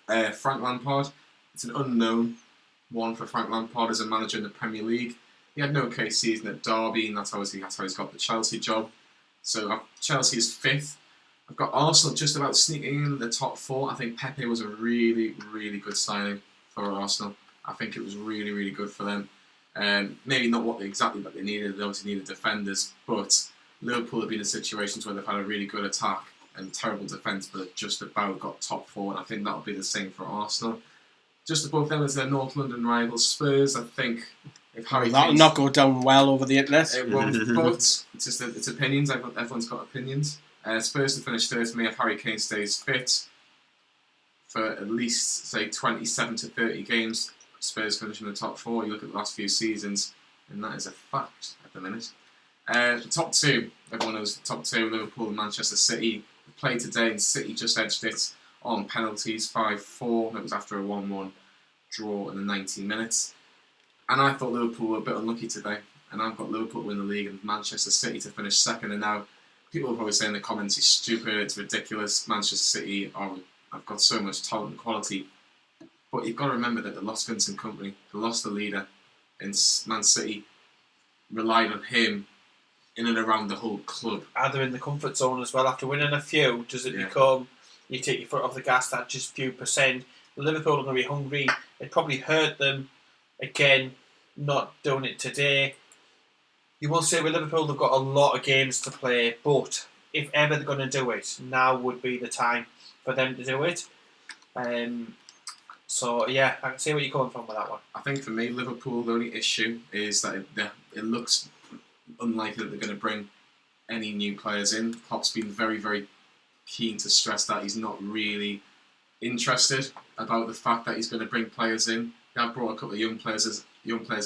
[SPEAKER 2] Frank Lampard. It's an unknown one for Frank Lampard as a manager in the Premier League. He had no okay season at Derby, and that's how he's got the Chelsea job. So Chelsea is 5th. I've got Arsenal just about sneaking in the top 4. I think Pepe was a really, really good signing for Arsenal. I think it was really, really good for them. Maybe not exactly what they needed. They obviously needed defenders, but Liverpool have been in situations where they've had a really good attack and terrible defence, but have just about got top 4, and I think that'll be the same for Arsenal. Just above them is their North London rivals Spurs. I think if Harry
[SPEAKER 4] that'll not go down well over the internet.
[SPEAKER 2] It won't, but it's just it's opinions. Everyone's got opinions. Spurs to finish 3rd for me if Harry Kane stays fit for at least, say, 27 to 30 games. Spurs finish in the top 4. You look at the last few seasons, and that is a fact at the minute. The top 2, everyone knows the top 2, Liverpool and Manchester City. They played today, and City just edged it on penalties, 5-4. It was after a 1-1 draw in the 90 minutes. And I thought Liverpool were a bit unlucky today, and I've got Liverpool to win the league and Manchester City to finish 2nd, and now people will probably say in the comments, it's stupid, it's ridiculous, Manchester City have got so much talent and quality. But you've got to remember that they lost Vincent Kompany, they lost the leader, and Man City relied on him in and around the whole club.
[SPEAKER 3] Are they in the comfort zone as well? After winning a few, does it become, you take your foot off the gas that just few percent? Liverpool are going to be hungry. It probably hurt them, again, not doing it today. You will say with Liverpool they've got a lot of games to play, but if ever they're going to do it, now would be the time for them to do it. So yeah, I can see where you're coming from with that one.
[SPEAKER 2] I think for me, Liverpool, the only issue is that it looks unlikely that they're going to bring any new players in. Klopp's been very, very keen to stress that he's not really interested about the fact that he's going to bring players in. They have brought a couple of young players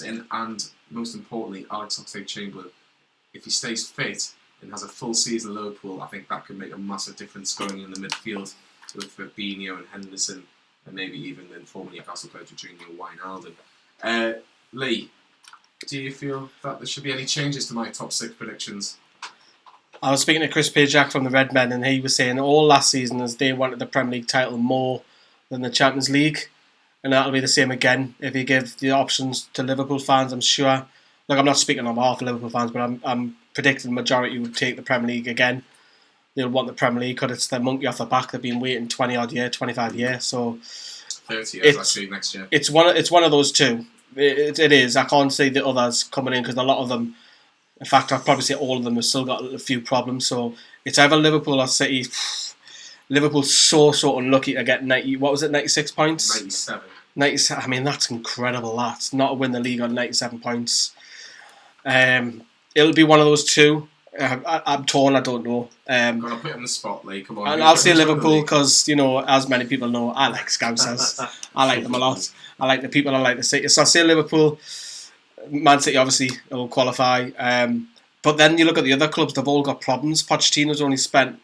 [SPEAKER 2] in, and most importantly, Alex Oxlade-Chamberlain. If he stays fit and has a full season at Liverpool, I think that could make a massive difference going in the midfield with Fabinho and Henderson, and maybe even the former Newcastle player Jorginho Wijnaldum. Lee, do you feel that there should be any changes to my top 6 predictions?
[SPEAKER 4] I was speaking to Chris Pajak from the Red Men, and he was saying all last season as they wanted the Premier League title more than the Champions League. And that'll be the same again if you give the options to Liverpool fans, I'm sure. Look, I'm not speaking on behalf of Liverpool fans, but I'm predicting the majority would take the Premier League again. They'll want the Premier League because it's the monkey off the back. They've been waiting 25 years. So
[SPEAKER 2] 30 years actually next year.
[SPEAKER 4] It's one of those two. It is. I can't say the others coming in because a lot of them, in fact, I'd probably say all of them have still got a few problems. So it's either Liverpool or City. Liverpool's so unlucky to get 96 points?
[SPEAKER 2] 97.
[SPEAKER 4] 97. I mean, that's incredible. That's not to win the league on 97 points. It'll be one of those two. I'm torn. I don't know.
[SPEAKER 2] I'm gonna put it on the spot, Lee. Come on.
[SPEAKER 4] And I'll say Liverpool because as many people know, I like Scousers. I like them a lot. I like the people. I like the city. So I'll say Liverpool. Man City obviously will qualify. But then you look at the other clubs; they've all got problems. Pochettino's only spent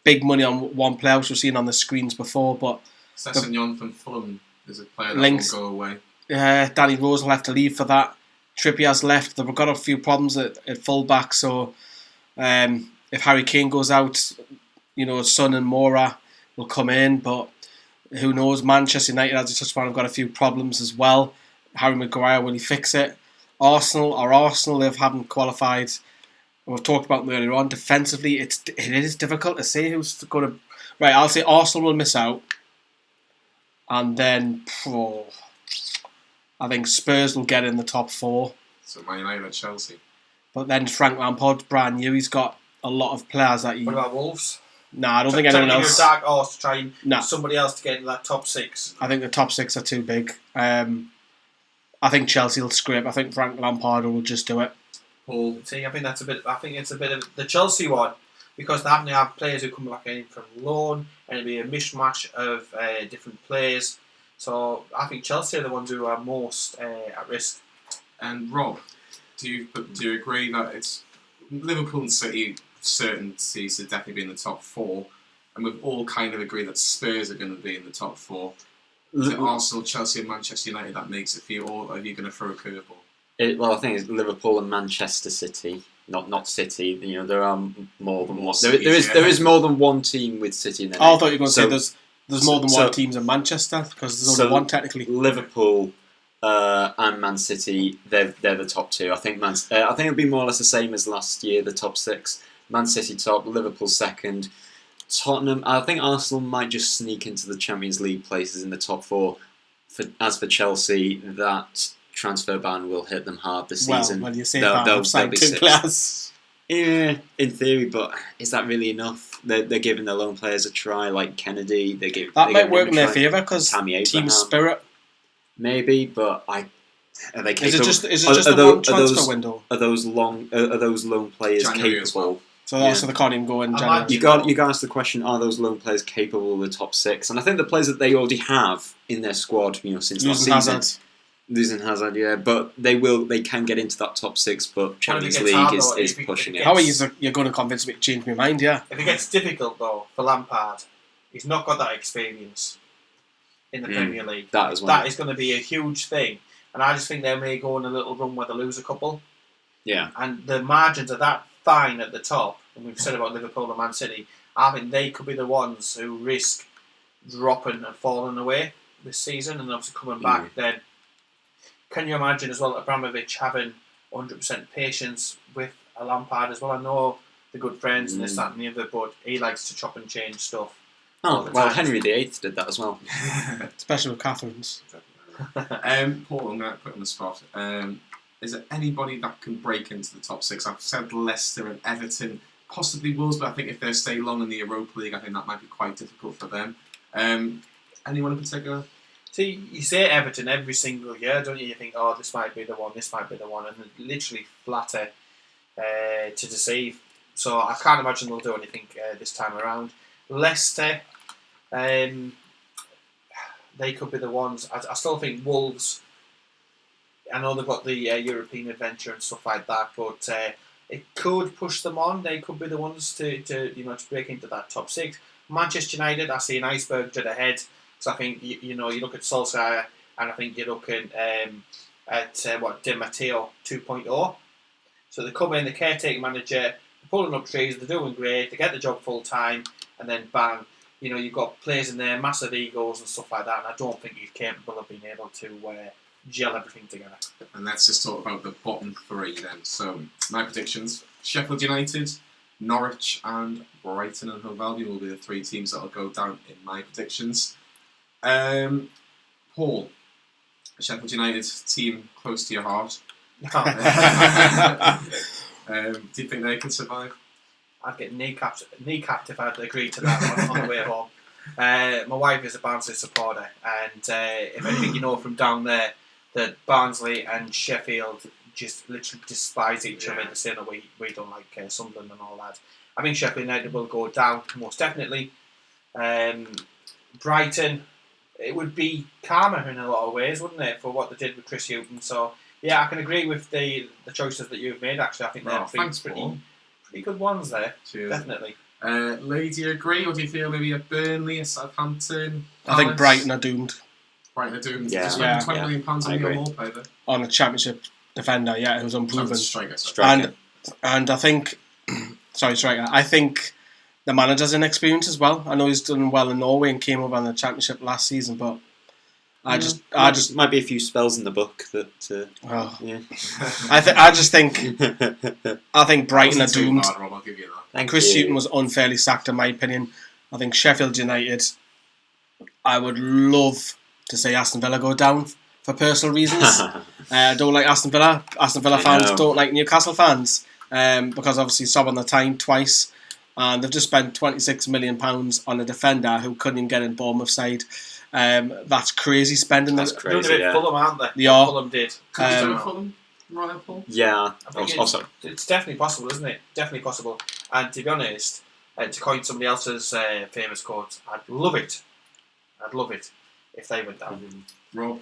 [SPEAKER 4] big money on one player, which we've seen on the screens before. But
[SPEAKER 2] Sessegnon from Fulham is a player that will go away.
[SPEAKER 4] Danny Rose will have to leave for that. Trippier's left. They've got a few problems at full-back. So if Harry Kane goes out, Son and Moura will come in. But who knows? Manchester United, as I touched on, have got a few problems as well. Harry Maguire, will he fix it? Arsenal, they haven't qualified. We've talked about them earlier on. Defensively, it is difficult to say who's going to... Right, I'll say Arsenal will miss out. And then... I think Spurs will get in the top 4.
[SPEAKER 2] So Man United, Chelsea.
[SPEAKER 4] But then Frank Lampard, brand new, he's got a lot of players that
[SPEAKER 3] What about Wolves?
[SPEAKER 4] Nah, I don't think anyone else.
[SPEAKER 3] A dark horse to try and somebody else to get into that top 6.
[SPEAKER 4] I think the top 6 are too big. I think Chelsea will scrape. I think Frank Lampard will just do it.
[SPEAKER 2] Paul?
[SPEAKER 3] See, I think it's a bit of the Chelsea one, because they happen to have players who come back in from loan, and it'll be a mishmash of different players. So I think Chelsea are the ones who are most at risk.
[SPEAKER 2] And Rob, do you agree that it's Liverpool and City certainties to definitely be in the top 4, and we've all kind of agreed that Spurs are going to be in the top 4? Is it Arsenal, Chelsea, and Manchester United that makes it for you, or are you going to throw a curveball?
[SPEAKER 5] Well, I think it's Liverpool and Manchester City, not City. You know, there are more than one.
[SPEAKER 2] Cities,
[SPEAKER 5] There is more than one team with City in there.
[SPEAKER 4] I thought you were going to say there's more than one teams in Manchester, because there's only one technically.
[SPEAKER 5] Liverpool and Man City, they're the top 2. I think I think it'll be more or less the same as last year, the top 6. Man City top, Liverpool second, Tottenham. I think Arsenal might just sneak into the Champions League places in the top 4. As for Chelsea, that transfer ban will hit them hard this season.
[SPEAKER 4] Well, you say they'll signed 2 players.
[SPEAKER 5] Yeah, in theory, but is that really enough? They're giving their lone players a try, like Kennedy.
[SPEAKER 4] That might work in their favour because team spirit.
[SPEAKER 5] Maybe, but are they capable?
[SPEAKER 4] Is it just the one transfer window?
[SPEAKER 5] Are those lone players
[SPEAKER 2] January
[SPEAKER 5] capable?
[SPEAKER 4] So also they can't even go in January.
[SPEAKER 5] You got to ask the question: are those lone players capable of the top 6? And I think the players that they already have in their squad, since last season, losing Hazard, yeah, but they can get into that top 6. But Champions League is pushing it.
[SPEAKER 4] How are you're going to convince me to change my mind? Yeah.
[SPEAKER 3] If it gets difficult though for Lampard, he's not got that experience in the Premier League.
[SPEAKER 5] That is
[SPEAKER 3] going to be a huge thing, and I just think they may go on a little run where they lose a couple.
[SPEAKER 5] Yeah.
[SPEAKER 3] And the margins are that fine at the top, and we've said about Liverpool and Man City. I think they could be the ones who risk dropping and falling away this season, and obviously coming back. Then, can you imagine as well Abramovich having 100% patience with a Lampard as well? I know they're good friends and this, that, and the other, but he likes to chop and change stuff.
[SPEAKER 5] Oh well, Henry VIII did that as well,
[SPEAKER 4] especially with Catherine's.
[SPEAKER 2] Paul, I'm going to put on the spot. Is there anybody that can break into the top 6? I've said Leicester and Everton, possibly Wolves, but I think if they stay long in the Europa League, I think that might be quite difficult for them. Anyone in particular?
[SPEAKER 3] See, you say Everton every single year, don't you? You think, oh, this might be the one, and they're literally flatter to deceive. So I can't imagine they'll do anything this time around. Leicester, they could be the ones. I still think Wolves. I know they've got the European adventure and stuff like that, but it could push them on. They could be the ones to break into that top 6. Manchester United, I see an iceberg to the head. So I think you look at Solskjaer, and I think you're looking at Di Matteo 2.0. So they come in, the caretaker manager, they're pulling up trees, they're doing great, they get the job full time, and then bang, you've got players in there, massive egos and stuff like that, and I don't think he's capable of being able to gel everything together.
[SPEAKER 2] And let's just talk about the bottom 3 then. So my predictions: Sheffield United, Norwich, and Brighton and Hove Albion will be the 3 teams that will go down in my predictions. Paul, Sheffield United team close to your heart. Do you think they can survive?
[SPEAKER 3] I'd get kneecapped if I'd agreed to that on the way home. My wife is a Barnsley supporter, and if anything from down there, that Barnsley and Sheffield just literally despise each other the same way we don't like Sunderland and all that. I think Sheffield United will go down, most definitely. Brighton, it would be karma in a lot of ways, wouldn't it, for what they did with Chris Hughton? So, yeah, I can agree with the choices that you've made, actually. I think they're pretty good ones there.
[SPEAKER 2] Cheers.
[SPEAKER 3] Definitely.
[SPEAKER 2] Lee, do you agree, or do you feel maybe a Burnley, a Southampton?
[SPEAKER 4] I think Brighton are doomed.
[SPEAKER 2] Brighton are doomed.
[SPEAKER 5] Yeah.
[SPEAKER 2] Just spending £20 million on Neil Maupay there.
[SPEAKER 4] On a Championship defender, who's unproven.
[SPEAKER 5] Striker.
[SPEAKER 4] And I think, striker. I think the manager's inexperienced as well. I know he's done well in Norway and came over on the Championship last season, but I just
[SPEAKER 5] might be a few spells in the book that.
[SPEAKER 4] I think Brighton are doomed.
[SPEAKER 2] Hard, Rob, I'll give you that.
[SPEAKER 4] Chris Hughton was unfairly sacked, in my opinion. I think Sheffield United, I would love to see Aston Villa go down for personal reasons. I don't like Aston Villa. Aston Villa fans don't like Newcastle fans because obviously sob on the time twice, and they've just spent £26 million on a defender who couldn't even get in Bournemouth side. That's crazy spending.
[SPEAKER 5] That's crazy.
[SPEAKER 3] Fulham, aren't they?
[SPEAKER 4] They are.
[SPEAKER 3] Fulham did.
[SPEAKER 2] Fulham? right, Paul?
[SPEAKER 5] Yeah.
[SPEAKER 3] I think it's definitely possible, isn't it? Definitely possible. And to be honest, to coin somebody else's famous quote, I'd love it if they went down.
[SPEAKER 2] Rob,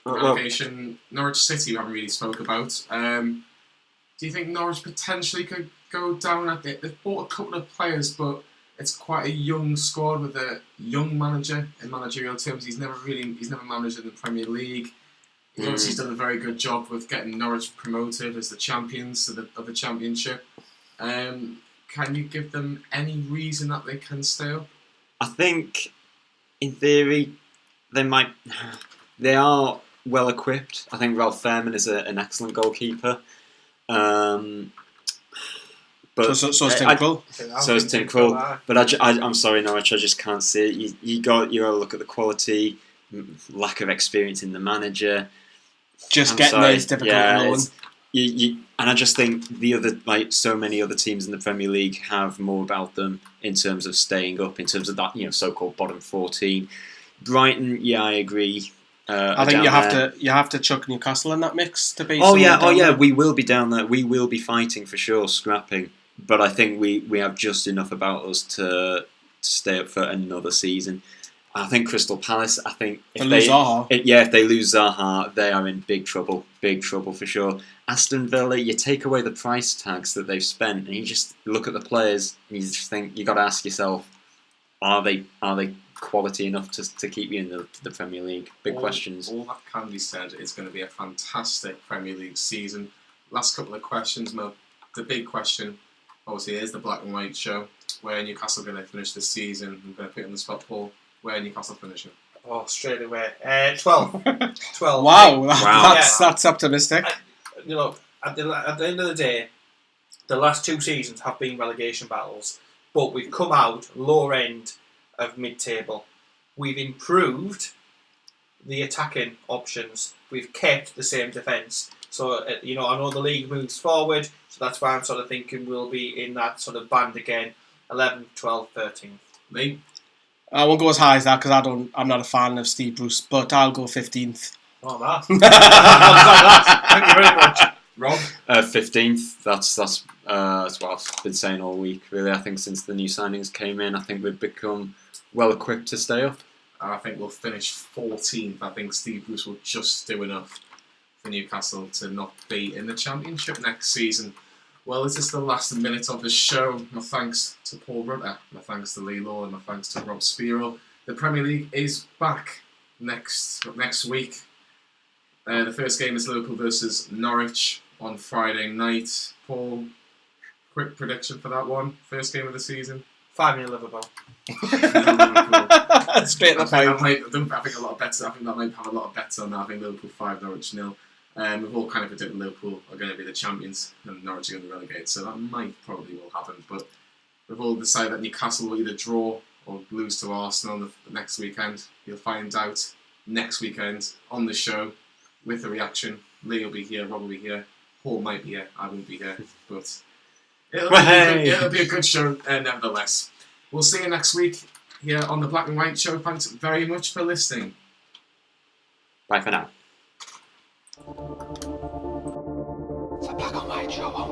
[SPEAKER 2] relegation, Norwich City we haven't really spoke about. Do you think Norwich potentially could go down? They've bought a couple of players, but it's quite a young squad with a young manager in managerial terms. He's never managed in the Premier League. He's obviously done a very good job with getting Norwich promoted as the champions of the Championship. Can you give them any reason that they can stay up?
[SPEAKER 5] I think, in theory, they are well equipped. I think Ralph Fairman is an excellent goalkeeper. But
[SPEAKER 4] so is Tim Krul.
[SPEAKER 5] So is Tim Krul. But I'm sorry, Norwich. I just can't see it. You got to look at the quality, lack of experience in the manager.
[SPEAKER 4] Just getting there is difficult.
[SPEAKER 5] And I just think so many other teams in the Premier League have more about them in terms of staying up, in terms of that so-called bottom 14. Brighton, yeah, I agree.
[SPEAKER 4] I think you have to chuck Newcastle in that mix to be.
[SPEAKER 5] There. We will be down there. We will be fighting for sure, scrapping. But I think we have just enough about us to stay up for another season. I think Crystal Palace. I think if they lose Zaha, they are in big trouble for sure. Aston Villa, you take away the price tags that they've spent, and you just look at the players, and you just think you got to ask yourself, are they quality enough to keep you in the Premier League? Big questions.
[SPEAKER 2] All that can be said. It's going to be a fantastic Premier League season. Last couple of questions, Mo. The big question, obviously, is the black and white show. Where Newcastle going to finish this season? I'm going to put it on the spot, Paul. Where Newcastle finishing?
[SPEAKER 3] Oh, straight away. 12. 12.
[SPEAKER 4] Wow, that's optimistic.
[SPEAKER 3] At the end of the day, the last 2 seasons have been relegation battles, but we've come out lower end of mid-table. We've improved the attacking options. We've kept the same defence. So, I know the league moves forward, so that's why I'm sort of thinking we'll be in that sort of band again. 11, 12, 13.
[SPEAKER 2] Lee?
[SPEAKER 3] I
[SPEAKER 4] won't go as high as that because I'm not a fan of Steve Bruce, but I'll go 15th.
[SPEAKER 3] Oh, that. Thank you very much.
[SPEAKER 2] Rob?
[SPEAKER 5] 15th. That's what I've been saying all week, really. I think since the new signings came in, I think we've become well equipped to stay up.
[SPEAKER 2] I think we'll finish 14th. I think Steve Bruce will just do enough for Newcastle to not be in the Championship next season. Well, this is the last minute of the show. My thanks to Paul Rutter, my thanks to Lee Law, and my thanks to Rob Spiro. The Premier League is back next week. The first game is Liverpool versus Norwich on Friday night. Paul, quick prediction for that one. First game of the season.
[SPEAKER 3] 5-0 Liverpool.
[SPEAKER 4] Straight
[SPEAKER 2] I think a lot of bets. I think that might have a lot of bets on that. I think Liverpool 5, Norwich 0. We've all kind of predicted Liverpool are going to be the champions and Norwich are going to relegate, so that probably will happen. But we've all decided that Newcastle will either draw or lose to Arsenal the next weekend. You'll find out next weekend on the show with the reaction. Lee will be here, Rob will be here, Paul might be here, I won't be here, but it'll be a good show nevertheless. We'll see you next week here on the Black and White Show. Thanks very much for listening.
[SPEAKER 5] Bye for now.
[SPEAKER 1] The Black and White Show.